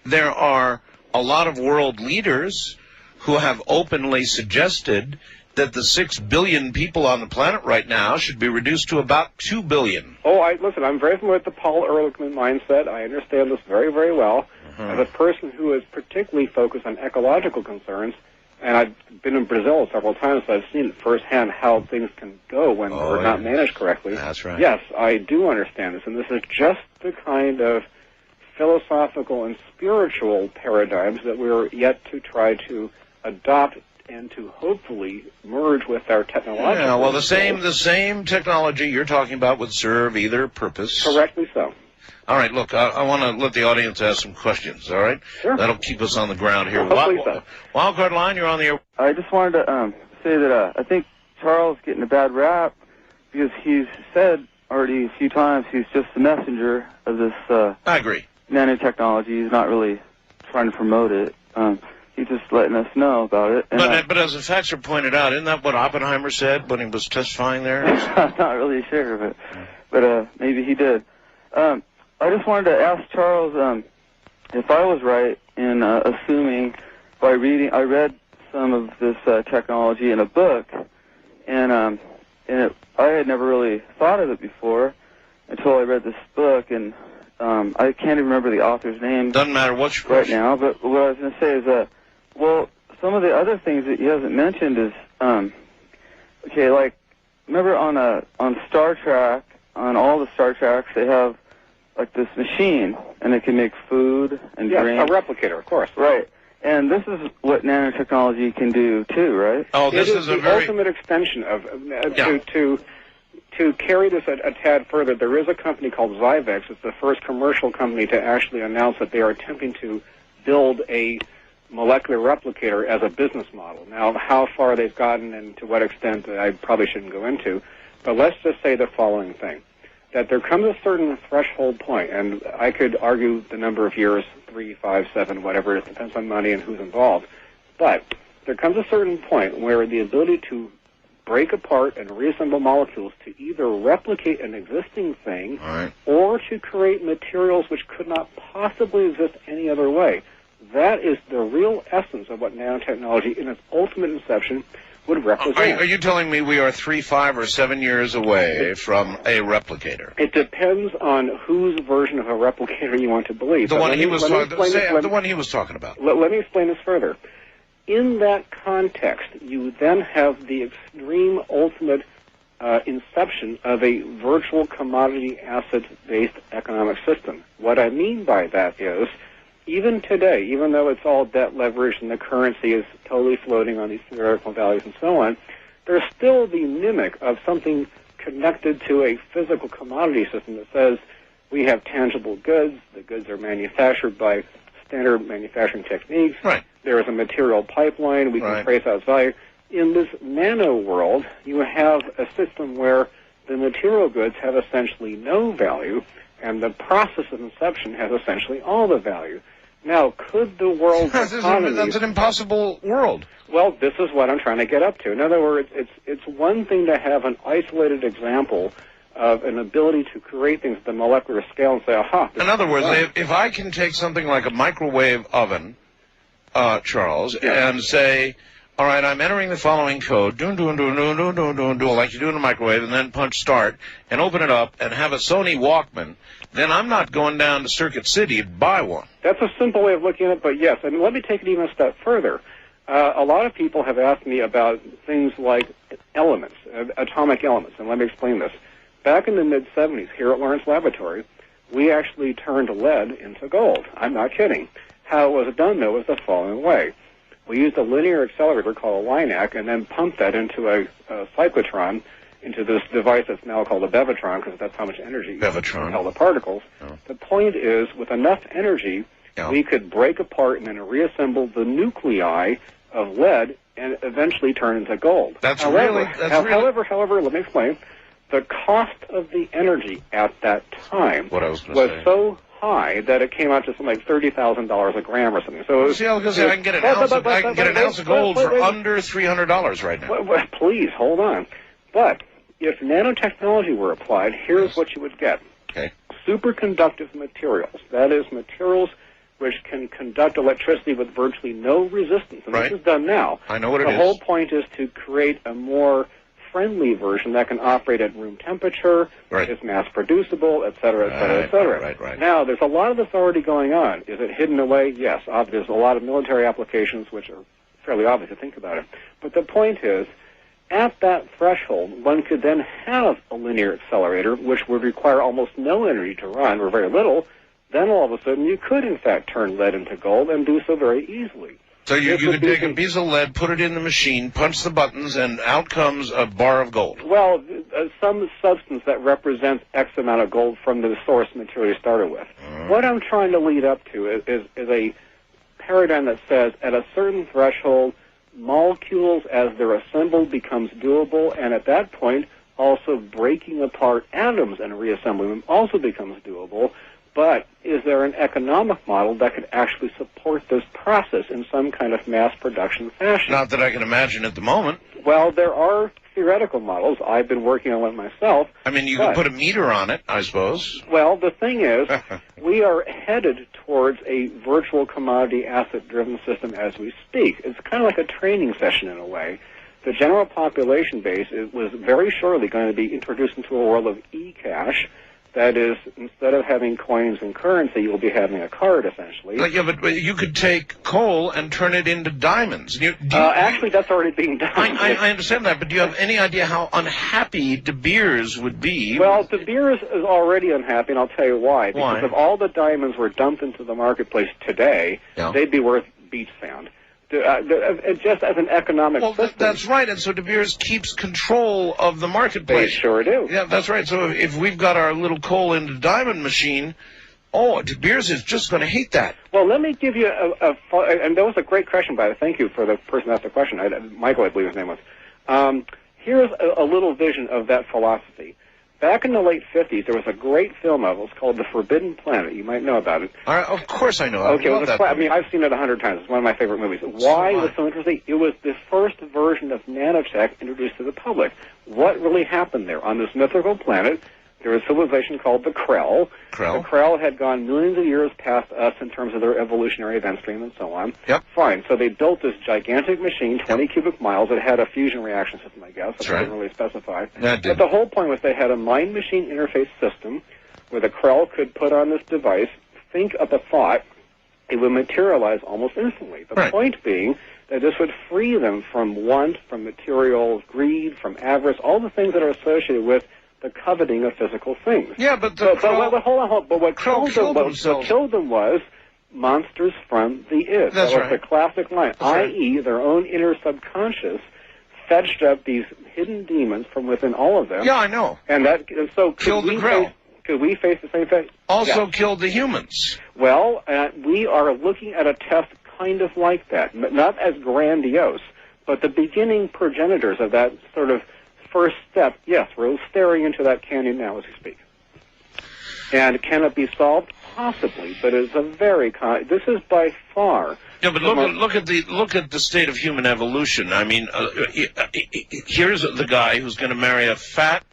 There are a lot of world leaders who have openly suggested that the 6 billion people on the planet right now should be reduced to about 2 billion. Listen, I'm very familiar with the Paul Ehrlichman mindset. I understand this very, very well. As a person who is particularly focused on ecological concerns, and I've been in Brazil several times, so I've seen firsthand how things can go when they're not managed correctly. That's right. Yes, I do understand this, and this is just the kind of philosophical and spiritual paradigms that we're yet to try to adopt and to hopefully merge with our technological. Yeah, well, the same technology you're talking about would serve either purpose. Correctly so. All right, look, I want to let the audience ask some questions, all right? Sure. That'll keep us on the ground here. Hopefully so. Wildcard Line, you're on the air. I just wanted to say that I think Charles is getting a bad rap because he's said already a few times he's just the messenger of this I agree. Nanotechnology. He's not really trying to promote it. He's just letting us know about it. And but as the facts are pointed out, isn't that what Oppenheimer said when he was testifying there? I'm not really sure, but maybe he did. I just wanted to ask Charles if I was right in assuming by reading. I read some of this technology in a book, and I had never really thought of it before until I read this book, and I can't even remember the author's name. Doesn't matter what's right now. But what I was going to say is well, some of the other things that he hasn't mentioned is okay, like remember on Star Trek, on all the Star Treks, they have like this machine, and it can make food and drink. A replicator, of course. Right. And this is what nanotechnology can do too, right? Oh, this is the ultimate extension of to carry this a tad further. There is a company called Zyvex. It's the first commercial company to actually announce that they are attempting to build a molecular replicator as a business model. Now, how far they've gotten and to what extent I probably shouldn't go into, but let's just say the following thing. That there comes a certain threshold point, and I could argue the number of years, 3, 5, 7, whatever, it depends on money and who's involved. But there comes a certain point where the ability to break apart and reassemble molecules to either replicate an existing thing or to create materials which could not possibly exist any other way. That is the real essence of what nanotechnology in its ultimate inception would represent. Are you telling me we are 3, 5, or 7 years away from a replicator? It depends on whose version of a replicator you want to believe. The one he was talking about. Let me explain this further. In that context, you then have the extreme ultimate inception of a virtual commodity asset-based economic system. What I mean by that is, even today, even though it's all debt leveraged and the currency is totally floating on these theoretical values and so on, They're still the mimic of something connected to a physical commodity system that says we have tangible goods. The goods are manufactured by standard manufacturing techniques. Right. There is a material pipeline. We can trace out value. In this nano world, you have a system where the material goods have essentially no value, and the process of inception has essentially all the value. Now, could the world's economy... That's an impossible world. Well, this is what I'm trying to get up to. In other words, it's one thing to have an isolated example of an ability to create things at the molecular scale and say, aha. In other words, if I can take something like a microwave oven, Charles, and say, all right, I'm entering the following code, like you do in a microwave, and then punch start, and open it up, and have a Sony Walkman, then I'm not going down to Circuit City to buy one. That's a simple way of looking at it, but yes. And let me take it even a step further. A lot of people have asked me about things like elements, atomic elements, and let me explain this. Back in the mid-'70s, here at Lawrence Laboratory, we actually turned lead into gold. I'm not kidding. How it was done, though, was the following way. We used a linear accelerator called a LINAC and then pumped that into a cyclotron, into this device that's now called a bevitron, because that's how much energy held the particles. Oh. The point is, with enough energy, we could break apart and then reassemble the nuclei of lead and eventually turn into gold. However, let me explain. The cost of the energy at that time was so high that it came out to something like $30,000 a gram or something. So I can get an ounce of gold for under $300 right now. Well, please hold on. But if nanotechnology were applied, here's what you would get. Okay. Superconductive materials. That is, materials which can conduct electricity with virtually no resistance. And this is done now. I know what it is. The whole point is to create a more friendly version that can operate at room temperature, is mass producible, et cetera, et cetera, et cetera. Now, there's a lot of this already going on. Is it hidden away? Yes. There's a lot of military applications which are fairly obvious to think about it. But the point is, at that threshold, one could then have a linear accelerator, which would require almost no energy to run, or very little. Then all of a sudden, you could, in fact, turn lead into gold and do so very easily. So you could take a piece of lead, put it in the machine, punch the buttons, and out comes a bar of gold. Well, some substance that represents X amount of gold from the source material you started with. What I'm trying to lead up to is a paradigm that says at a certain threshold, molecules as they're assembled becomes doable, and at that point, also breaking apart atoms and reassembling them also becomes doable. But is there an economic model that could actually support this process in some kind of mass production fashion? Not that I can imagine at the moment. Well, there are theoretical models. I've been working on one myself. I mean, you can put a meter on it, I suppose. Well, the thing is, we are headed towards a virtual commodity asset-driven system as we speak. It's kind of like a training session in a way. The general population base was very shortly going to be introduced into a world of e-cash. That is, instead of having coins and currency, you'll be having a card, essentially. But you could take coal and turn it into diamonds. Actually, that's already being done. I understand that, but do you have any idea how unhappy De Beers would be? Well, De Beers is already unhappy, and I'll tell you why. Because if all the diamonds were dumped into the marketplace today, they'd be worth beach sand. Just as an economic system. That's right, and so De Beers keeps control of the marketplace. They sure do. Yeah, that's right. So if we've got our little coal into diamond machine, De Beers is just going to hate that. Well, let me give you and that was a great question, by the way. Thank you for the person who asked the question. Michael, I believe his name was. Here's a little vision of that philosophy. Back in the late 50s, there was a great film of it. It was called The Forbidden Planet. You might know about it. Of course I know. Okay, I've seen it 100 times. It's one of my favorite movies. Why was it so interesting? It was the first version of nanotech introduced to the public. What really happened there? On this mythical planet, there was a civilization called the Krell. The Krell had gone millions of years past us in terms of their evolutionary event stream and so on. Yep. Fine. So they built this gigantic machine, 20 cubic miles. It had a fusion reaction system, I guess. That's right. Didn't really specify. But the whole point was they had a mind-machine interface system where the Krell could put on this device, think up a thought, it would materialize almost instantly. The point being that this would free them from want, from material greed, from avarice, all the things that are associated with the coveting of physical things. Yeah, but hold on. But what killed them was monsters from the id. That's that was the classic line, i.e., their own inner subconscious fetched up these hidden demons from within all of them. Yeah, I know. And so Killed the Grill. Could we face the same fate? Also Yeah. killed the humans. Well, we are looking at a test kind of like that, not as grandiose, but the beginning progenitors of that sort of first step. Yes, we're staring into that canyon now as we speak. And can it be solved? Possibly, but it's a very this is by far. Yeah, but look at the state of human evolution. I mean, here's the guy who's going to marry a fat,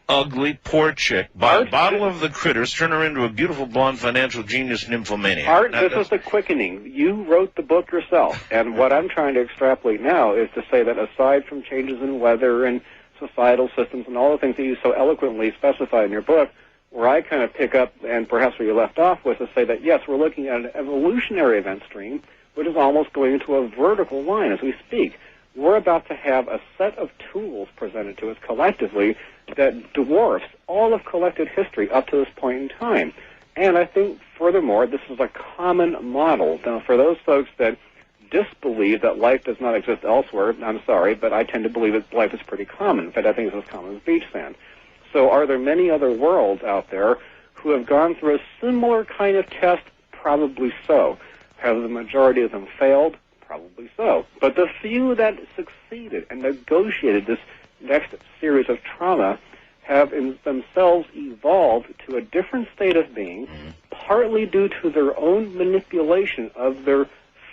ugly, poor chick, buy a bottle of the critters, turn her into a beautiful blonde financial genius nymphomaniac. Art, this is the quickening. You wrote the book yourself, and what I'm trying to extrapolate now is to say that aside from changes in weather and societal systems and all the things that you so eloquently specify in your book, where I kind of pick up, and perhaps where you left off, was to say that, yes, we're looking at an evolutionary event stream, which is almost going into a vertical line as we speak. We're about to have a set of tools presented to us collectively that dwarfs all of collected history up to this point in time. And I think, furthermore, this is a common model. Now, for those folks that disbelieve that life does not exist elsewhere, I'm sorry, but I tend to believe that life is pretty common. In fact, I think it's as common as beach sand. So are there many other worlds out there who have gone through a similar kind of test? Probably so. Have the majority of them failed? Probably so. But the few that succeeded and negotiated this next series of trauma have in themselves evolved to a different state of being, partly due to their own manipulation of their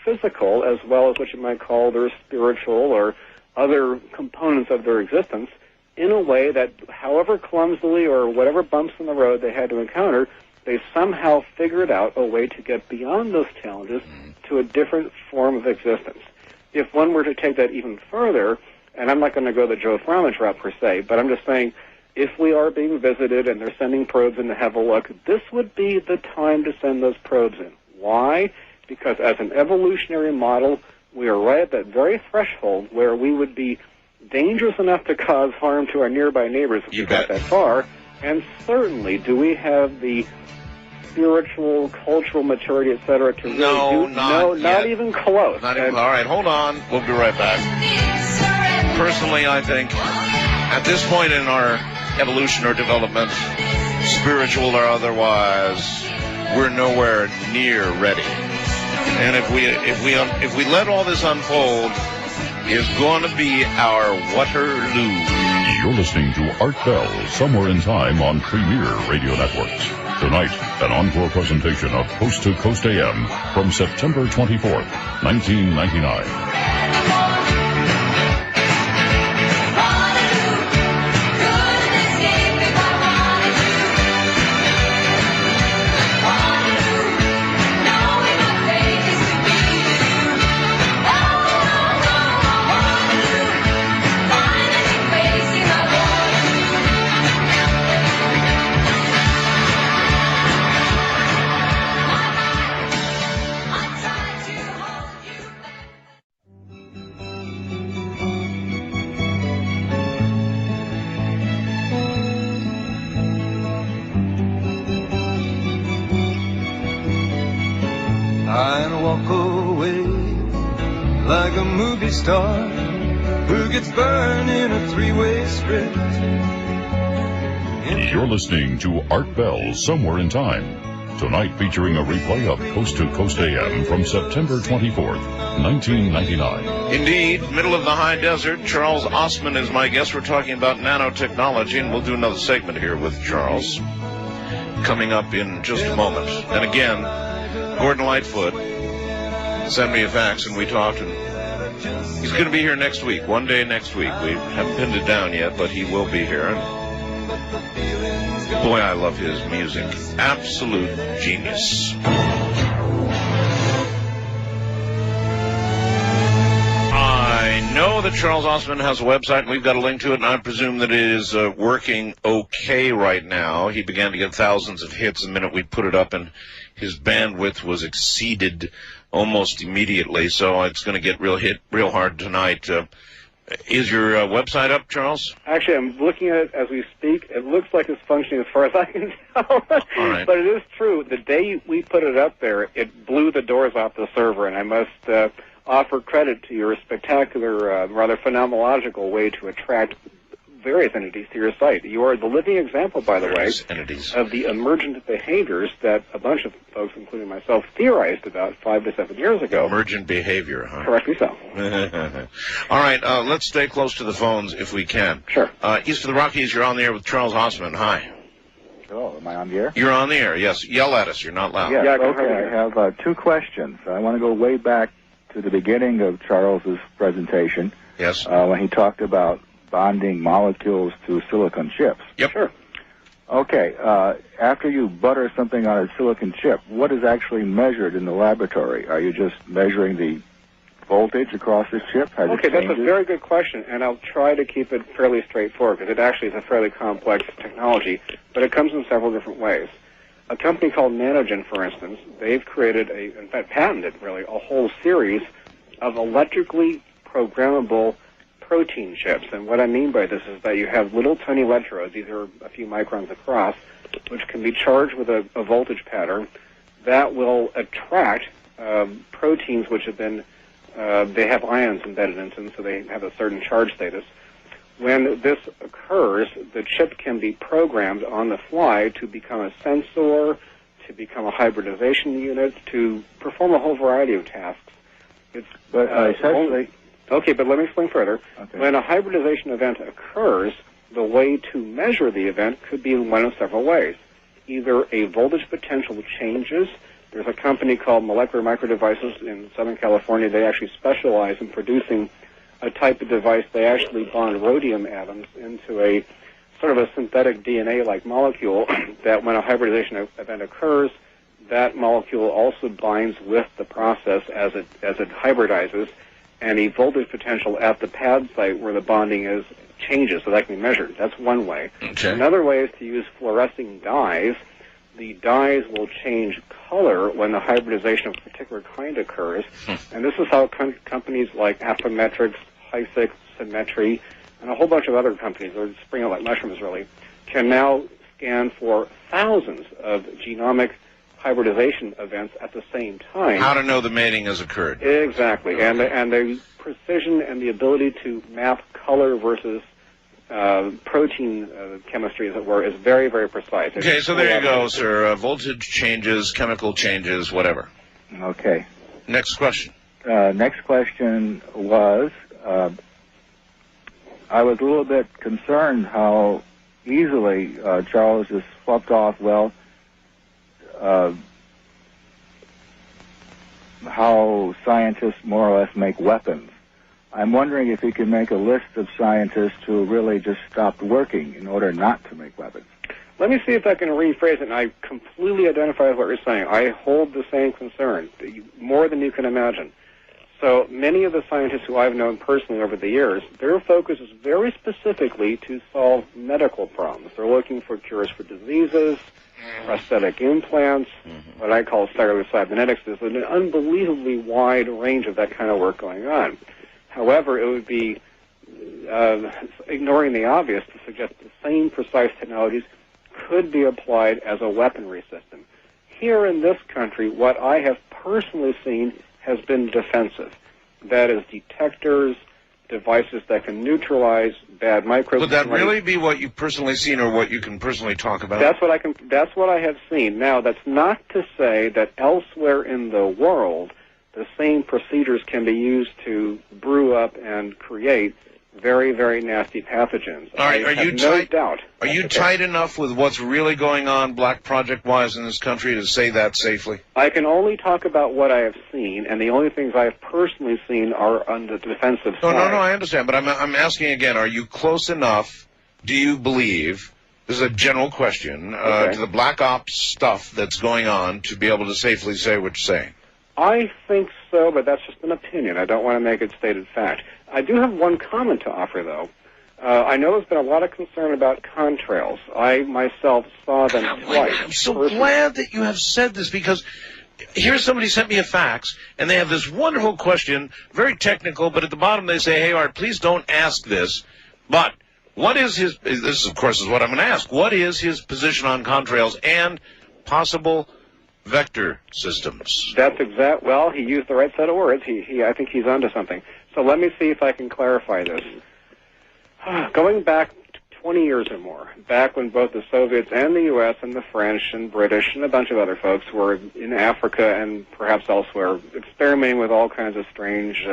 physical as well as what you might call their spiritual or other components of their existence, in a way that, however clumsily or whatever bumps in the road they had to encounter, they somehow figured out a way to get beyond those challenges to a different form of existence. If one were to take that even further, and I'm not going to go the Joe Frommage route per se, but I'm just saying, if we are being visited and they're sending probes in to have a look, this would be the time to send those probes in. Why? Because as an evolutionary model, we are right at that very threshold where we would be dangerous enough to cause harm to our nearby neighbors if we got that far, and certainly do we have the spiritual, cultural maturity, etc. to really do? Not even close. Not even, all right, hold on. We'll be right back. Personally, I think at this point in our evolution or development, spiritual or otherwise, we're nowhere near ready. And if we let all this unfold, is going to be our Waterloo. You're listening to Art Bell, Somewhere in Time on Premier Radio Networks. Tonight, an encore presentation of Coast to Coast AM from September 24th, 1999. I'll walk away like a movie star who gets burned in a three-way script. You're listening to Art Bell, Somewhere in Time. Tonight featuring a replay of Coast to Coast AM from September 24th, 1999. Indeed, middle of the high desert. Charles Ostman is my guest. We're talking about nanotechnology, and we'll do another segment here with Charles coming up in just a moment. And again, Gordon Lightfoot sent me a fax, and we talked, and he's going to be here next week, one day next week. We haven't pinned it down yet, but he will be here. And boy, I love his music. Absolute genius. I know that Charles Ostman has a website, and we've got a link to it, and I presume that it is working okay right now. He began to get thousands of hits the minute we put it up, and his bandwidth was exceeded almost immediately, so it's going to get real hard tonight. Is your website up, Charles? Actually, I'm looking at it as we speak. It looks like it's functioning as far as I can tell. All right. But it is true. The day we put it up there, it blew the doors off the server, and I must offer credit to your spectacular, rather phenomenological way to attract various entities to your site. You are the living example, by the way, of the emergent behaviors that a bunch of folks, including myself, theorized about 5 to 7 years ago. Emergent behavior, huh? Correctly so. All right, let's stay close to the phones if we can. Sure. East of the Rockies, you're on the air with Charles Ostman. Hi. Hello, am I on the air? You're on the air, yes. Yell at us, you're not loud. Yes, Yeah, okay, I have 2 questions. I want to go way back to the beginning of Charles's presentation. Yes. When he talked about bonding molecules to silicon chips. Yep. Sure. Okay, after you butter something on a silicon chip, what is actually measured in the laboratory? Are you just measuring the voltage across the chip? Okay, that's a very good question, and I'll try to keep it fairly straightforward, because it actually is a fairly complex technology, but it comes in several different ways. A company called Nanotechnology, for instance, they've created, in fact patented really, a whole series of electrically programmable protein chips. And what I mean by this is that you have little tiny electrodes, these are a few microns across, which can be charged with a voltage pattern that will attract proteins which have been, they have ions embedded in them, so they have a certain charge status. When this occurs, the chip can be programmed on the fly to become a sensor, to become a hybridization unit, to perform a whole variety of tasks. It's essentially... Okay, but let me explain further. Okay. When a hybridization event occurs, the way to measure the event could be in one of several ways. Either a voltage potential changes. There's a company called Molecular Microdevices in Southern California. They actually specialize in producing a type of device. They actually bond rhodium atoms into a sort of a synthetic DNA-like molecule that when a hybridization event occurs, that molecule also binds with the process as it hybridizes, and a voltage potential at the pad site where the bonding is changes, so that can be measured. That's one way. Okay. Another way is to use fluorescing dyes. The dyes will change color when the hybridization of a particular kind occurs, and this is how companies like Affymetrix, Hysix, Symmetry, and a whole bunch of other companies, they're springing out like mushrooms really, can now scan for thousands of genomic hybridization events at the same time. How to know the mating has occurred. Exactly, and the precision and the ability to map color versus protein chemistry, as it were, is very, very precise. Okay, so there you go, sir. Voltage changes, chemical changes, whatever. Okay. Next question. Next question was, I was a little bit concerned how easily Charles just swept off, well, how scientists more or less make weapons. I'm wondering if he can make a list of scientists who really just stopped working in order not to make weapons. Let me see if I can rephrase it, and I completely identify with what you're saying. I hold the same concern, more than you can imagine. So many of the scientists who I've known personally over the years, their focus is very specifically to solve medical problems. They're looking for cures for diseases, prosthetic implants, what I call cellular cybernetics. There's an unbelievably wide range of that kind of work going on. However, it would be ignoring the obvious to suggest the same precise technologies could be applied as a weaponry system. Here in this country, what I have personally seen has been defensive. That is, detectors, devices that can neutralize bad microbes. Would that really be what you've personally seen, or what you can personally talk about? That's what I have seen. Now, that's not to say that elsewhere in the world the same procedures can be used to brew up and create very, very nasty pathogens. All right, I have no doubt. Are you tight enough with what's really going on Black Project-wise in this country to say that safely? I can only talk about what I have seen, and the only things I have personally seen are on the defensive side. No, I understand, but I'm asking again, are you close enough, do you believe, this is a general question, to the Black Ops stuff that's going on to be able to safely say what you're saying? I think so, but that's just an opinion. I don't want to make it stated fact. I do have one comment to offer, though. I know there's been a lot of concern about contrails. I myself saw them twice. I'm so glad that you have said this, because here's somebody sent me a fax, and they have this wonderful question, very technical, but at the bottom they say, hey, Art, please don't ask this, but what is his, this of course is what I'm going to ask, what is his position on contrails and possible vector systems. That's exact. Well, he used the right set of words. I think he's onto something. So let me see if I can clarify this. Going back 20 years or more, back when both the Soviets and the U.S. and the French and British and a bunch of other folks were in Africa and perhaps elsewhere experimenting with all kinds of strange,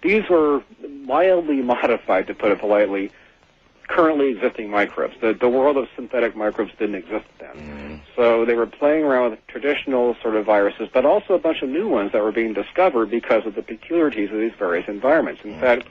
these were mildly modified, to put it politely, currently existing microbes. The world of synthetic microbes didn't exist then. So they were playing around with traditional sort of viruses, but also a bunch of new ones that were being discovered because of the peculiarities of these various environments. In fact,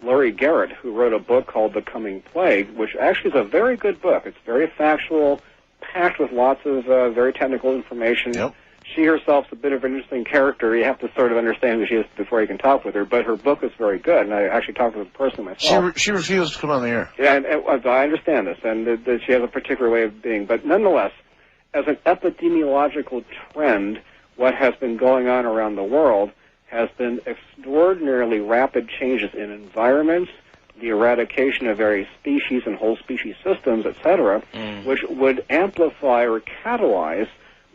Laurie Garrett, who wrote a book called The Coming Plague, which actually is a very good book. It's very factual, packed with lots of very technical information. Yep. She herself's a bit of an interesting character. You have to sort of understand who she is before you can talk with her, but her book is very good, and I actually talked with her personally myself. She refused to come on the air. Yeah, and I understand this, and that she has a particular way of being. But nonetheless, as an epidemiological trend, what has been going on around the world has been extraordinarily rapid changes in environments, the eradication of various species and whole species systems, etc., which would amplify or catalyze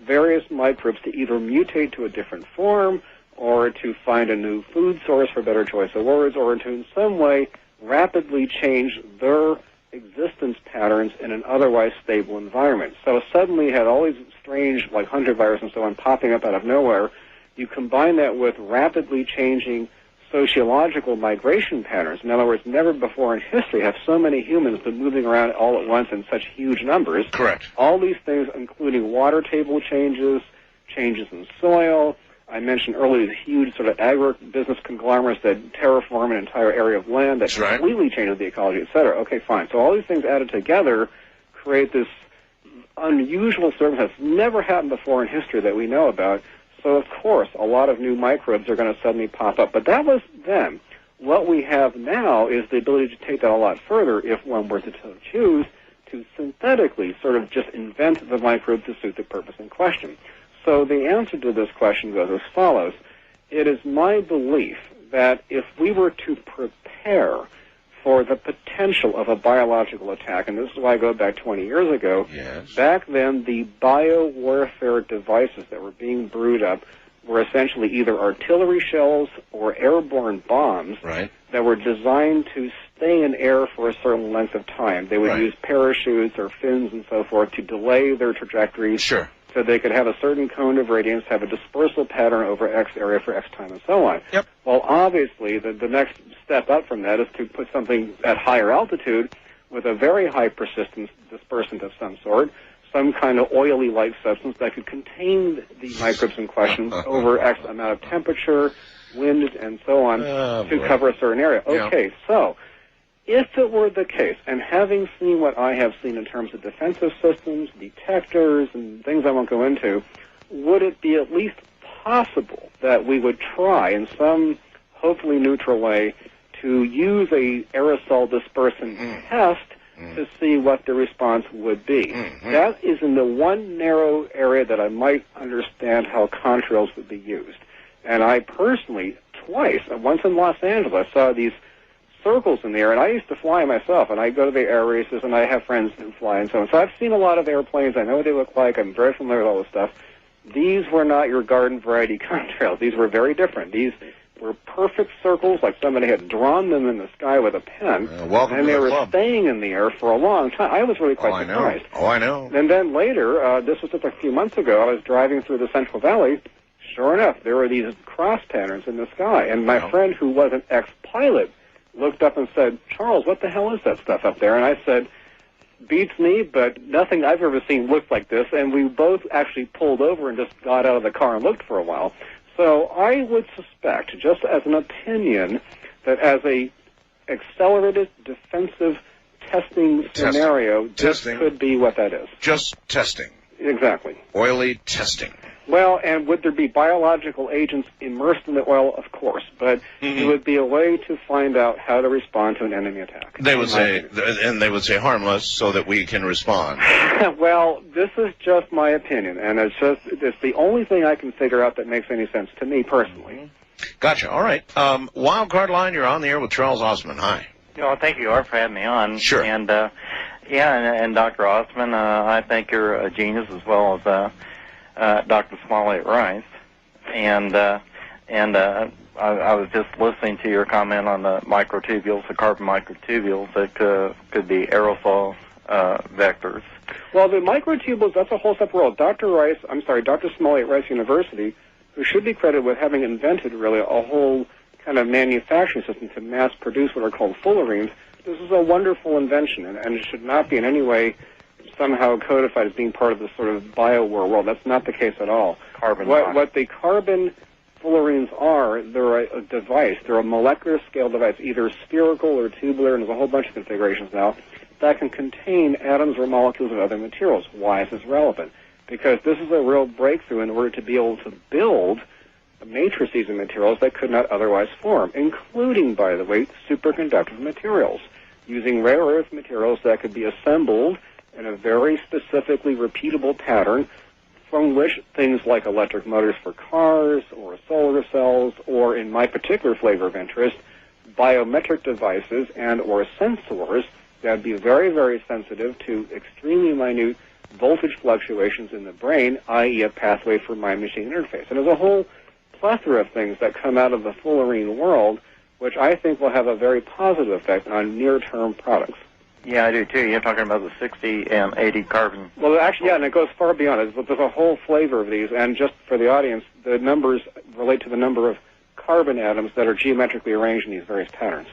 various microbes to either mutate to a different form or to find a new food source, for better choice of words, or to in some way rapidly change their existence patterns in an otherwise stable environment. So suddenly you had all these strange, like hantavirus and so on, popping up out of nowhere. You combine that with rapidly changing sociological migration patterns. In other words, never before in history have so many humans been moving around all at once in such huge numbers. Correct. All these things, including water table changes, changes in soil. I mentioned earlier the huge sort of agribusiness conglomerates that terraform an entire area of land that completely changes the ecology, et cetera. Okay, fine. So all these things added together create this unusual circumstance that's never happened before in history that we know about. So, of course, a lot of new microbes are going to suddenly pop up. But that was then. What we have now is the ability to take that a lot further, if one were to choose, to synthetically sort of just invent the microbe to suit the purpose in question. So the answer to this question goes as follows. It is my belief that if we were to prepare for the potential of a biological attack, and this is why I go back 20 years ago, back then the biowarfare devices that were being brewed up were essentially either artillery shells or airborne bombs that were designed to stay in air for a certain length of time. They would use parachutes or fins and so forth to delay their trajectories so they could have a certain cone of radiance, have a dispersal pattern over X area for X time, and so on. Well, obviously, the next step up from that is to put something at higher altitude with a very high persistence dispersant of some sort, some kind of oily-like substance that could contain the microbes in question over X amount of temperature, wind, and so on to cover a certain area. Okay, so if it were the case, and having seen what I have seen in terms of defensive systems, detectors, and things I won't go into, would it be at least possible that we would try in some hopefully neutral way to use a aerosol dispersant test to see what the response would be? That is in the one narrow area that I might understand how contrails would be used. And I personally, twice, once in Los Angeles, saw these circles in the air, and I used to fly myself, and I go to the air races, and I have friends who fly and so on. So I've seen a lot of airplanes. I know what they look like. I'm very familiar with all this stuff. These were not your garden variety contrails. These were very different. These were perfect circles, like somebody had drawn them in the sky with a pen, and they were staying in the air for a long time. I was really quite surprised. I know. And then later, this was just a few months ago, I was driving through the Central Valley. Sure enough, there were these cross patterns in the sky, and my friend, who was an ex-pilot, looked up and said, "Charles, what the hell is that stuff up there?" And I said, "Beats me, but nothing I've ever seen looked like this." And we both actually pulled over and just got out of the car and looked for a while. So I would suspect, just as an opinion, that as a accelerated defensive testing scenario, this could be what that is. Just testing. Exactly. Oily testing. Well, and would there be biological agents immersed in the oil? Of course, but it would be a way to find out how to respond to an enemy attack. They would say, and they would say harmless, so that we can respond. Well, this is just my opinion, and it's the only thing I can figure out that makes any sense to me personally. Gotcha. All right. Wild Card Line, you're on the air with Charles Ostman. Hi. Well, thank you, Art, for having me on. Sure. And and Dr. Ostman, I think you're a genius as well as Dr. Smollett Rice, and I was just listening to your comment on the microtubules, the carbon microtubules that could be aerosol vectors. Well, the microtubules, that's a whole separate world. Dr. Smollett Rice University, who should be credited with having invented really a whole kind of manufacturing system to mass produce what are called fullerenes. This is a wonderful invention, and it should not be in any way somehow codified as being part of the sort of bio-war world. That's not the case at all. What the carbon fullerenes are, they're a device. They're a molecular scale device, either spherical or tubular, and there's a whole bunch of configurations now, that can contain atoms or molecules of other materials. Why is this relevant? Because this is a real breakthrough in order to be able to build matrices of materials that could not otherwise form, including, by the way, superconductive materials, using rare earth materials that could be assembled in a very specifically repeatable pattern from which things like electric motors for cars or solar cells, or in my particular flavor of interest, biometric devices and or sensors that would be very, very sensitive to extremely minute voltage fluctuations in the brain, i.e. a pathway for mind-machine interface. And there's a whole plethora of things that come out of the fullerene world, which I think will have a very positive effect on near-term products. Yeah, I do too. You're talking about the 60 and 80 carbon. Well, actually, yeah, and it goes far beyond it. There's a whole flavor of these, and just for the audience, the numbers relate to the number of carbon atoms that are geometrically arranged in these various patterns.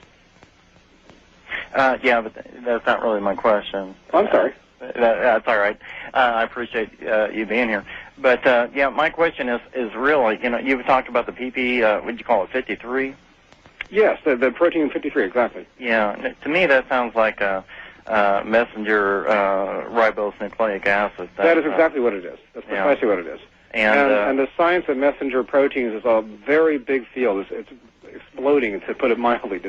Yeah, but that's not really my question. I'm sorry. That's all right. I appreciate you being here. But, yeah, my question is really, you've talked about the PP, what did you call it, 53? Yes, the protein 53, exactly. Yeah, to me that sounds like a messenger ribonucleic acid. That is exactly what it is. That's precisely what it is. And the science of messenger proteins is a very big field. It's exploding, to put it mildly.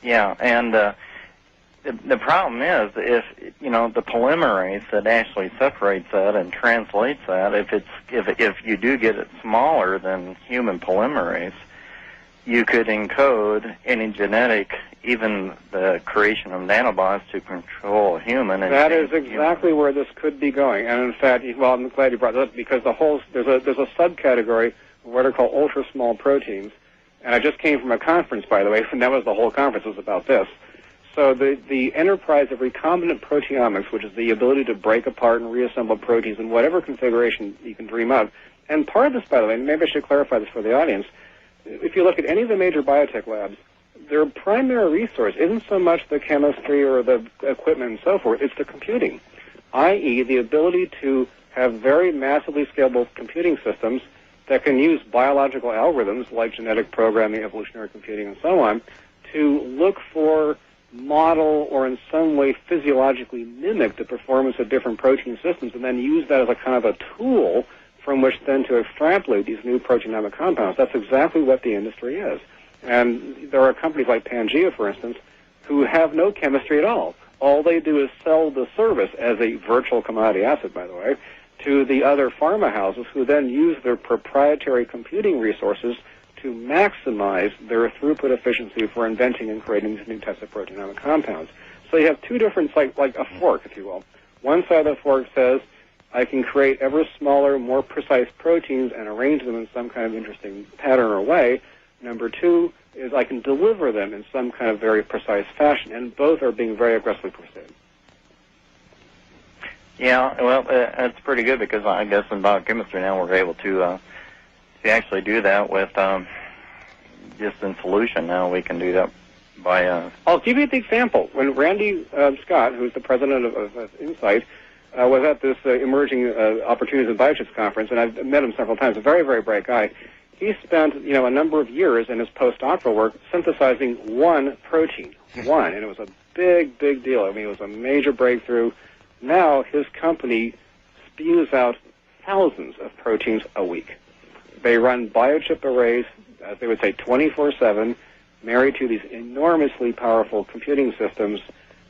Yeah, and the problem is if the polymerase that actually separates that and translates that, if you do get it smaller than human polymerase, you could encode any genetic, even the creation of nanobots to control a human. And that is exactly where this could be going. And in fact, well, I'm glad you brought that up, because there's a subcategory of what are called ultra small proteins. And I just came from a conference, by the way, and that was the whole conference was about this. So the enterprise of recombinant proteomics, which is the ability to break apart and reassemble proteins in whatever configuration you can dream up. And part of this, by the way, and maybe I should clarify this for the audience, if you look at any of the major biotech labs, their primary resource isn't so much the chemistry or the equipment and so forth, it's the computing, i.e. the ability to have very massively scalable computing systems that can use biological algorithms like genetic programming, evolutionary computing, and so on, to look for, model, or in some way physiologically mimic the performance of different protein systems, and then use that as a kind of a tool from which then to extrapolate these new proteomic compounds. That's exactly what the industry is. And there are companies like Pangea, for instance, who have no chemistry at all. All they do is sell the service as a virtual commodity asset, by the way, to the other pharma houses, who then use their proprietary computing resources to maximize their throughput efficiency for inventing and creating these new types of proteomic compounds. So you have two different, like a fork, if you will. One side of the fork says, I can create ever smaller, more precise proteins and arrange them in some kind of interesting pattern or way. Number two is I can deliver them in some kind of very precise fashion, and both are being very aggressively pursued. Yeah, well, that's pretty good, because I guess in biochemistry now we're able to actually do that with just in solution. Now we can do that by... I'll give you the example. When Randy Scott, who's the president of Insight, was at this emerging opportunities in biochips conference, and I've met him several times. A very, very bright guy. He spent, a number of years in his postdoctoral work synthesizing one protein, and it was a big, big deal. I mean, it was a major breakthrough. Now his company spews out thousands of proteins a week. They run biochip arrays, as they would say, 24/7, married to these enormously powerful computing systems.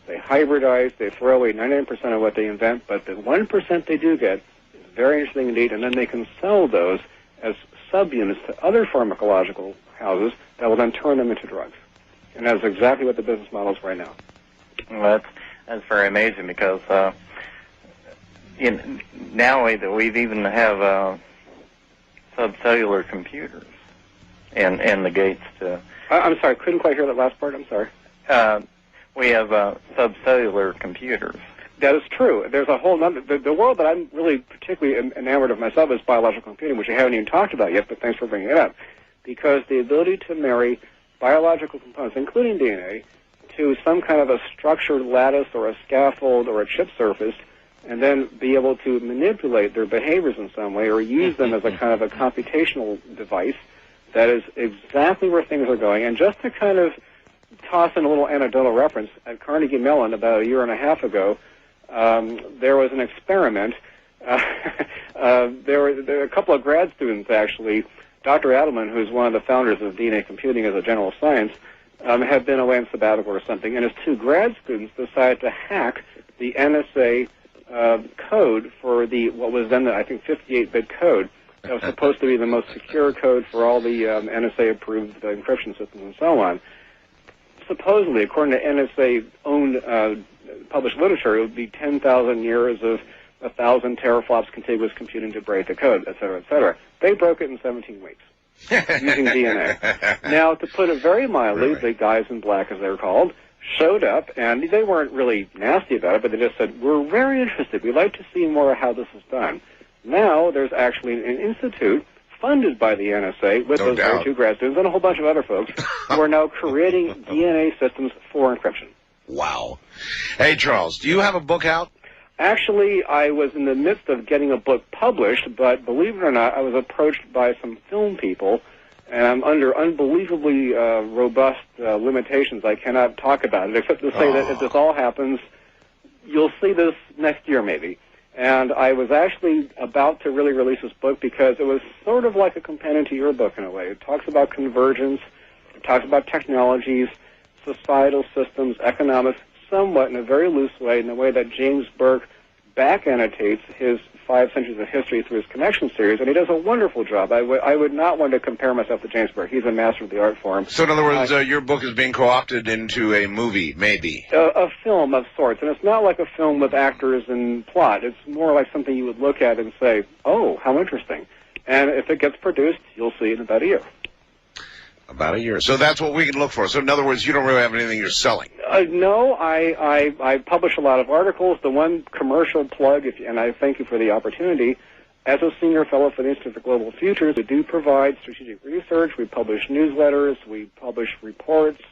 They hybridize, they throw away 99% of what they invent, but the 1% they do get is very interesting indeed, and then they can sell those as subunits to other pharmacological houses that will then turn them into drugs. And that's exactly what the business model is right now. Well, that's very amazing, because now we've even have subcellular computers, and the gates to. I'm sorry, couldn't quite hear that last part. I'm sorry. We have subcellular computers. That is true. There's a whole number. The world that I'm really particularly enamored of myself is biological computing, which I haven't even talked about yet, but thanks for bringing it up. Because the ability to marry biological components, including DNA, to some kind of a structured lattice or a scaffold or a chip surface, and then be able to manipulate their behaviors in some way or use them as a kind of a computational device, that is exactly where things are going. And just to kind of toss in a little anecdotal reference, at Carnegie Mellon about a year and a half ago, there was an experiment. There were a couple of grad students, actually. Dr. Adelman, who's one of the founders of DNA computing as a general science, had been away on sabbatical or something, and his two grad students decided to hack the NSA code for what was then, I think, 58-bit code. That was supposed to be the most secure code for all the NSA-approved encryption systems and so on. Supposedly, according to NSA-owned published literature, it would be 10,000 years of 1,000 teraflops contiguous computing to break the code, et cetera, et cetera. They broke it in 17 weeks using DNA. Now, to put it very mildly, the guys in black, as they're called, showed up, and they weren't really nasty about it, but they just said, we're very interested. We'd like to see more of how this is done. Now, there's actually an institute funded by the NSA with those very two grad students and a whole bunch of other folks who are now creating DNA systems for encryption. Wow. Hey, Charles, do you have a book out? Actually, I was in the midst of getting a book published, but believe it or not, I was approached by some film people, and I'm under unbelievably robust limitations. I cannot talk about it, except to say that if this all happens, you'll see this next year maybe. And I was actually about to really release this book because it was sort of like a companion to your book in a way. It talks about convergence, it talks about technologies, societal systems, economics, somewhat in a very loose way, in the way that James Burke back annotates his 5 centuries of history through his Connection series, and he does a wonderful job. I would not want to compare myself to James Burke. He's a master of the art form. So in other words, your book is being co-opted into a movie, maybe? A film of sorts, and it's not like a film with actors and plot. It's more like something you would look at and say, oh, how interesting. And if it gets produced, you'll see it in about a year. About a year. So that's what we can look for. So in other words, you don't really have anything you're selling. No, I publish a lot of articles. The one commercial plug, and I thank you for the opportunity, as a senior fellow for the Institute for Global Futures, we do provide strategic research. We publish newsletters. We publish reports,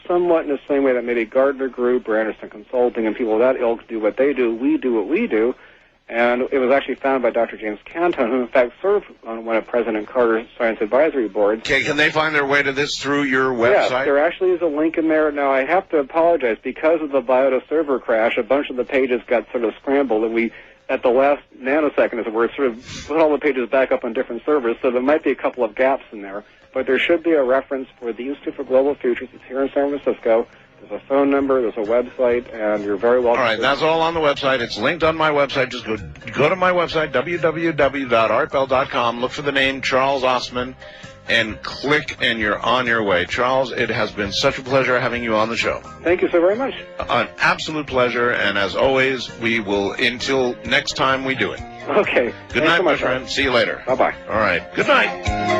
somewhat in the same way that maybe Gardner Group or Anderson Consulting and people of that ilk do what they do. We do what we do. And it was actually founded by Dr. James Canton, who in fact served on one of President Carter's science advisory boards. Okay, can they find their way to this through your website? Yes, there actually is a link in there. Now, I have to apologize. Because of the Biota server crash, a bunch of the pages got sort of scrambled, and we, at the last nanosecond, as it were, sort of put all the pages back up on different servers, so there might be a couple of gaps in there. But there should be a reference for the Institute for Global Futures. It's here in San Francisco. There's a phone number, there's a website, and you're very welcome. All right, that's all on the website. It's linked on my website. Just go to my website, www.artbell.com, look for the name Charles Ostman, and click, and you're on your way. Charles, it has been such a pleasure having you on the show. Thank you so very much. An absolute pleasure, and as always, we will, until next time we do it. Okay. Good night, my friend. See you later. Bye-bye. All right. Good night.